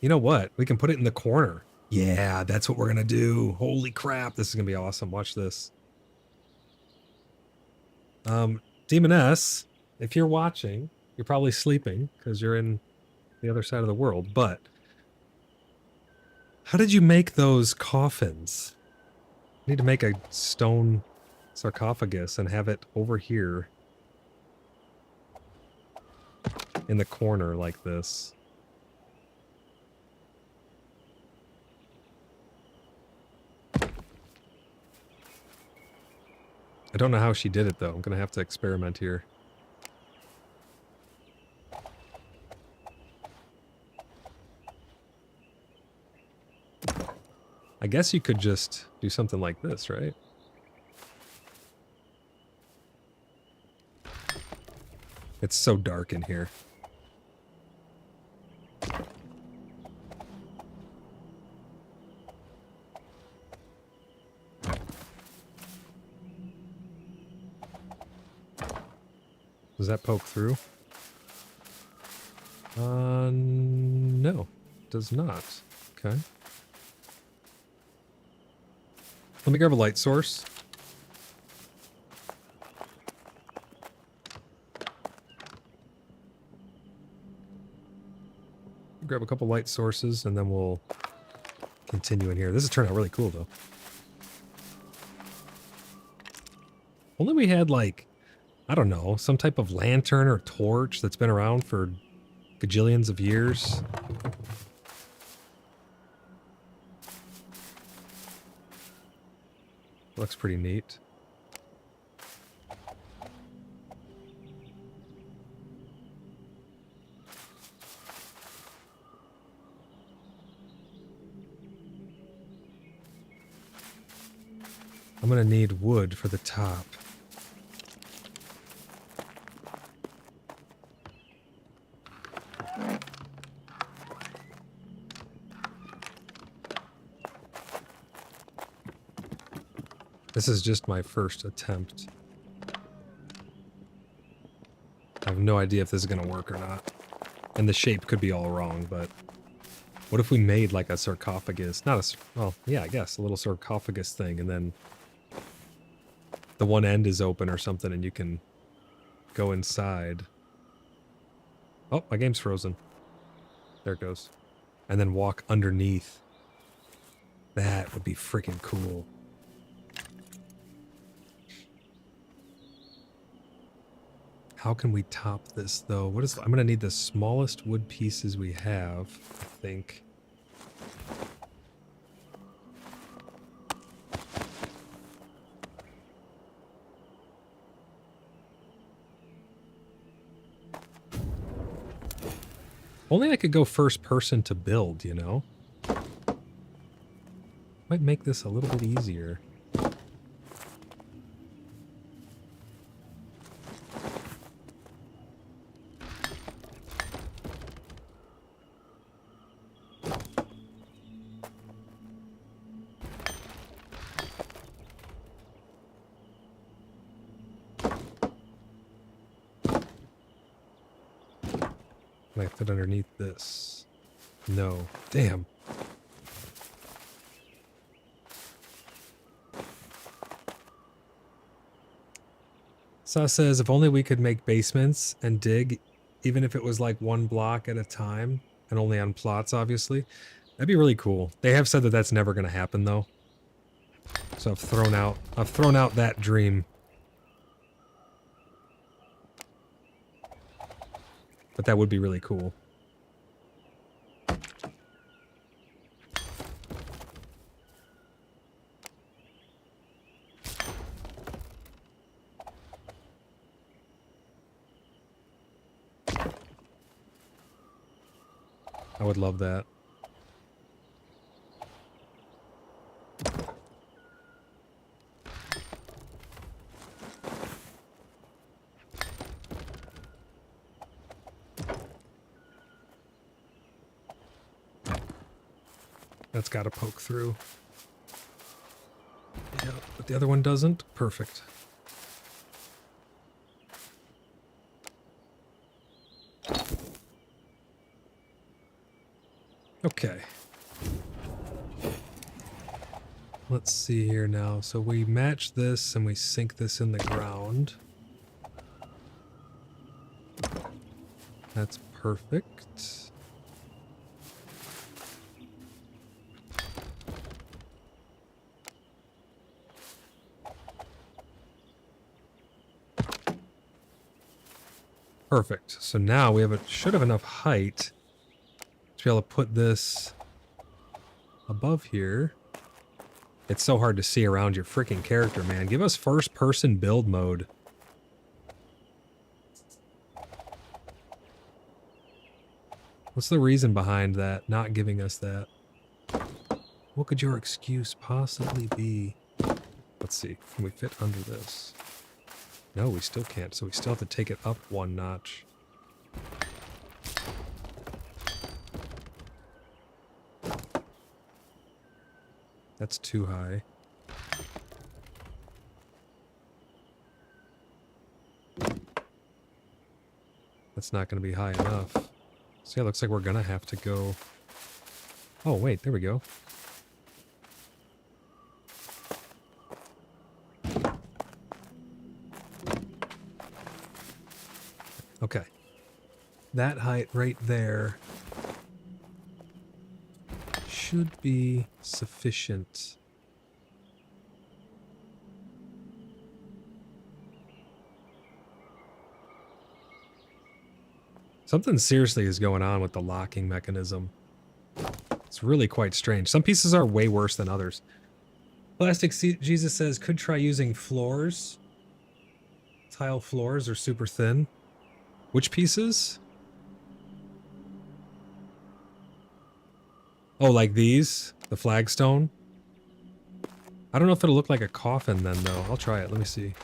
Speaker 2: You know what? We can put it in the corner. Yeah, that's what we're gonna do. Holy crap, this is gonna be awesome. Watch this. Demoness, if you're watching, you're probably sleeping because you're in the other side of the world, but how did you make those coffins? I need to make a stone sarcophagus and have it over here in the corner like this. I don't know how she did it though. I'm gonna have to experiment here. I guess you could just do something like this, right? It's so dark in here. Does that poke through? No, does not. Okay. Let me grab a light source. Grab a couple light sources and then we'll continue in here. This has turned out really cool though. Only we had like, I don't know, some type of lantern or torch that's been around for gajillions of years. Looks pretty neat. I'm gonna need wood for the top. This is just my first attempt. I have no idea if this is gonna work or not. And the shape could be all wrong, but what if we made like a sarcophagus? Not a, well, yeah, I guess a little sarcophagus thing, and then the one end is open or something and you can go inside. Oh, my game's frozen. There it goes. And then walk underneath. That would be freaking cool. How can we top this though? What is, I'm gonna need the smallest wood pieces we have, I think. Only I could go first person to build, you know? Might make this a little bit easier. Can I fit underneath this? No. Damn. Sa says, if only we could make basements and dig, even if it was like one block at a time, and only on plots, obviously. That'd be really cool. They have said that that's never going to happen, though. So I've thrown out that dream. But that would be really cool. I would love that. That's got to poke through. Yeah, but the other one doesn't. Perfect. Okay. Let's see here now. So we match this and we sink this in the ground. That's perfect. Perfect. So now we have should have enough height to be able to put this above here. It's so hard to see around your freaking character, man. Give us first person build mode. What's the reason behind that, not giving us that? What could your excuse possibly be? Let's see. Can we fit under this? No, we still can't, so we still have to take it up one notch. That's too high. That's not going to be high enough. So yeah, looks like we're going to have to go... Oh, wait, there we go. Okay. That height right there should be sufficient. Something seriously is going on with the locking mechanism. It's really quite strange. Some pieces are way worse than others. Plastic Jesus says, could try using floors. Tile floors are super thin. Which pieces? Oh, like these? The flagstone? I don't know if it'll look like a coffin then, though. I'll try it. Let me see.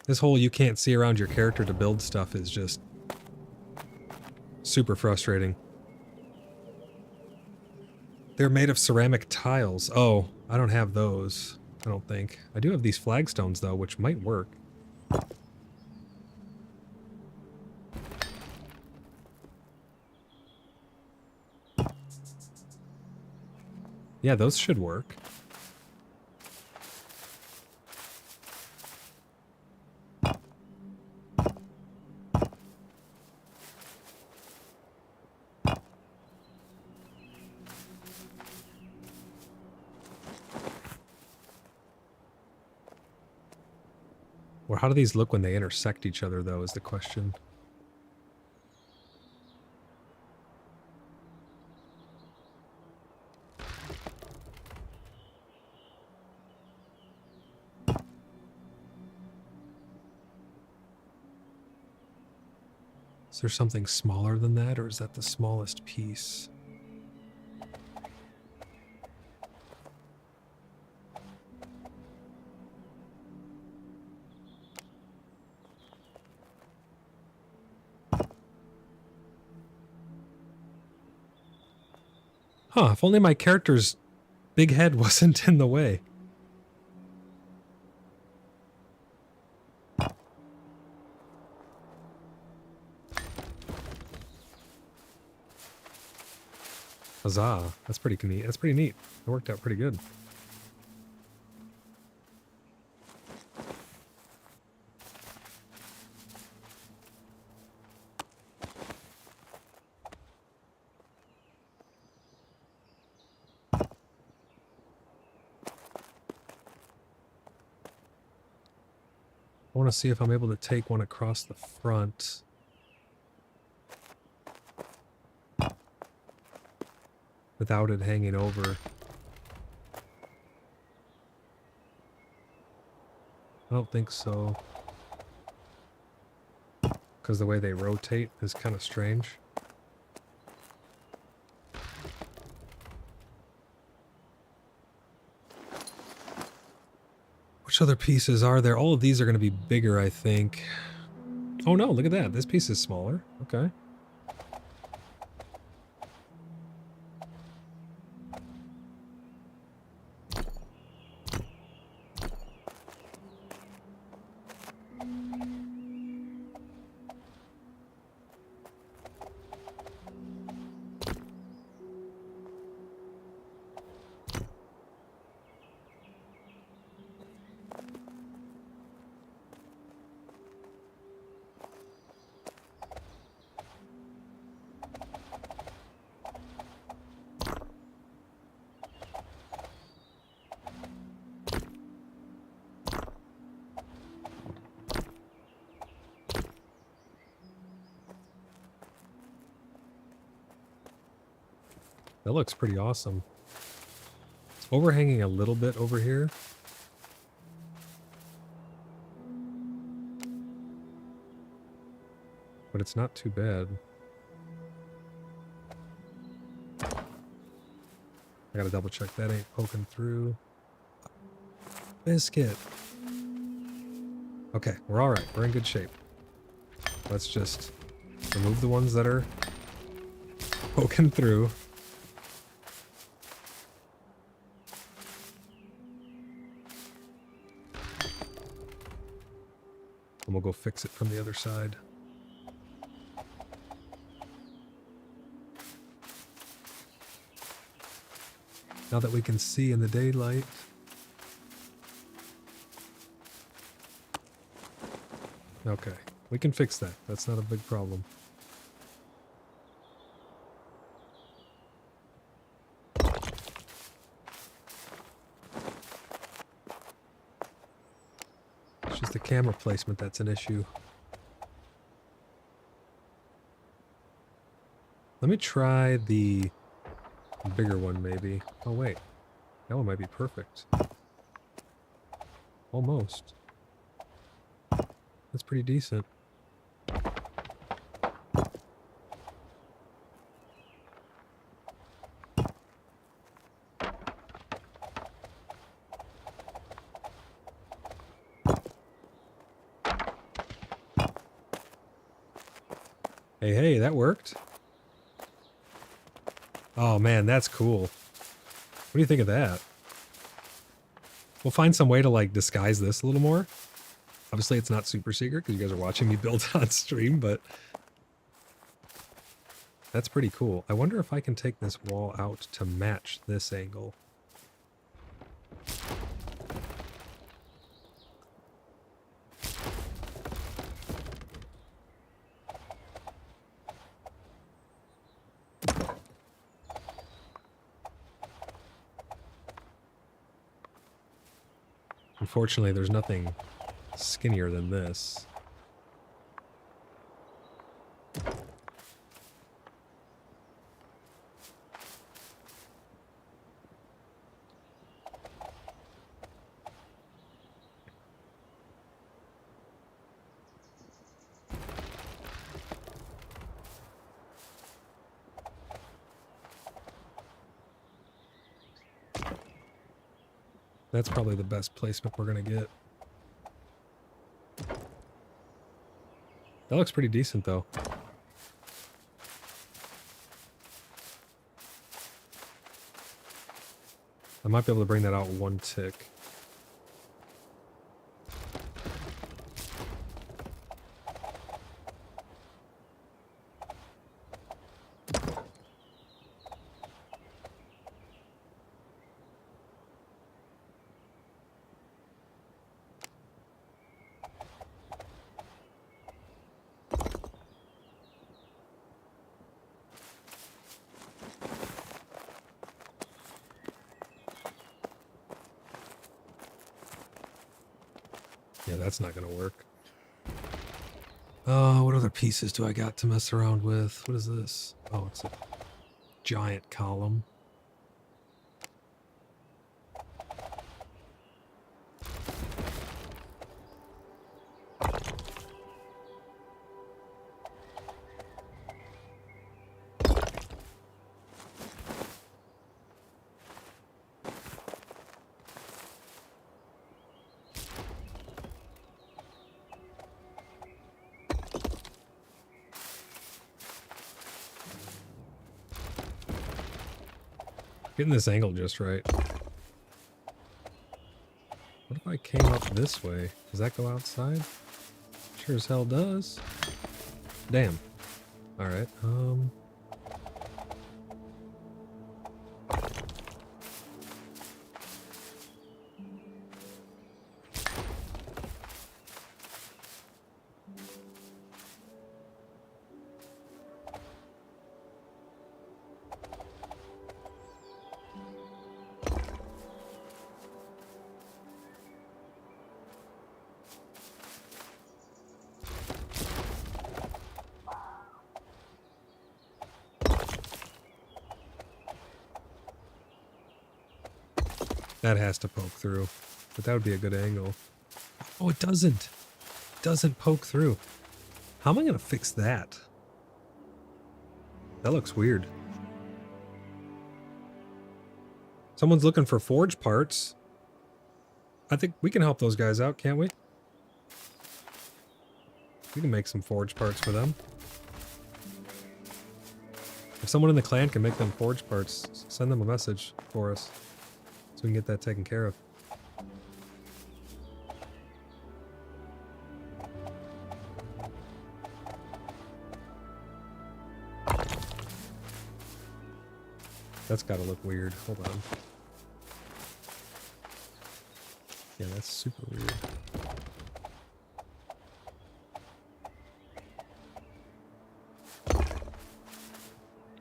Speaker 2: This whole you can't see around your character to build stuff is just super frustrating. They're made of ceramic tiles. Oh, I don't have those. I don't think. I do have these flagstones, though, which might work. Yeah, those should work. Or how do these look when they intersect each other, though, is the question. Is there something smaller than that, or is that the smallest piece? Huh, if only my character's big head wasn't in the way. Huzzah. That's pretty neat. That's pretty neat. It worked out pretty good. I want to see if I'm able to take one across the front. Without it hanging over. I don't think so. Because the way they rotate is kind of strange. Which other pieces are there? All of these are going to be bigger, I think. Oh no, look at that. This piece is smaller. Okay. That looks pretty awesome. It's overhanging a little bit over here. But it's not too bad. I gotta double check that ain't poking through. Biscuit. Okay, we're alright. We're in good shape. Let's just remove the ones that are poking through. And we'll go fix it from the other side. Now that we can see in the daylight. Okay, we can fix that. That's not a big problem. It's just the camera placement that's an issue. Let me try the bigger one, maybe. Oh, wait. That one might be perfect. Almost. That's pretty decent. Hey, hey, that worked. Oh man, that's cool. What do you think of that? We'll find some way to like disguise this a little more. Obviously it's not super secret because you guys are watching me build on stream, but that's pretty cool. I wonder if I can take this wall out to match this angle. Unfortunately, there's nothing skinnier than this. That's probably the best placement we're gonna get. That looks pretty decent though. I might be able to bring that out one tick. Yeah, that's not gonna work. Oh, what other pieces do I got to mess around with? What is this? Oh, it's a giant column. Getting this angle just right. What if I came up this way? Does that go outside? Sure as hell does. Damn. Alright, that has to poke through, but that would be a good angle. Oh, it doesn't. It doesn't poke through. How am I going to fix that? That looks weird. Someone's looking for forge parts. I think we can help those guys out, can't we? We can make some forge parts for them. If someone in the clan can make them forge parts, send them a message for us. So we can get that taken care of. That's gotta look weird. Hold on. Yeah, that's super weird.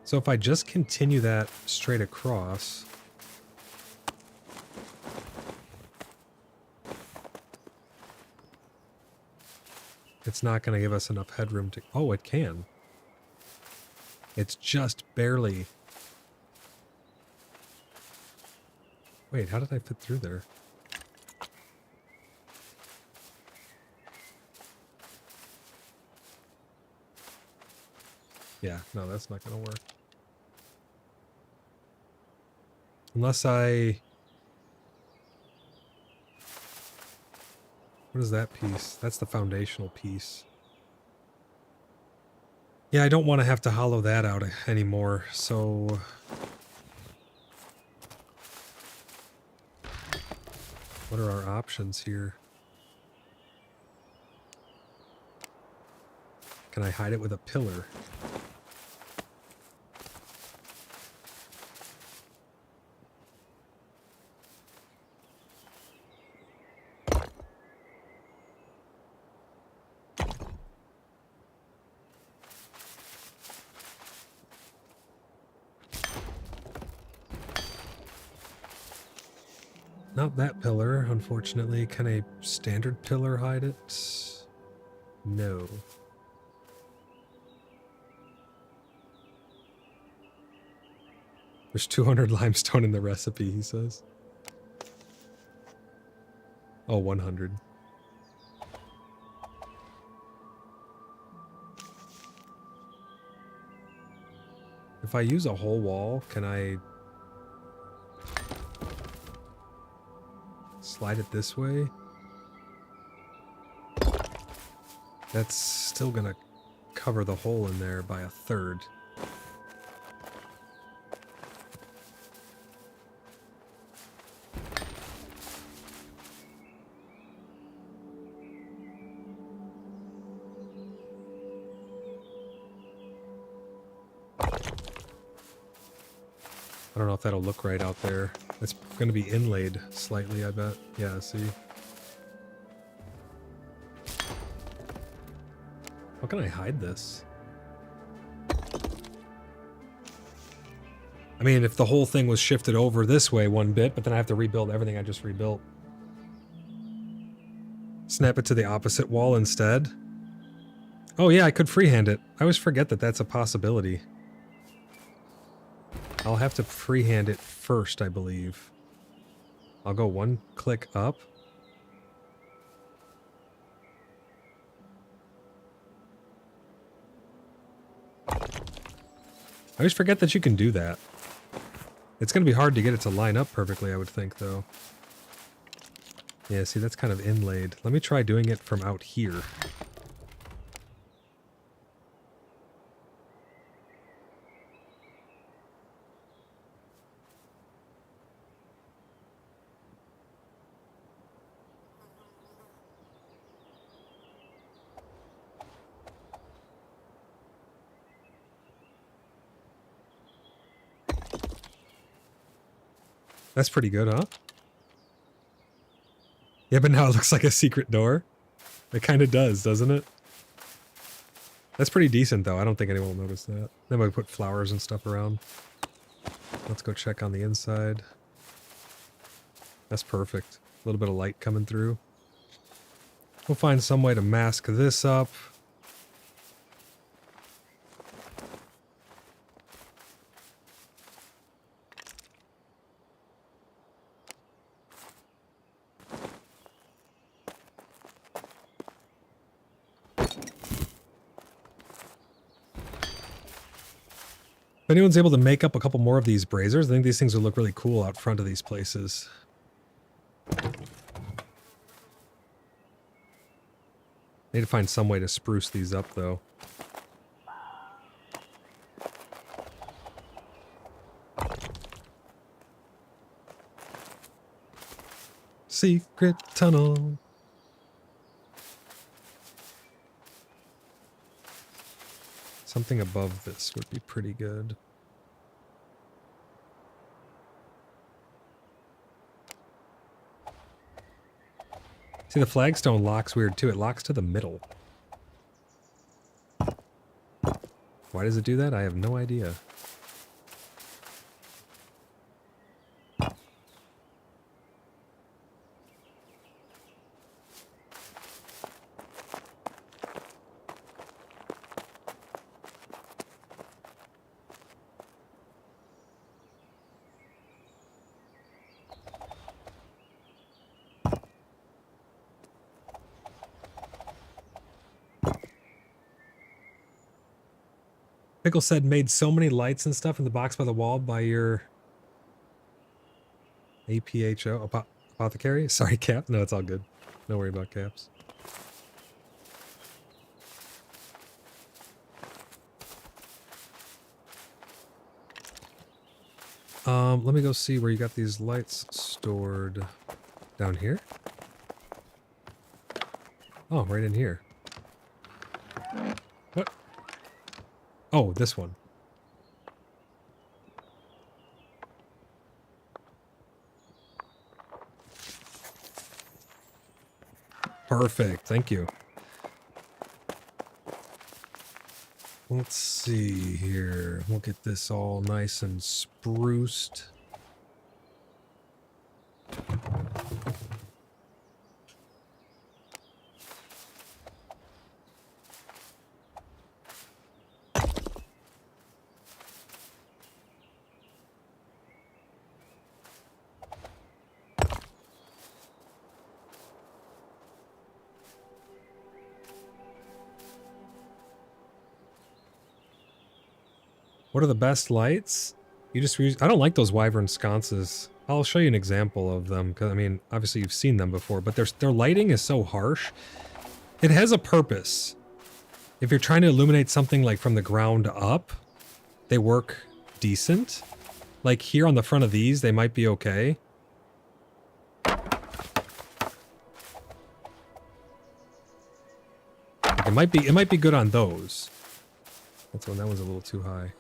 Speaker 2: So if I just continue that straight across... It's not going to give us enough headroom to... Oh, it can. It's just barely... Wait, how did I fit through there? Yeah, no, that's not going to work. Unless I... What is that piece? That's the foundational piece. Yeah, I don't want to have to hollow that out anymore, so... What are our options here? Can I hide it with a pillar? Not that pillar, unfortunately. Can a standard pillar hide it? No. There's 200 limestone in the recipe, he says. Oh, 100. If I use a whole wall, can I slide it this way? That's still gonna cover the hole in there by a third. I don't know if that'll look right out there. It's going to be inlaid slightly, I bet. Yeah, see? How can I hide this? I mean, if the whole thing was shifted over this way one bit, but then I have to rebuild everything I just rebuilt. Snap it to the opposite wall instead. Oh yeah, I could freehand it. I always forget that that's a possibility. I'll have to freehand it first, I believe. I'll go one click up. I always forget that you can do that. It's going to be hard to get it to line up perfectly, I would think, though. Yeah, see, that's kind of inlaid. Let me try doing it from out here. That's pretty good, huh? Yeah, but now it looks like a secret door. It kind of does, doesn't it? That's pretty decent, though. I don't think anyone will notice that. Then we put flowers and stuff around. Let's go check on the inside. That's perfect. A little bit of light coming through. We'll find some way to mask this up. If anyone's able to make up a couple more of these braziers, I think these things would look really cool out front of these places. Need to find some way to spruce these up, though. Secret tunnel. Something above this would be pretty good. See, the flagstone locks weird too. It locks to the middle. Why does it do that? I have no idea. Pickle said made so many lights and stuff in the box by the wall by your Apothecary? Sorry, Cap. No, it's all good. Don't worry about Caps. Let me go see where you got these lights stored. Down here? Oh, right in here. What? Oh, this one. Perfect. Thank you. Let's see here. We'll get this all nice and spruced. What are the best lights? You just use, I don't like those wyvern sconces. I'll show you an example of them, because I mean, obviously you've seen them before, but their lighting is so harsh. It has a purpose. If you're trying to illuminate something like from the ground up, they work decent. Like here on the front of these, they might be okay. It might be good on those. That one's a little too high.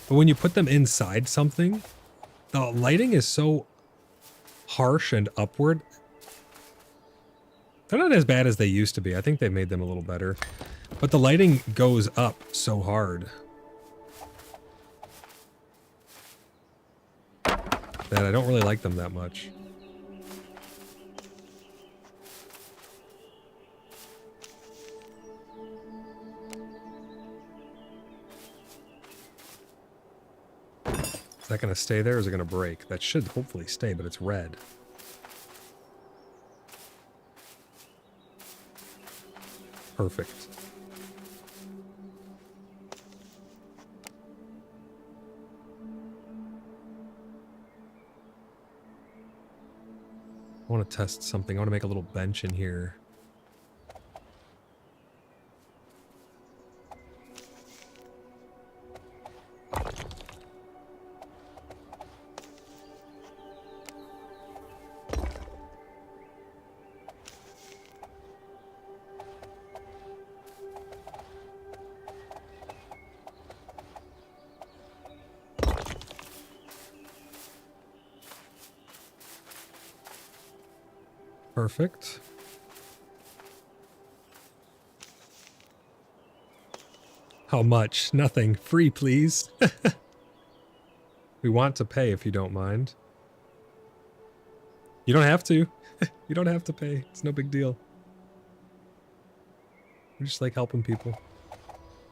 Speaker 2: But when you put them inside something, the lighting is so harsh and upward. They're not as bad as they used to be. I think they made them a little better. But the lighting goes up so hard that I don't really like them that much. Is that going to stay there or is it going to break? That should hopefully stay, but it's red. Perfect. I want to test something. I want to make a little bench in here. Perfect. How much? Nothing. Free, please. We want to pay if you don't mind. You don't have to. You don't have to pay. It's no big deal. We just like helping people.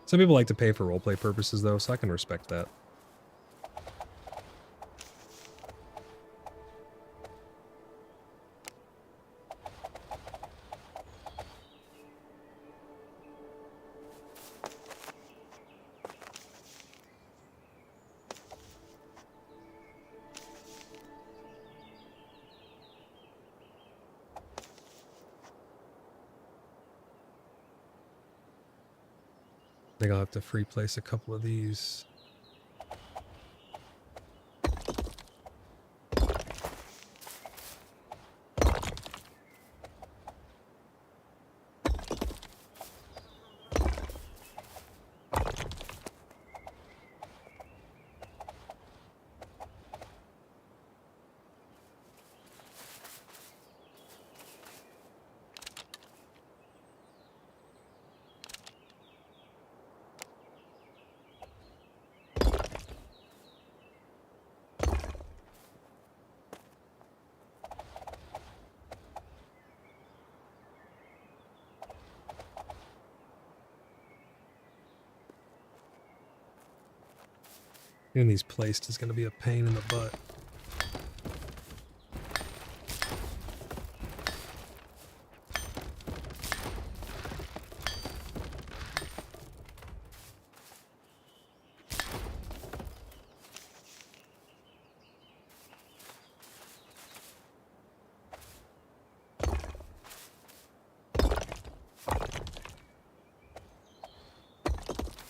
Speaker 2: Some people like to pay for roleplay purposes though, so I can respect that. I think I'll have to free place a couple of these. Getting these placed is going to be a pain in the butt.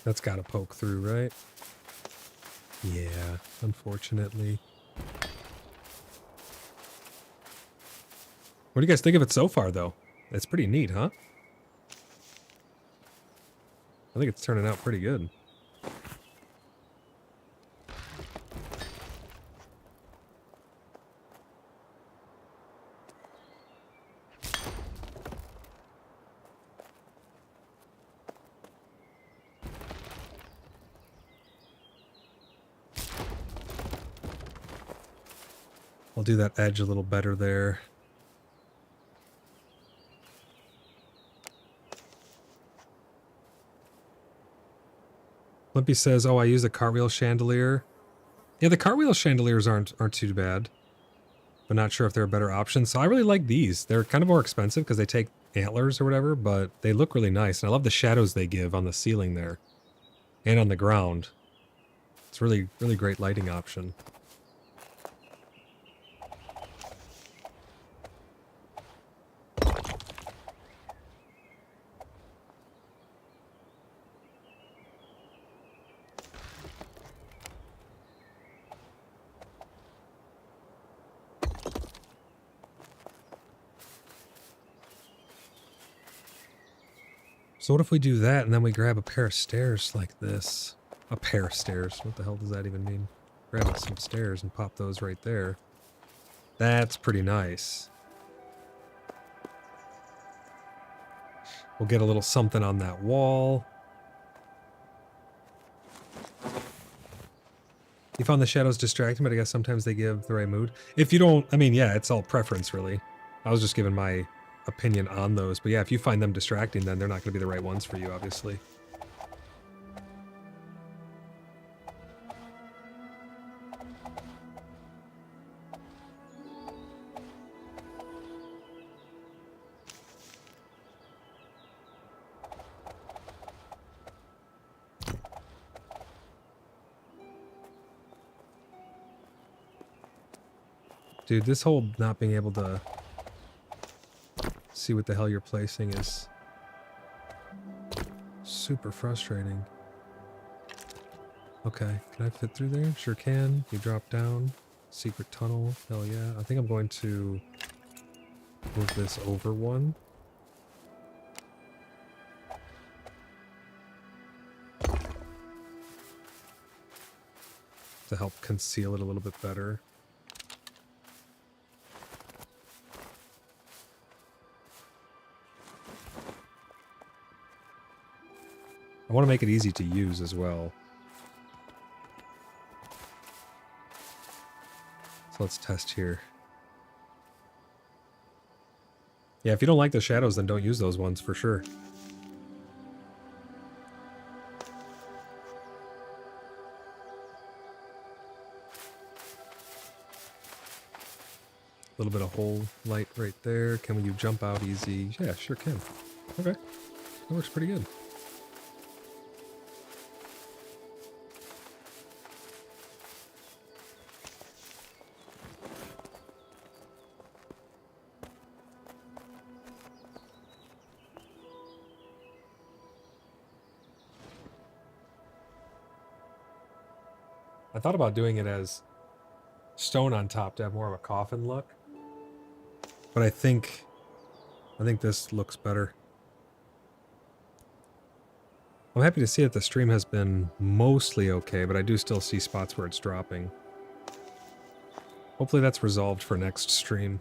Speaker 2: That's got to poke through, right? Yeah, unfortunately. What do you guys think of it so far, though? It's pretty neat, huh? I think it's turning out pretty good. I'll do that edge a little better there. Limpy says, oh, I use the cartwheel chandelier. Yeah, the cartwheel chandeliers aren't too bad, but not sure if they're a better option. So I really like these. They're kind of more expensive because they take antlers or whatever, but they look really nice. And I love the shadows they give on the ceiling there and on the ground. It's really, really great lighting option. So what if we do that and then we grab a pair of stairs like this? A pair of stairs. What the hell does that even mean? Grab some stairs and pop those right there. That's pretty nice. We'll get a little something on that wall. You found the shadows distracting, but I guess sometimes they give the right mood. If you don't, I mean, yeah, it's all preference, really. I was just giving my opinion on those. But yeah, if you find them distracting, then they're not going to be the right ones for you, obviously. Dude, this whole not being able to see what the hell you're placing is super frustrating. Okay, can I fit through there? Sure can. You drop down. Secret tunnel. Hell yeah. I think I'm going to move this over one. To help conceal it a little bit better. I want to make it easy to use as well. So let's test here. Yeah, if you don't like the shadows, then don't use those ones for sure. A little bit of hole light right there. Can you jump out easy? Yeah, sure can. Okay. That works pretty good. I thought about doing it as stone on top to have more of a coffin look. But I think this looks better. I'm happy to see that the stream has been mostly okay, but I do still see spots where it's dropping. Hopefully that's resolved for next stream.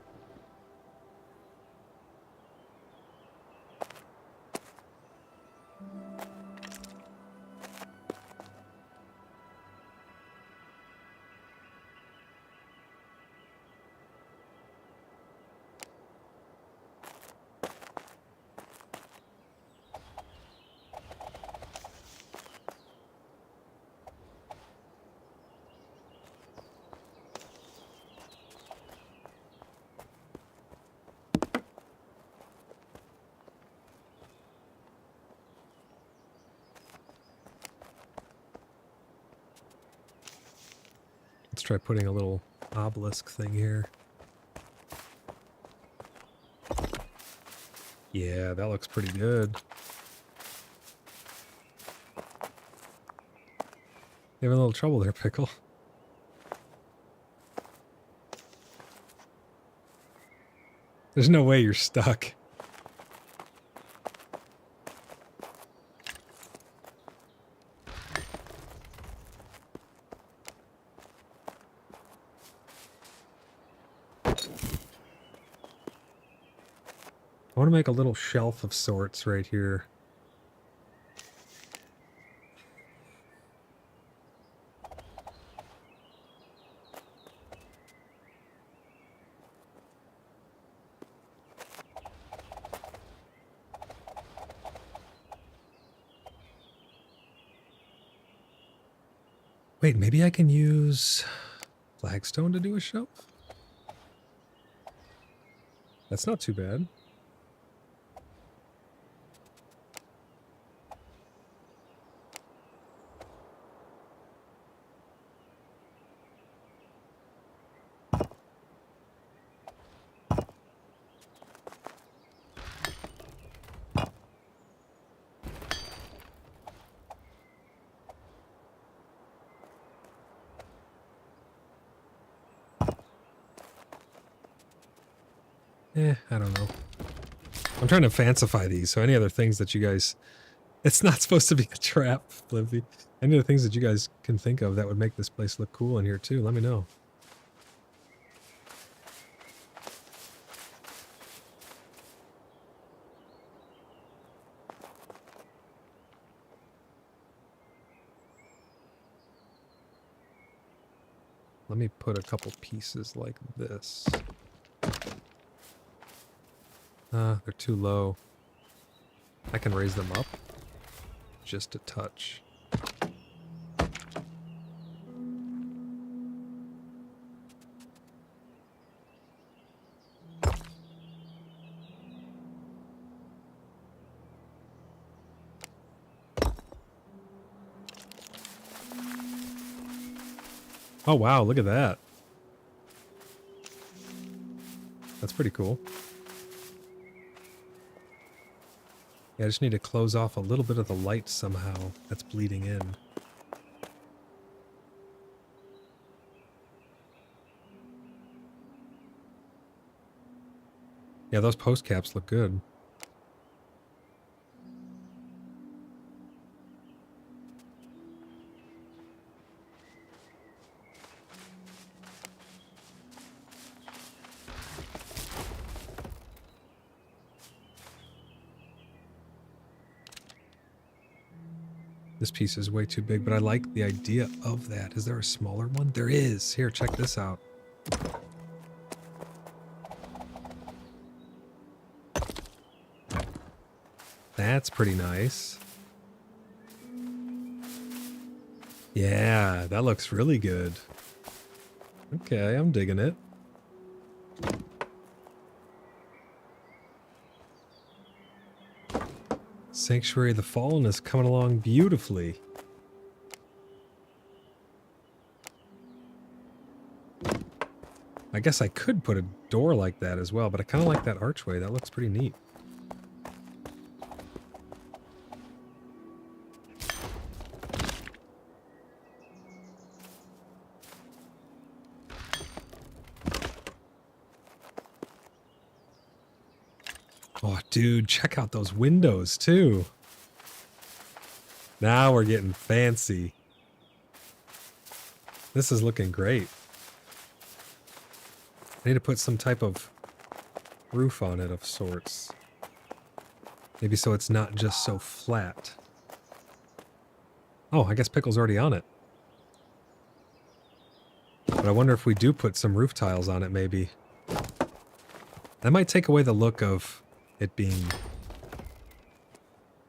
Speaker 2: try putting a little obelisk thing here. Yeah, that looks pretty good. You having a little trouble there, Pickle. There's no way you're stuck. I want to make a little shelf of sorts right here. Wait, maybe I can use flagstone to do a shelf? That's not too bad. I don't know. I'm trying to fancify these, so any other things that you guys... It's not supposed to be a trap, Blimpy. Any other things that you guys can think of that would make this place look cool in here too, let me know. Let me put a couple pieces like this. They're too low. I can raise them up just a touch. Oh wow, look at that. That's pretty cool. Yeah, I just need to close off a little bit of the light somehow that's bleeding in. Yeah, those post caps look good. This piece is way too big, but I like the idea of that. Is there a smaller one? There is. Here, check this out. That's pretty nice. Yeah, that looks really good. Okay, I'm digging it. Sanctuary of the Fallen is coming along beautifully. I guess I could put a door like that as well, but I kind of like that archway. That looks pretty neat. Oh, dude, check out those windows, too. Now we're getting fancy. This is looking great. I need to put some type of roof on it of sorts. Maybe so it's not just so flat. Oh, I guess Pickle's already on it. But I wonder if we do put some roof tiles on it, maybe. That might take away the look of it being... It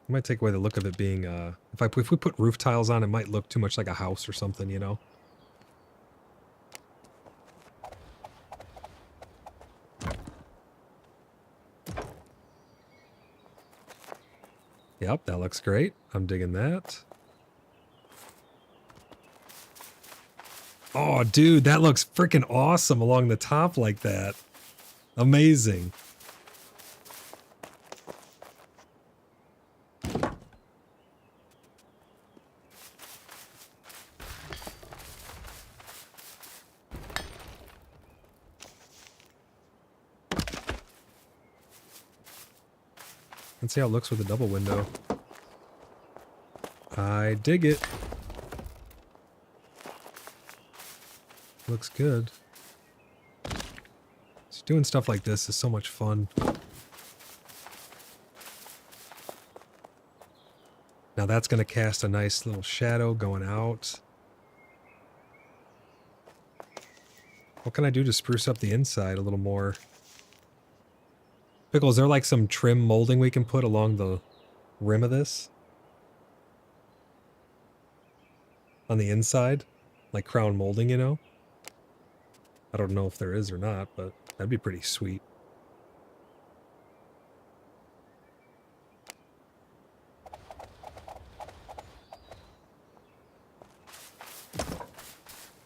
Speaker 2: might take away the look of it being, if we put roof tiles on, it might look too much like a house or something, you know? Yep, that looks great. I'm digging that. Oh, dude, that looks freaking awesome along the top like that. Amazing. Let's see how it looks with a double window. I dig it. Looks good. Just doing stuff like this is so much fun. Now that's going to cast a nice little shadow going out. What can I do to spruce up the inside a little more? Pickle, is there like some trim molding we can put along the rim of this? On the inside? Like crown molding, you know? I don't know if there is or not, but that'd be pretty sweet.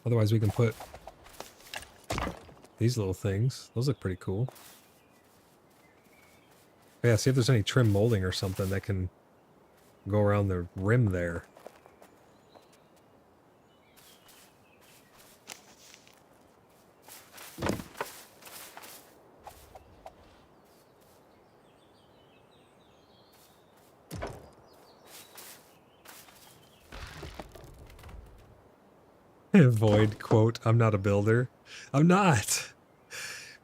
Speaker 2: Otherwise we can put these little things. Those look pretty cool. Yeah, see if there's any trim molding or something that can go around the rim there. Void quote, I'm not a builder. I'm not.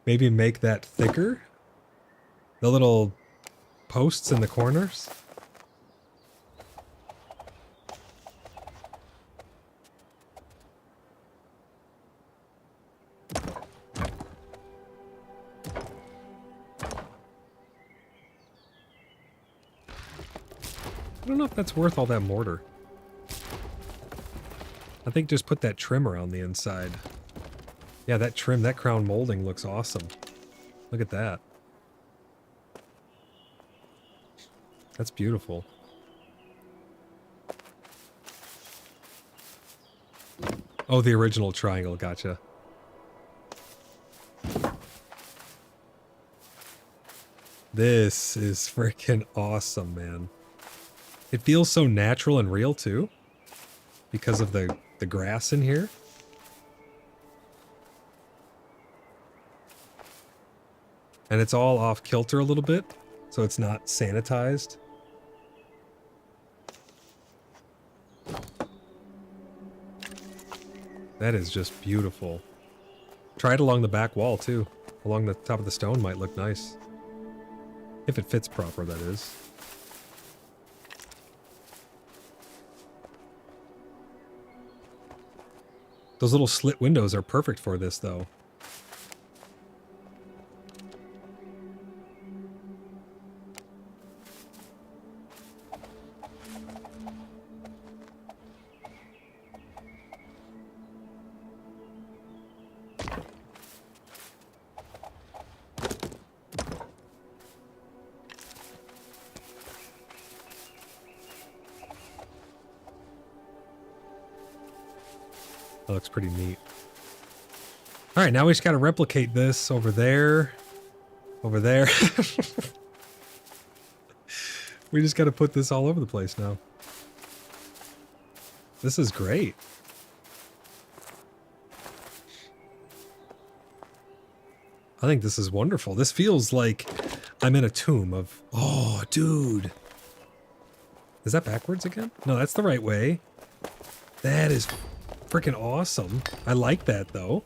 Speaker 2: Maybe make that thicker? The little posts in the corners? I don't know if that's worth all that mortar. I think just put that trim around the inside. Yeah, that trim, that crown molding looks awesome. Look at that. That's beautiful. Oh, the original triangle, gotcha. This is freaking awesome, man. It feels so natural and real, too. Because of the grass in here. And it's all off kilter a little bit, so it's not sanitized. That is just beautiful. Try it along the back wall, too. Along the top of the stone might look nice. If it fits proper, that is. Those little slit windows are perfect for this, though. That looks pretty neat. All right, now we just got to replicate this over there. Over there. We just got to put this all over the place now. This is great. I think this is wonderful. This feels like I'm in a tomb of... Oh, dude. Is that backwards again? No, that's the right way. That is freaking awesome. I like that, though.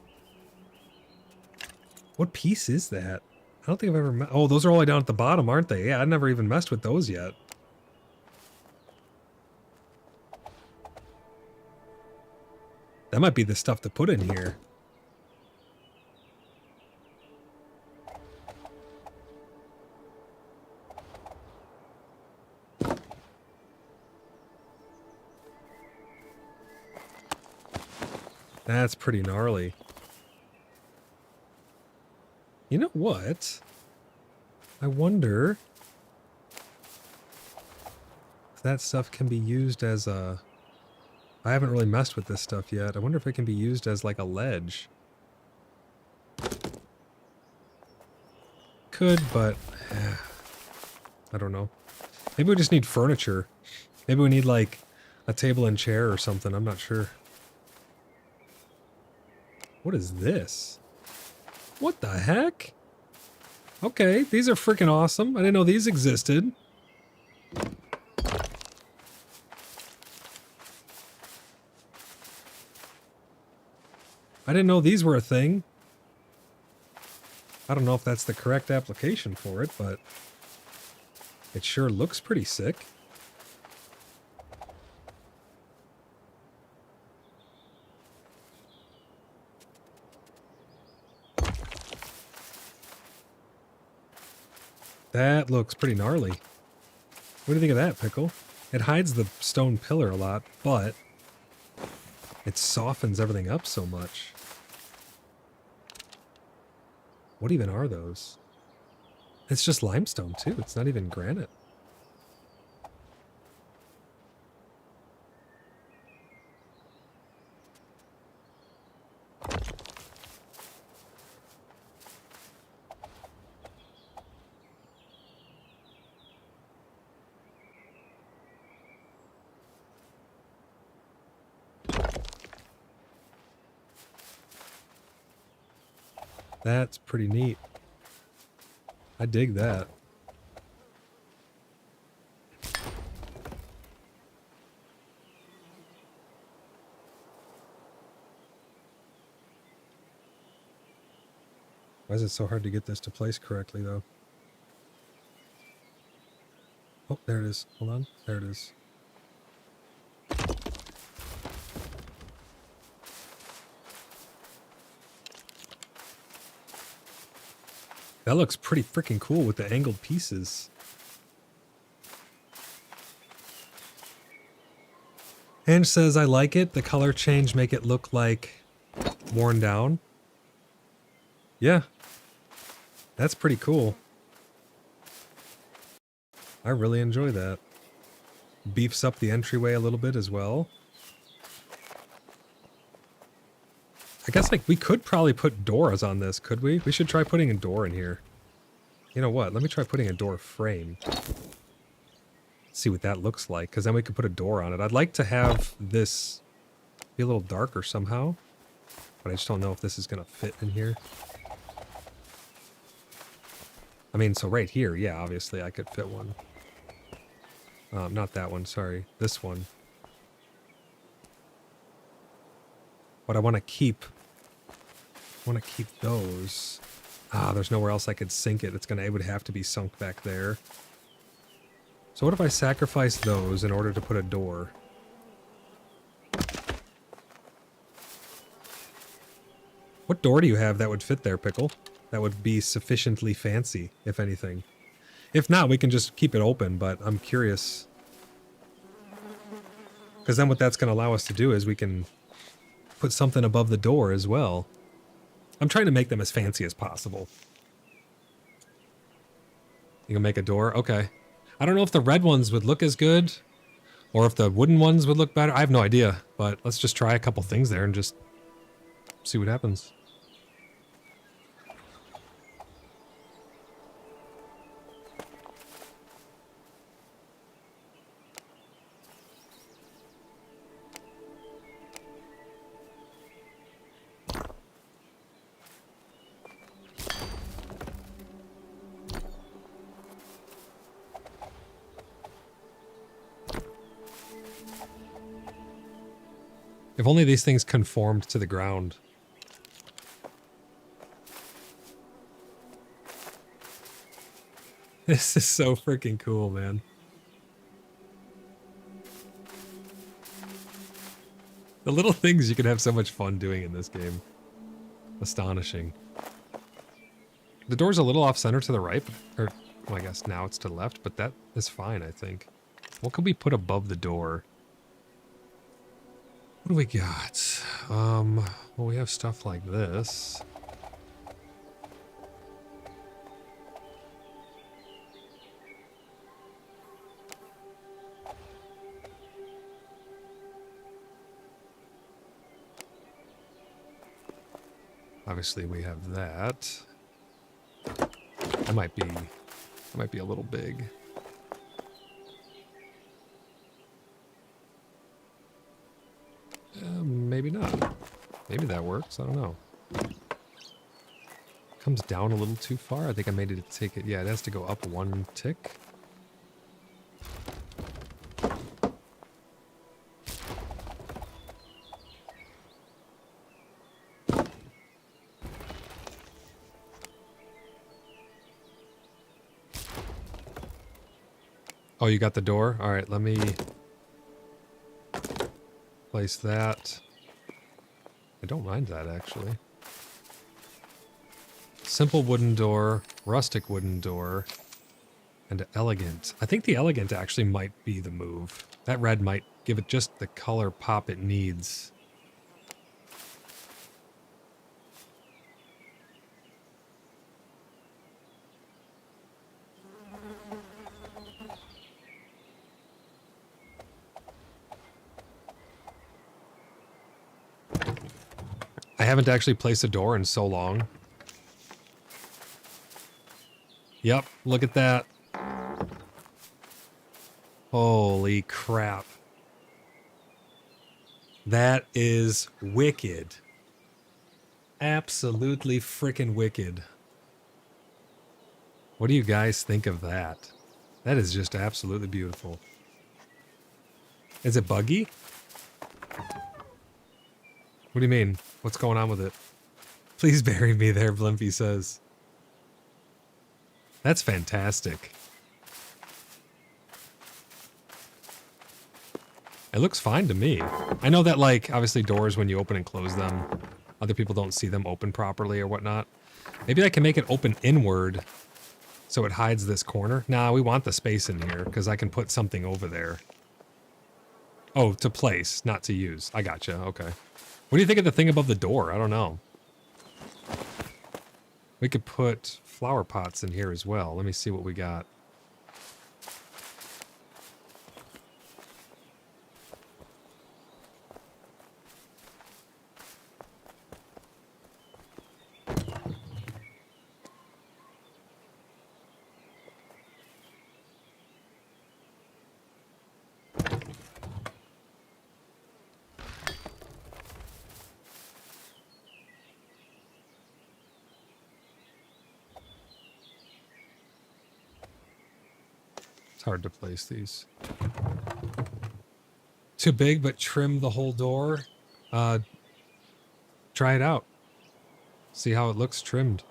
Speaker 2: What piece is that? I don't think I've ever... Oh, those are all the way down at the bottom, aren't they? Yeah, I never even messed with those yet. That might be the stuff to put in here. That's pretty gnarly. You know what? I wonder if that stuff can be used as a I haven't really messed with this stuff yet. I wonder if it can be used as like a ledge. Could, but I don't know. Maybe we just need furniture. Maybe we need like a table and chair or something. I'm not sure. What is this? What the heck? Okay, these are freaking awesome. I didn't know these existed. I didn't know these were a thing. I don't know if that's the correct application for it, but it sure looks pretty sick. That looks pretty gnarly. What do you think of that, Pickle? It hides the stone pillar a lot, but it softens everything up so much. What even are those? It's just limestone too. It's not even granite. That's pretty neat. I dig that. Why is it so hard to get this to place correctly, though? Oh, there it is. Hold on. There it is. That looks pretty freaking cool with the angled pieces. Ange says, I like it. The color change make it look like worn down. Yeah. That's pretty cool. I really enjoy that. Beefs up the entryway a little bit as well. I guess, like, we could probably put doors on this, could we? We should try putting a door in here. You know what? Let me try putting a door frame. See what that looks like, because then we could put a door on it. I'd like to have this be a little darker somehow, but I just don't know if this is going to fit in here. I mean, so right here, yeah, obviously I could fit one. Not that one, sorry. This one. But I want to keep those. Ah, there's nowhere else I could sink it. It would have to be sunk back there. So what if I sacrifice those in order to put a door? What door do you have that would fit there, Pickle? That would be sufficiently fancy, if anything. If not, we can just keep it open, but I'm curious. Because then what that's going to allow us to do is we can put something above the door as well. I'm trying to make them as fancy as possible. You can make a door? Okay. I don't know if the red ones would look as good, or if the wooden ones would look better. I have no idea, but let's just try a couple things there and just see what happens. If only these things conformed to the ground. This is so freaking cool, man. The little things you can have so much fun doing in this game. Astonishing. The door's a little off center to the right, or, well, I guess now it's to the left, but that is fine, I think. What could we put above the door? What do we got? Well, we have stuff like this. Obviously, we have that. That might be a little big. Maybe not. Maybe that works. I don't know. Comes down a little too far. I think I made it take it. Yeah, it has to go up one tick. Oh, you got the door? All right, let me place that. I don't mind that, actually. Simple wooden door, rustic wooden door, and elegant. I think the elegant actually might be the move. That red might give it just the color pop it needs. I haven't actually placed a door in so long. Yep, look at that. Holy crap. That is wicked. Absolutely freaking wicked. What do you guys think of that? That is just absolutely beautiful. Is it buggy? What do you mean? What's going on with it? Please bury me there, Blimpy says. That's fantastic. It looks fine to me. I know that, like, obviously doors, when you open and close them, other people don't see them open properly or whatnot. Maybe I can make it open inward so it hides this corner. Nah, we want the space in here because I can put something over there. Oh, to place, not to use. I gotcha, okay. What do you think of the thing above the door? I don't know. We could put flower pots in here as well. Let me see what we got. Hard to place these. Too big, but trim the whole door. Try it out. See how it looks trimmed.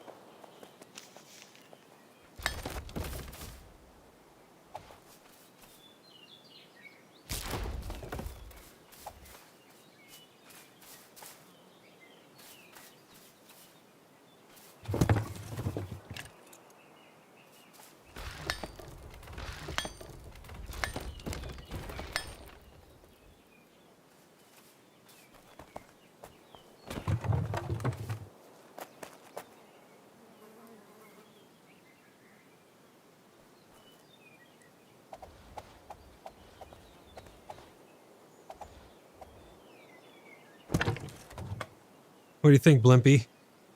Speaker 2: What do you think, Blimpy?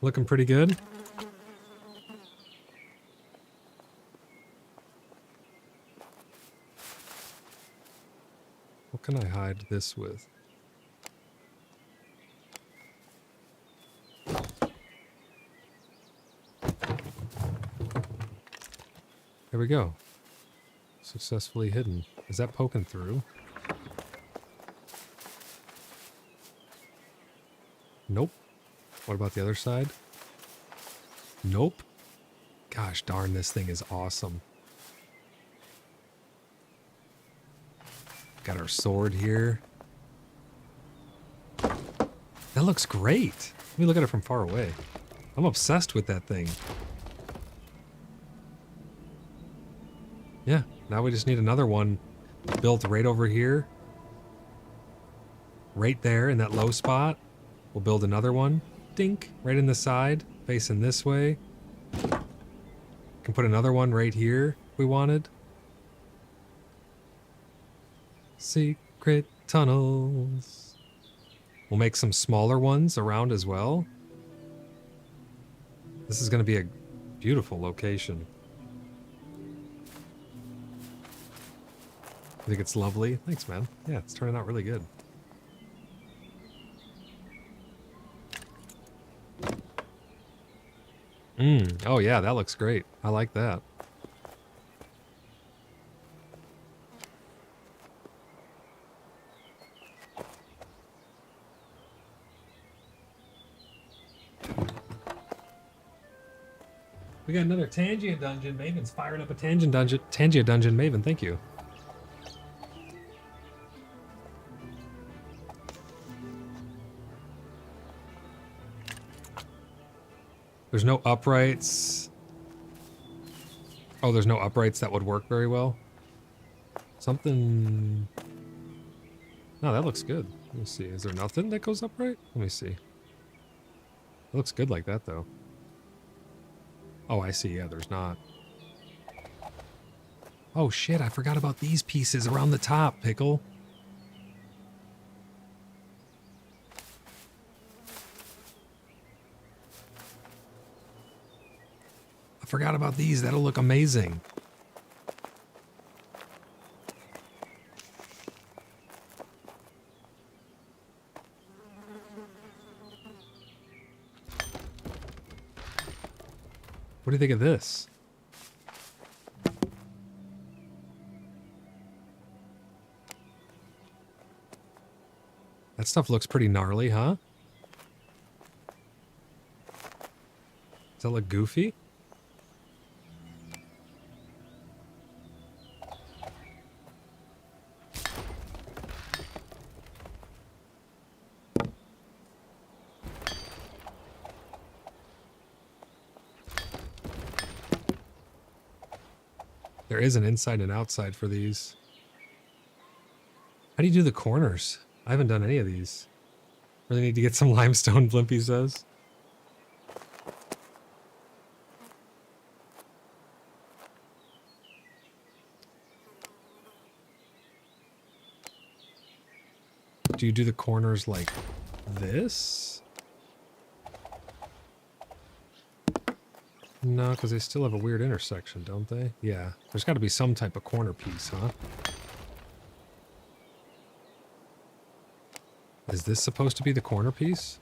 Speaker 2: Looking pretty good? What can I hide this with? There we go. Successfully hidden. Is that poking through? Nope. What about the other side? Nope. Gosh darn, this thing is awesome. Got our sword here. That looks great. Let me look at it from far away. I'm obsessed with that thing. Yeah, now we just need another one built right over here. Right there in that low spot. We'll build another one. Dink. Right in the side, facing this way. Can put another one right here if we wanted. Secret tunnels. We'll make some smaller ones around as well. This is going to be a beautiful location. I think it's lovely. Thanks, man. Yeah, it's turning out really good. Oh yeah, that looks great. I like that. We got another Tangia dungeon. Maven's firing up a Tangia dungeon. Maven, thank you. There's no uprights. Oh, there's no uprights that would work very well. Something... No, that looks good. Let me see. Is there nothing that goes upright? Let me see. It looks good like that, though. Oh, I see. Yeah, there's not. Oh, shit. I forgot about these pieces around the top, Pickle. I forgot about these. That'll look amazing. What do you think of this? That stuff looks pretty gnarly, huh? Does that look goofy? There is an inside and outside for these. How do you do the corners? I haven't done any of these. Really need to get some limestone, Blimpy says. Do you do the corners like this? No, because they still have a weird intersection, don't they? Yeah, there's got to be some type of corner piece, huh? Is this supposed to be the corner piece?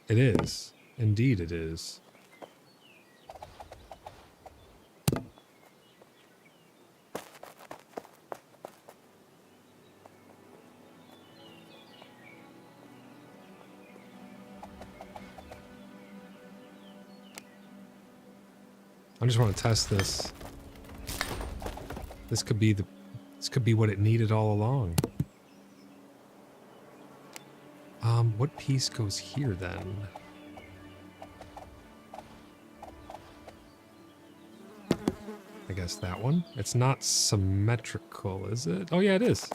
Speaker 2: It is. Indeed it is. I just want to test this. This could be what it needed all along. What piece goes here then? I guess that one. It's not symmetrical, is it? Oh yeah, it is.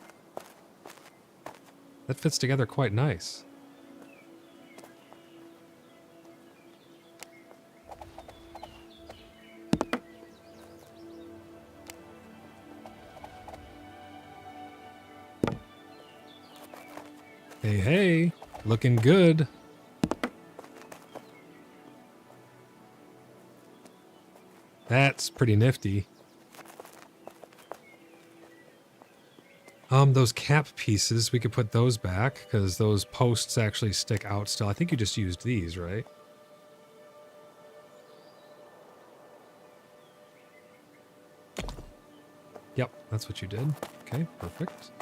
Speaker 2: That fits together quite nice. Hey, hey, looking good. That's pretty nifty. Those cap pieces, we could put those back because those posts actually stick out still. I think you just used these, right? Yep, that's what you did. Okay, perfect.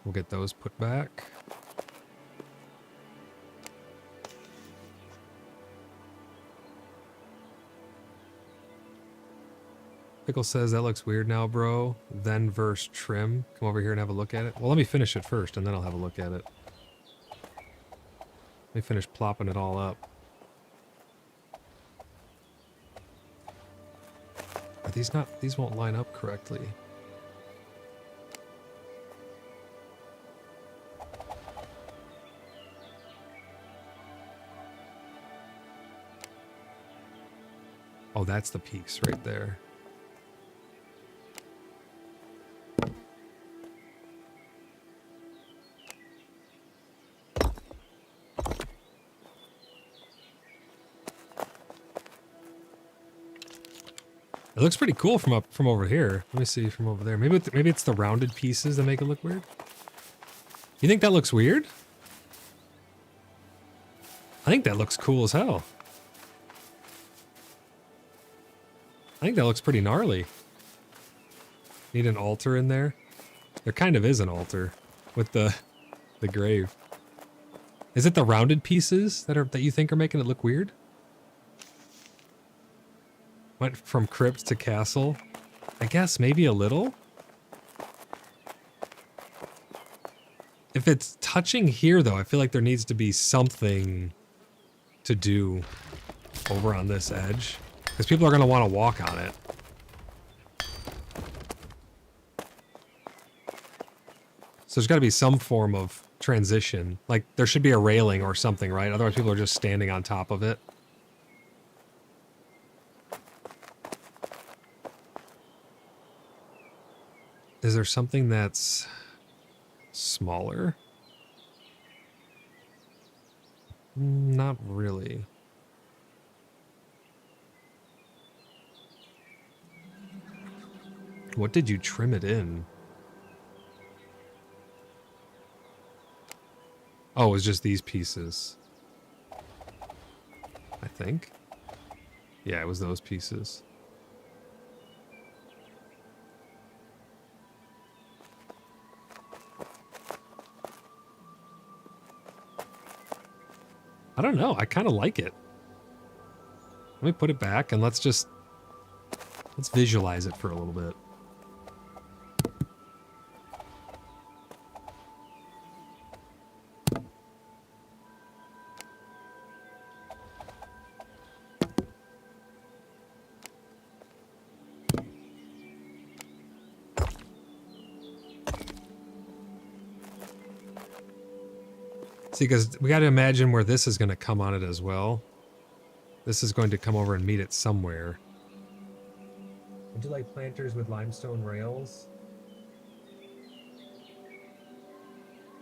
Speaker 2: We'll get those put back. Pickle says, that looks weird now, bro. Then verse trim. Come over here and have a look at it. Well, let me finish it first, and then I'll have a look at it. Let me finish plopping it all up. Are these not... These won't line up correctly. Oh, that's the piece right there. It looks pretty cool from over here. Let me see from over there. Maybe it's the rounded pieces that make it look weird. You think that looks weird? I think that looks cool as hell. I think that looks pretty gnarly. Need an altar in there? There kind of is an altar with the grave. Is it the rounded pieces that you think are making it look weird? Went from crypt to castle. I guess maybe a little. If it's touching here though, I feel like there needs to be something to do over on this edge. Because people are going to want to walk on it. So there's got to be some form of transition. Like there should be a railing or something, right? Otherwise people are just standing on top of it. Is there something that's smaller? Not really. What did you trim it in? Oh, it was just these pieces. I think. Yeah, it was those pieces. I don't know. I kind of like it. Let me put it back and let's visualize it for a little bit. See, because we got to imagine where this is going to come on it as well. This is going to come over and meet it somewhere. Would you like planters with limestone rails?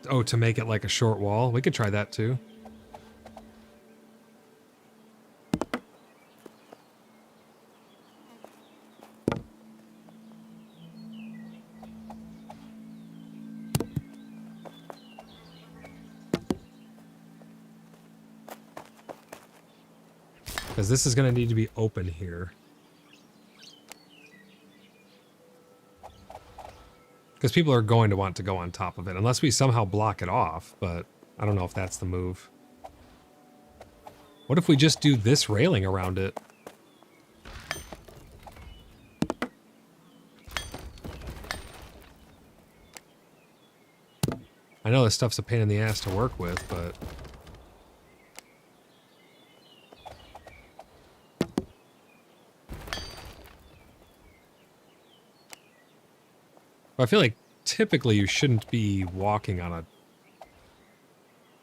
Speaker 2: Oh, to make it like a short wall? We could try that too. Because this is going to need to be open here. Because people are going to want to go on top of it, unless we somehow block it off, but I don't know if that's the move. What if we just do this railing around it? I know this stuff's a pain in the ass to work with, but... I feel like typically you shouldn't be walking on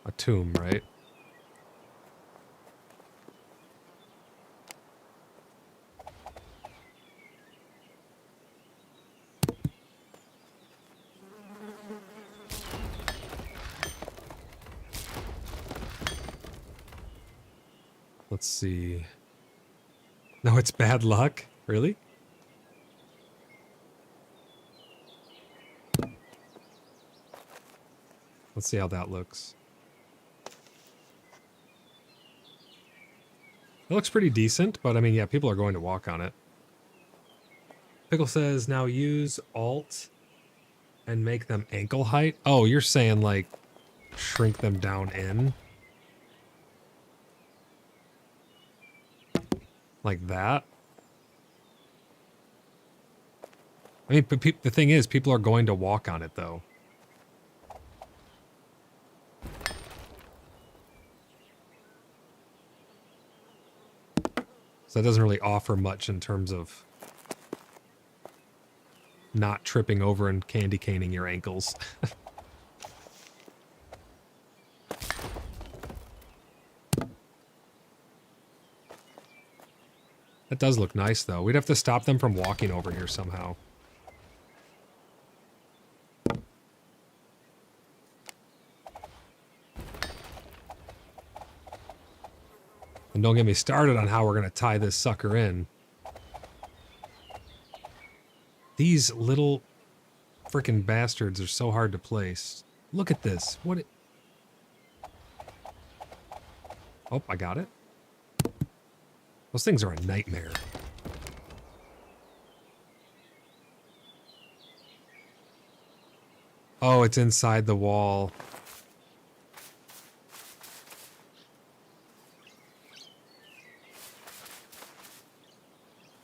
Speaker 2: a tomb, right? Let's see. No, it's bad luck? Really? Let's see how that looks. It looks pretty decent, but I mean, yeah, people are going to walk on it. Pickle says, now use Alt and make them ankle height. Oh, you're saying like shrink them down in? Like that? I mean, but the thing is, people are going to walk on it though. So that doesn't really offer much in terms of not tripping over and candy caning your ankles. That does look nice though. We'd have to stop them from walking over here somehow. And don't get me started on how we're going to tie this sucker in. These little freaking bastards are so hard to place. Look at this. Oh, I got it. Those things are a nightmare. Oh, it's inside the wall.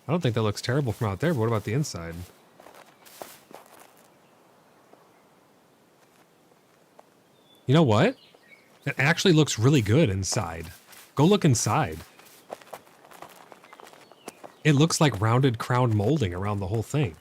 Speaker 2: I don't think that looks terrible from out there, but what about the inside? You know what? It actually looks really good inside. Go look inside. It looks like rounded crown molding around the whole thing.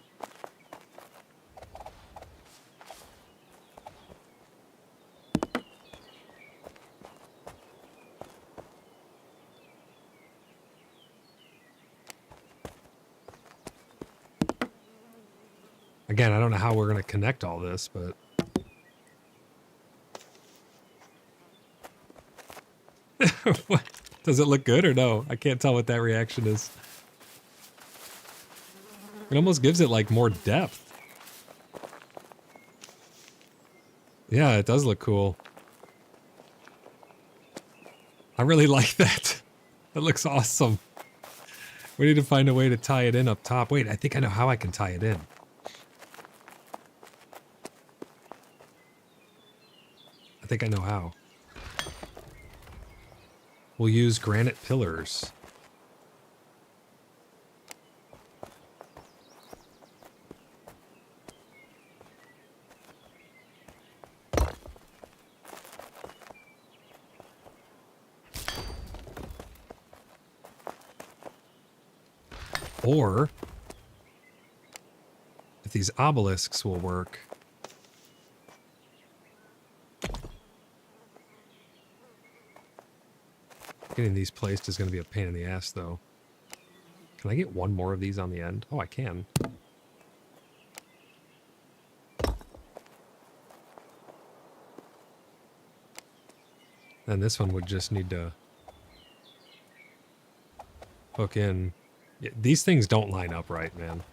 Speaker 2: Again, I don't know how we're going to connect all this, but... What? Does it look good or no? I can't tell what that reaction is. It almost gives it like more depth. Yeah, it does look cool. I really like that. That looks awesome. We need to find a way to tie it in up top. Wait, I think I know how I can tie it in. I think I know how. We'll use granite pillars. Or, if these obelisks will work. Getting these placed is going to be a pain in the ass, though. Can I get one more of these on the end? Oh, I can. Then this one would just need to hook in. Yeah, these things don't line up right, man.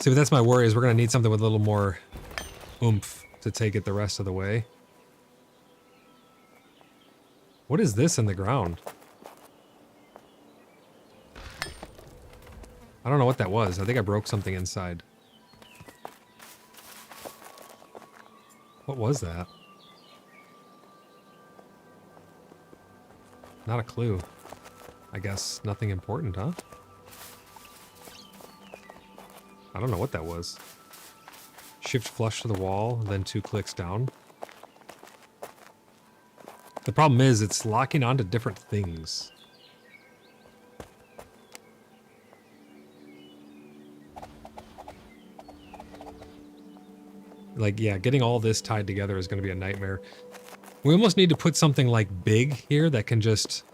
Speaker 2: See, but that's my worry, is we're going to need something with a little more oomph to take it the rest of the way. What is this in the ground? I don't know what that was. I think I broke something inside. What was that? Not a clue. I guess nothing important, huh? I don't know what that was. Shift flush to the wall, then 2 clicks down. The problem is it's locking onto different things. Like, yeah, getting all this tied together is going to be a nightmare. We almost need to put something like big here that can just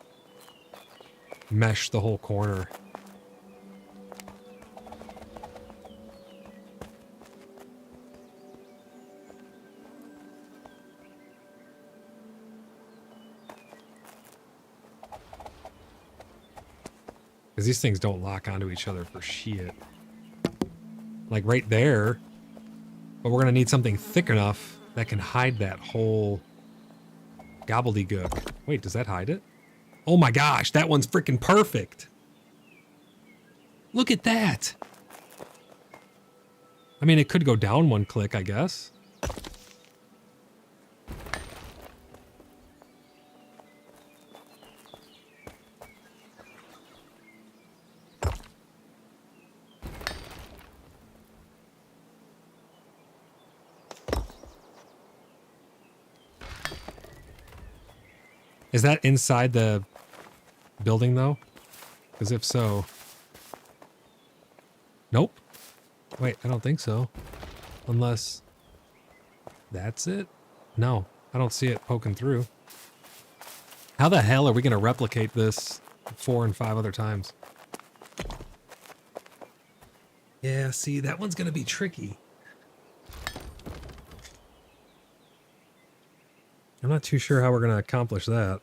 Speaker 2: mesh the whole corner. Because these things don't lock onto each other for shit. Like right there. But we're going to need something thick enough that can hide that whole gobbledygook. Wait, does that hide it? Oh my gosh, that one's freaking perfect. Look at that. I mean, it could go down 1 click, I guess. Is that inside the building, though? Because if so... Nope. Wait, I don't think so. Unless... That's it? No, I don't see it poking through. How the hell are we going to replicate this 4 and 5 other times? Yeah, see, that one's going to be tricky. I'm not too sure how we're going to accomplish that.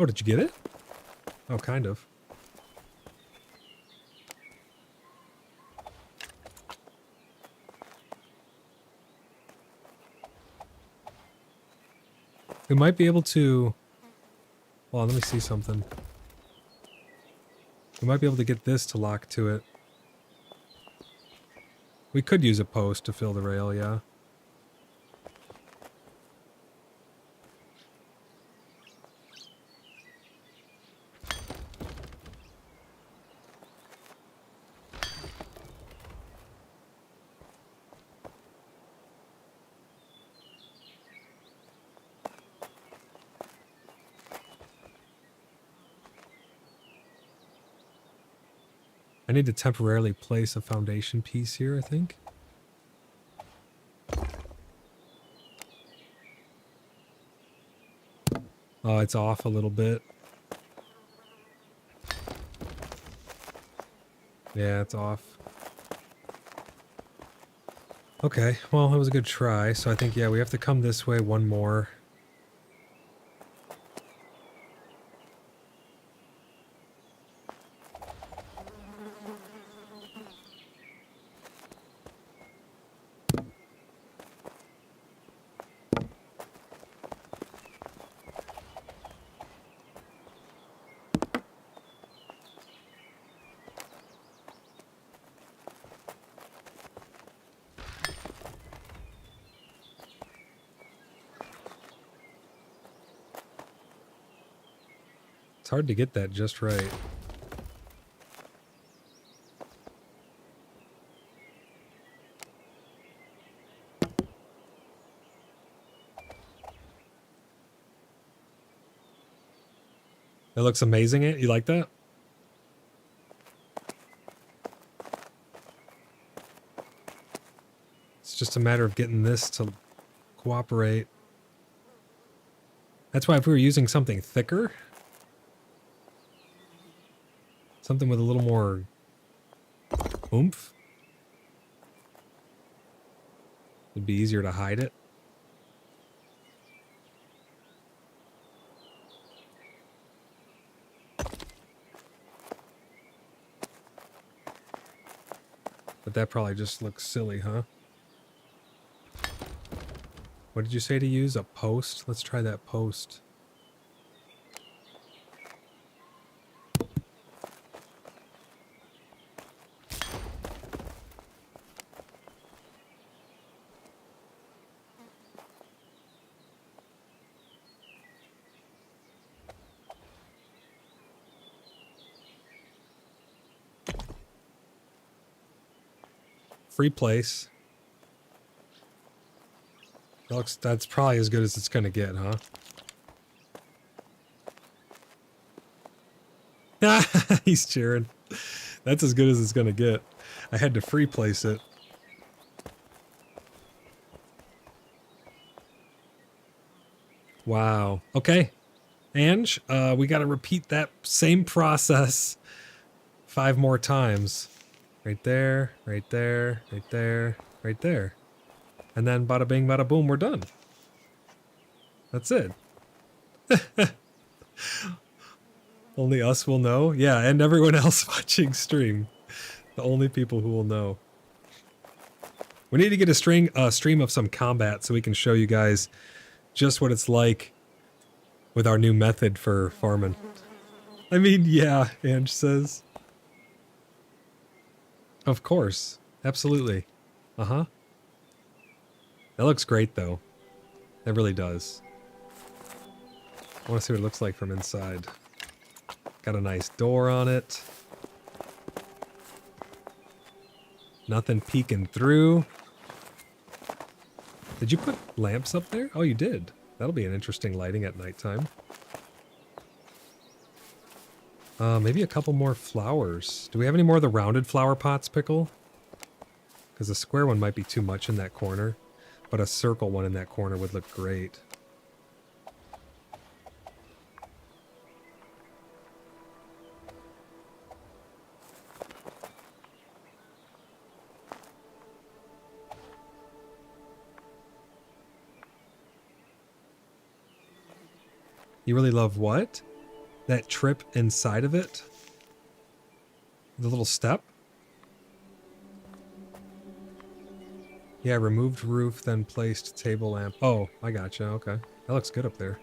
Speaker 2: Oh, did you get it? Oh, kind of. We might be able to... Well, let me see something. We might be able to get this to lock to it. We could use a post to fill the rail, yeah. I need to temporarily place a foundation piece here, I think. Oh, it's off a little bit. Yeah, it's off. Okay, well, that was a good try. So I think, yeah, we have to come this way one more. It's hard to get that just right. That looks amazing, you like that? It's just a matter of getting this to cooperate. That's why if we were using something thicker, something with a little more oomph, it'd be easier to hide it. But that probably just looks silly, huh? What did you say to use? A post? Let's try that post. Free place. That's probably as good as it's gonna get, huh? He's cheering. That's as good as it's gonna get. I had to free place it. Wow. Okay. Ange, we gotta repeat that same process 5 more times. Right there, right there, right there, right there. And then bada bing, bada boom, we're done. That's it. Only us will know? Yeah, and everyone else watching stream. The only people who will know. We need to get a stream of some combat so we can show you guys just what it's like with our new method for farming. I mean, yeah, Ange says. Of course. Absolutely. Uh-huh. That looks great, though. That really does. I want to see what it looks like from inside. Got a nice door on it. Nothing peeking through. Did you put lamps up there? Oh, you did. That'll be an interesting lighting at nighttime. Maybe a couple more flowers. Do we have any more of the rounded flower pots, Pickle? Because the square one might be too much in that corner, but a circle one in that corner would look great. You really love what? that trip inside of it. The little step. Yeah, removed roof, then placed table lamp. Oh, I gotcha. Okay. That looks good up there.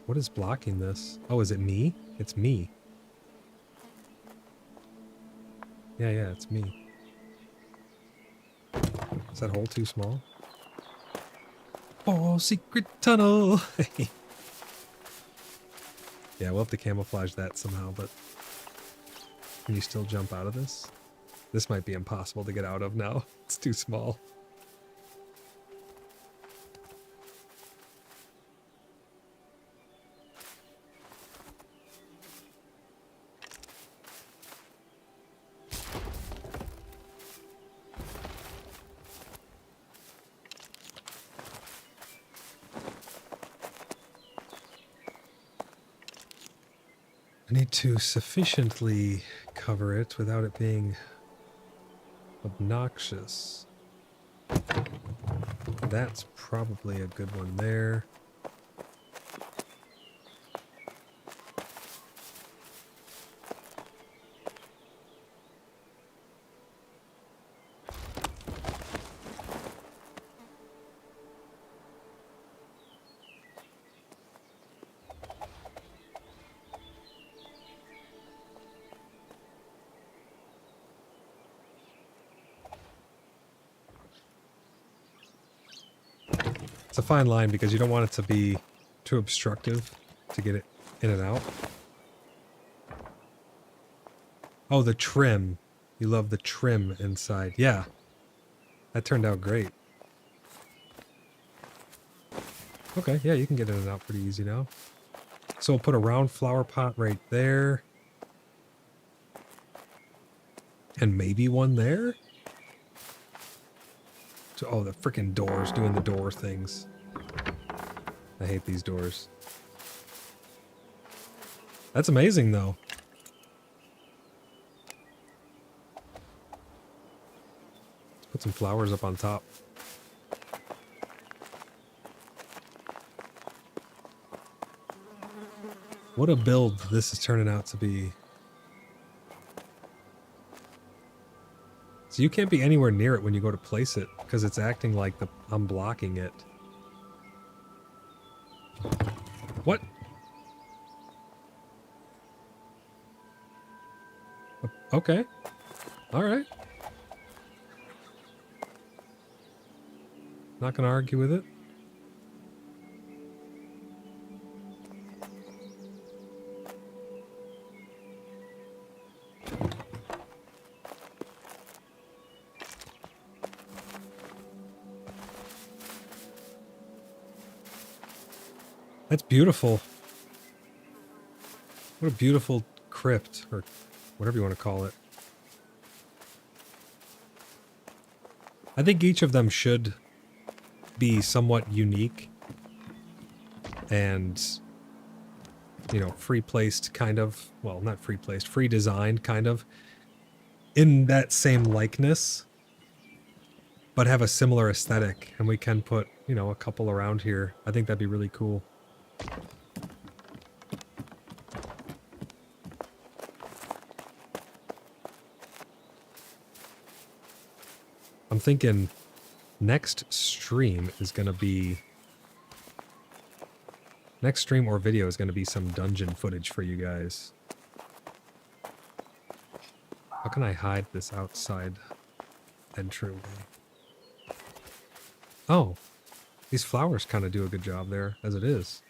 Speaker 2: What is blocking this? Oh, is it me? It's me. Yeah, it's me. Is that hole too small? Oh, secret tunnel! Yeah, we'll have to camouflage that somehow, but... Can you still jump out of this? This might be impossible to get out of now. It's too small. I need to sufficiently cover it without it being obnoxious. That's probably a good one there. It's a fine line because you don't want it to be too obstructive to get it in and out. Oh, the trim. You love the trim inside. Yeah. That turned out great. Okay, yeah, you can get in and out pretty easy now. So we'll put a round flower pot right there. And maybe one there? Oh, the freaking doors, doing the door things. I hate these doors. That's amazing, though. Let's put some flowers up on top. What a build this is turning out to be. So you can't be anywhere near it when you go to place it, because it's acting like I'm blocking it. What? Okay. Alright. Not gonna argue with it. That's beautiful. What a beautiful crypt, or whatever you want to call it. I think each of them should be somewhat unique and, you know, free-placed kind of, well, not free-placed, free-designed kind of, in that same likeness, but have a similar aesthetic, and we can put, you know, a couple around here. I think that'd be really cool. I'm thinking next stream is going to be... Next stream or video is going to be some dungeon footage for you guys. How can I hide this outside entryway? Oh, these flowers kind of do a good job there, as it is.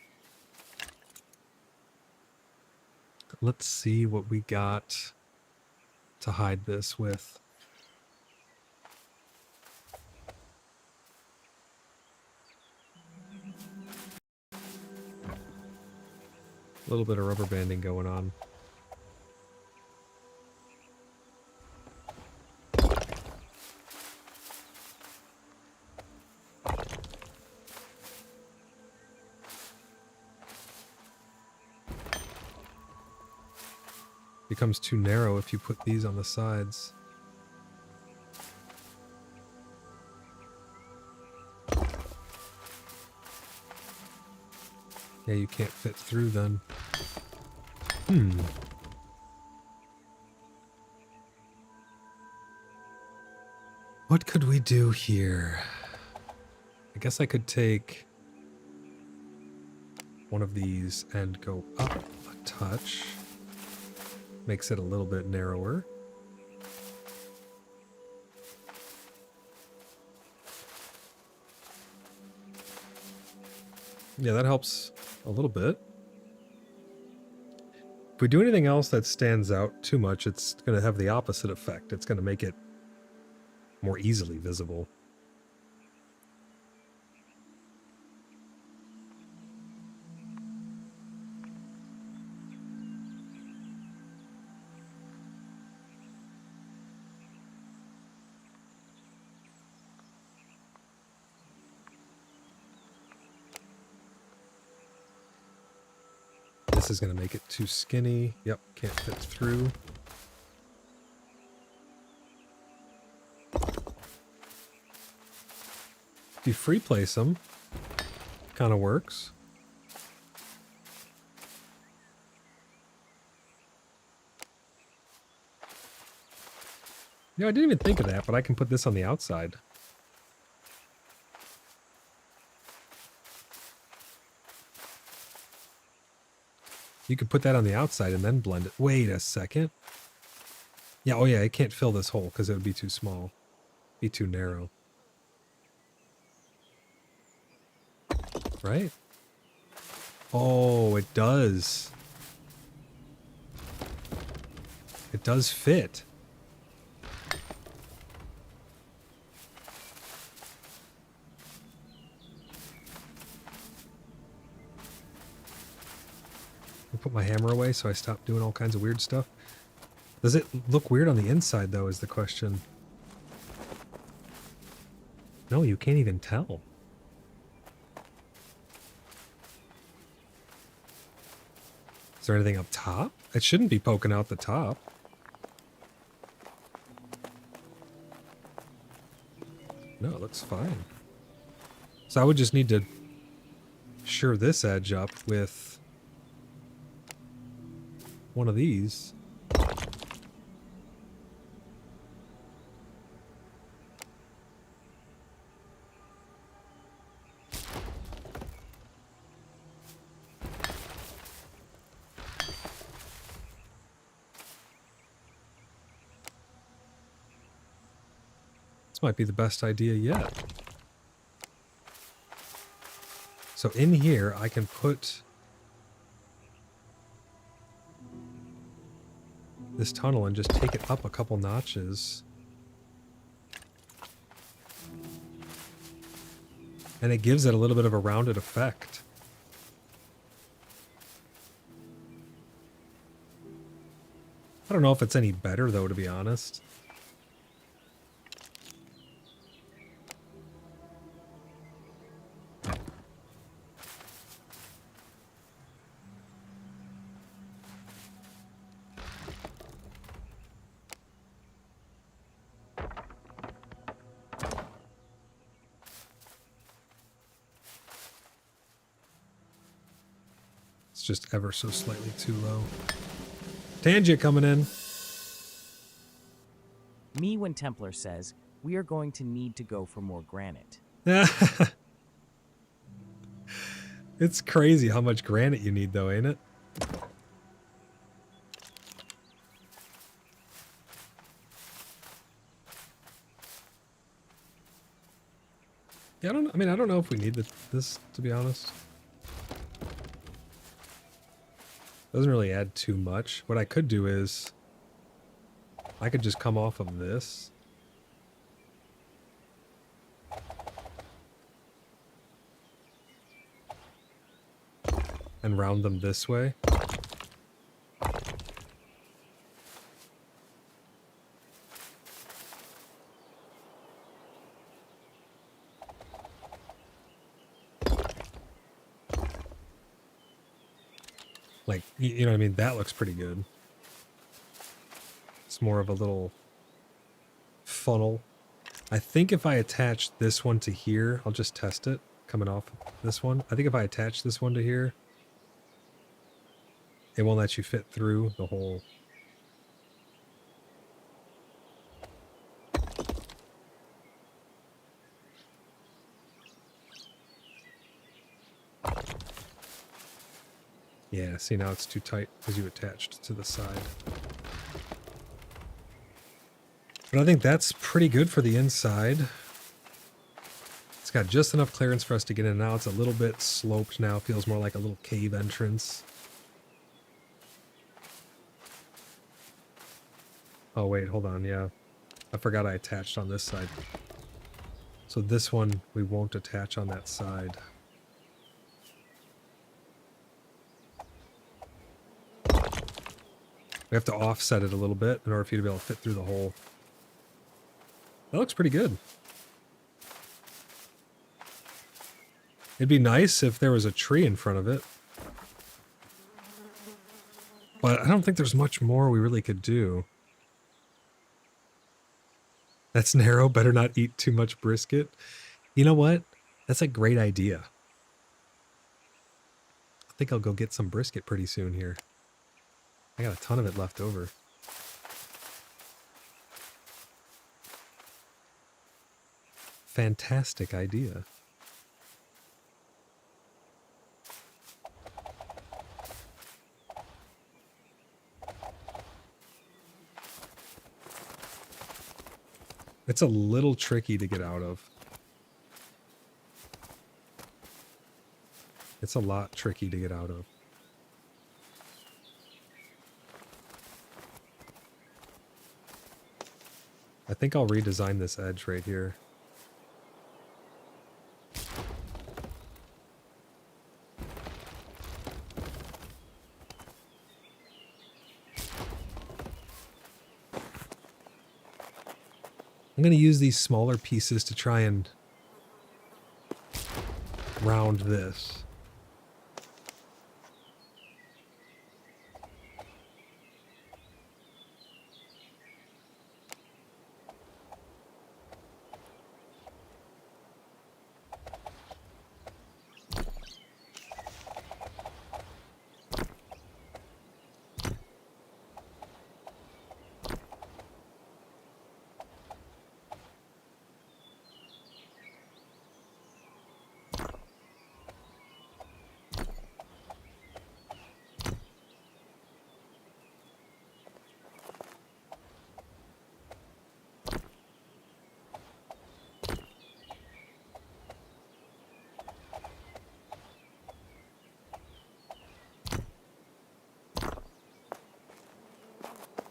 Speaker 2: Let's see what we got to hide this with. A little bit of rubber banding going on. becomes too narrow if you put these on the sides. Yeah, you can't fit through then. What could we do here? I guess I could take one of these and go up a touch. Makes it a little bit narrower. Yeah, that helps a little bit. If we do anything else that stands out too much, it's going to have the opposite effect. It's going to make it more easily visible. This is going to make it too skinny. Yep, can't fit through. If you free place them, kind of works. Yeah, I didn't even think of that, but I can put this on the outside. You could put that on the outside and then blend it. Wait a second. Yeah, oh yeah, it can't fill this hole because it would be too small. Be too narrow. Right? Oh, it does. It does fit. I'll put my hammer away so I stop doing all kinds of weird stuff. Does it look weird on the inside, though, is the question. No, you can't even tell. Is there anything up top? It shouldn't be poking out the top. No, it looks fine. So I would just need to sure this edge up with one of these. This might be the best idea yet. So in here, I can put this tunnel and just take it up a couple notches. And it gives it a little bit of a rounded effect. I don't know if it's any better, though, to be honest. Just ever so slightly too low. Tangia coming in.
Speaker 5: Me when Templar says, we are going to need to go for more granite.
Speaker 2: It's crazy how much granite you need, though, ain't it? Yeah, I don't know if we need this, to be honest. Doesn't really add too much. What I could do is I could just come off of this. And round them this way. Like, you know what I mean? That looks pretty good. It's more of a little funnel. I think if I attach this one to here, I'll just test it coming off this one. I think if I attach this one to here, it won't let you fit through the hole. Yeah, see, now it's too tight because you attached to the side. But I think that's pretty good for the inside. It's got just enough clearance for us to get in and out. It's a little bit sloped now. Feels more like a little cave entrance. Oh, wait, hold on. Yeah. I forgot I attached on this side. So this one, we won't attach on that side. We have to offset it a little bit in order for you to be able to fit through the hole. That looks pretty good. It'd be nice if there was a tree in front of it. But I don't think there's much more we really could do. That's narrow, better not eat too much brisket. You know what? That's a great idea. I think I'll go get some brisket pretty soon here. I got a ton of it left over. Fantastic idea. It's a little tricky to get out of. It's a lot tricky to get out of. I think I'll redesign this edge right here. I'm going to use these smaller pieces to try and round this.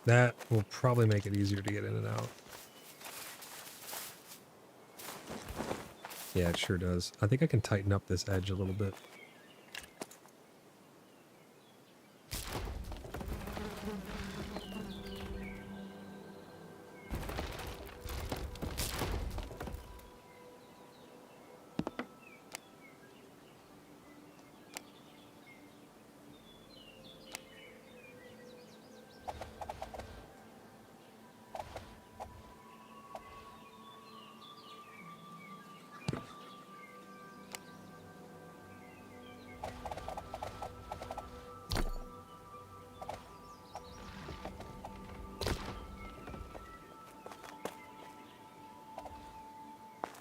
Speaker 2: That will probably make it easier to get in and out. Yeah, it sure does. I think I can tighten up this edge a little bit.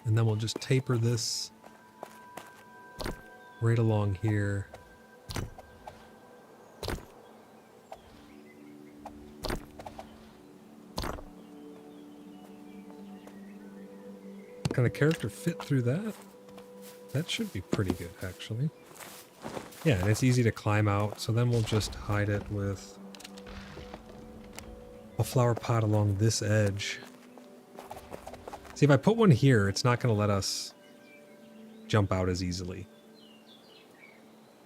Speaker 2: And then we'll just taper this right along here. Can the character fit through that? That should be pretty good, actually. Yeah, and it's easy to climb out, so then we'll just hide it with a flower pot along this edge. See, if I put one here, it's not going to let us jump out as easily.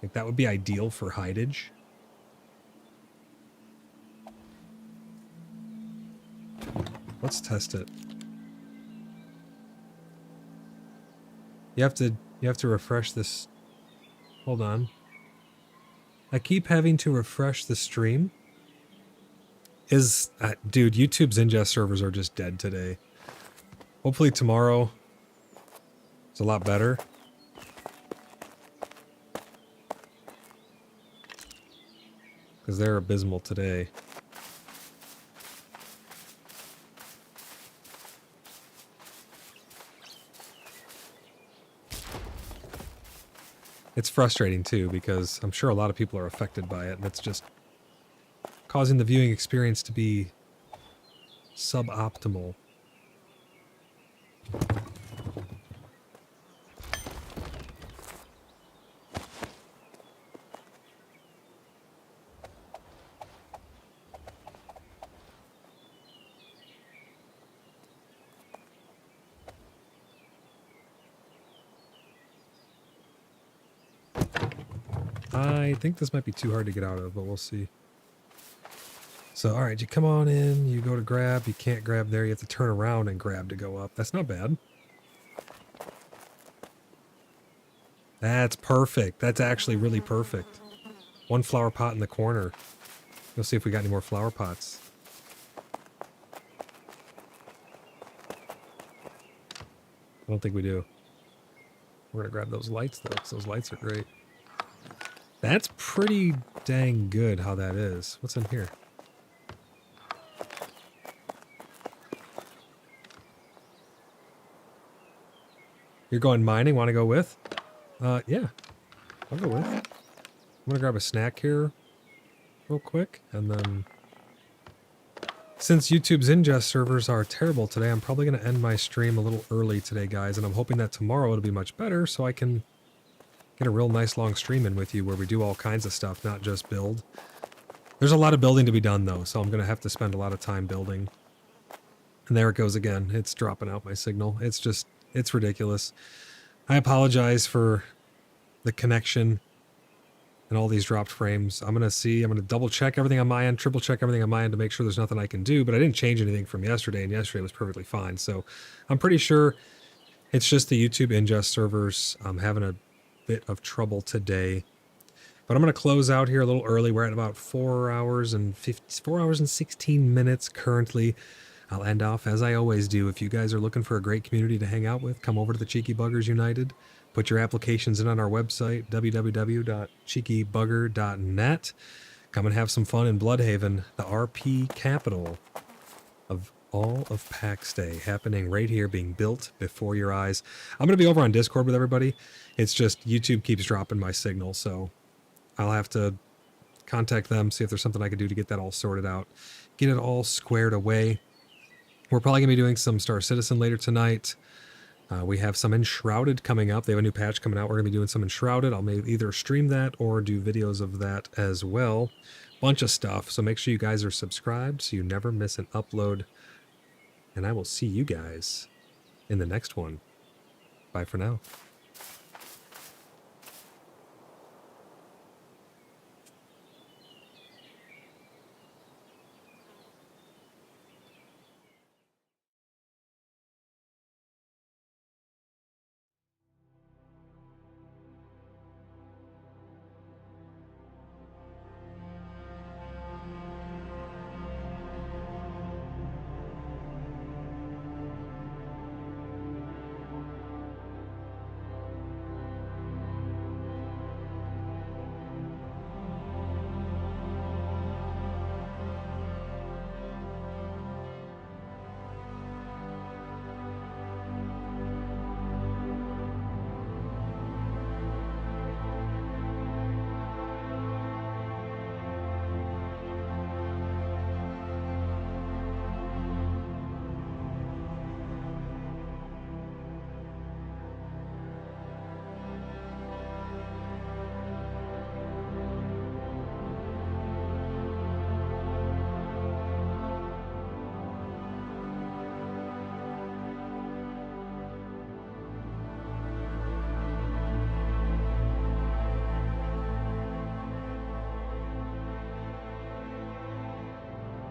Speaker 2: Like, that would be ideal for hidage. Let's test it. You have to refresh this. Hold on. I keep having to refresh the stream. Dude, YouTube's ingest servers are just dead today. Hopefully tomorrow is a lot better. Because they're abysmal today. It's frustrating too, because I'm sure a lot of people are affected by it, and it's just causing the viewing experience to be suboptimal. I think this might be too hard to get out of, but we'll see. So, alright, you come on in, you go to grab, you can't grab there, you have to turn around and grab to go up. That's not bad. That's perfect. That's actually really perfect. One flower pot in the corner. We'll see if we got any more flower pots. I don't think we do. We're gonna grab those lights though, because those lights are great. That's pretty dang good how that is. What's in here? You're going mining? Want to go with? Yeah. I'll go with. I'm gonna grab a snack here real quick, and then since YouTube's ingest servers are terrible today, I'm probably gonna end my stream a little early today, guys, and I'm hoping that tomorrow it'll be much better so I can get a real nice long stream in with you where we do all kinds of stuff, not just build. There's a lot of building to be done though, so I'm gonna have to spend a lot of time building. And there it goes again. It's dropping out my signal. It's ridiculous. I apologize for the connection and all these dropped frames. I'm gonna double check everything on my end, triple check everything on my end to make sure there's nothing I can do, but I didn't change anything from yesterday, and yesterday was perfectly fine. So I'm pretty sure it's just the YouTube ingest servers. I'm having a bit of trouble today. But I'm going to close out here a little early. We're at about 4 hours and 16 minutes currently. I'll end off as I always do. If you guys are looking for a great community to hang out with, come over to the Cheeky Buggers United. Put your applications in on our website, www.cheekybugger.net. Come and have some fun in Bloodhaven, the RP capital of all of PAX Day, happening right here, being built before your eyes. I'm going to be over on Discord with everybody. It's just YouTube keeps dropping my signal, so I'll have to contact them, see if there's something I can do to get that all sorted out, get it all squared away. We're probably going to be doing some Star Citizen later tonight. We have some Enshrouded coming up. They have a new patch coming out. We're going to be doing some Enshrouded. I'll maybe either stream that or do videos of that as well. Bunch of stuff, so make sure you guys are subscribed so you never miss an upload. And I will see you guys in the next one. Bye for now.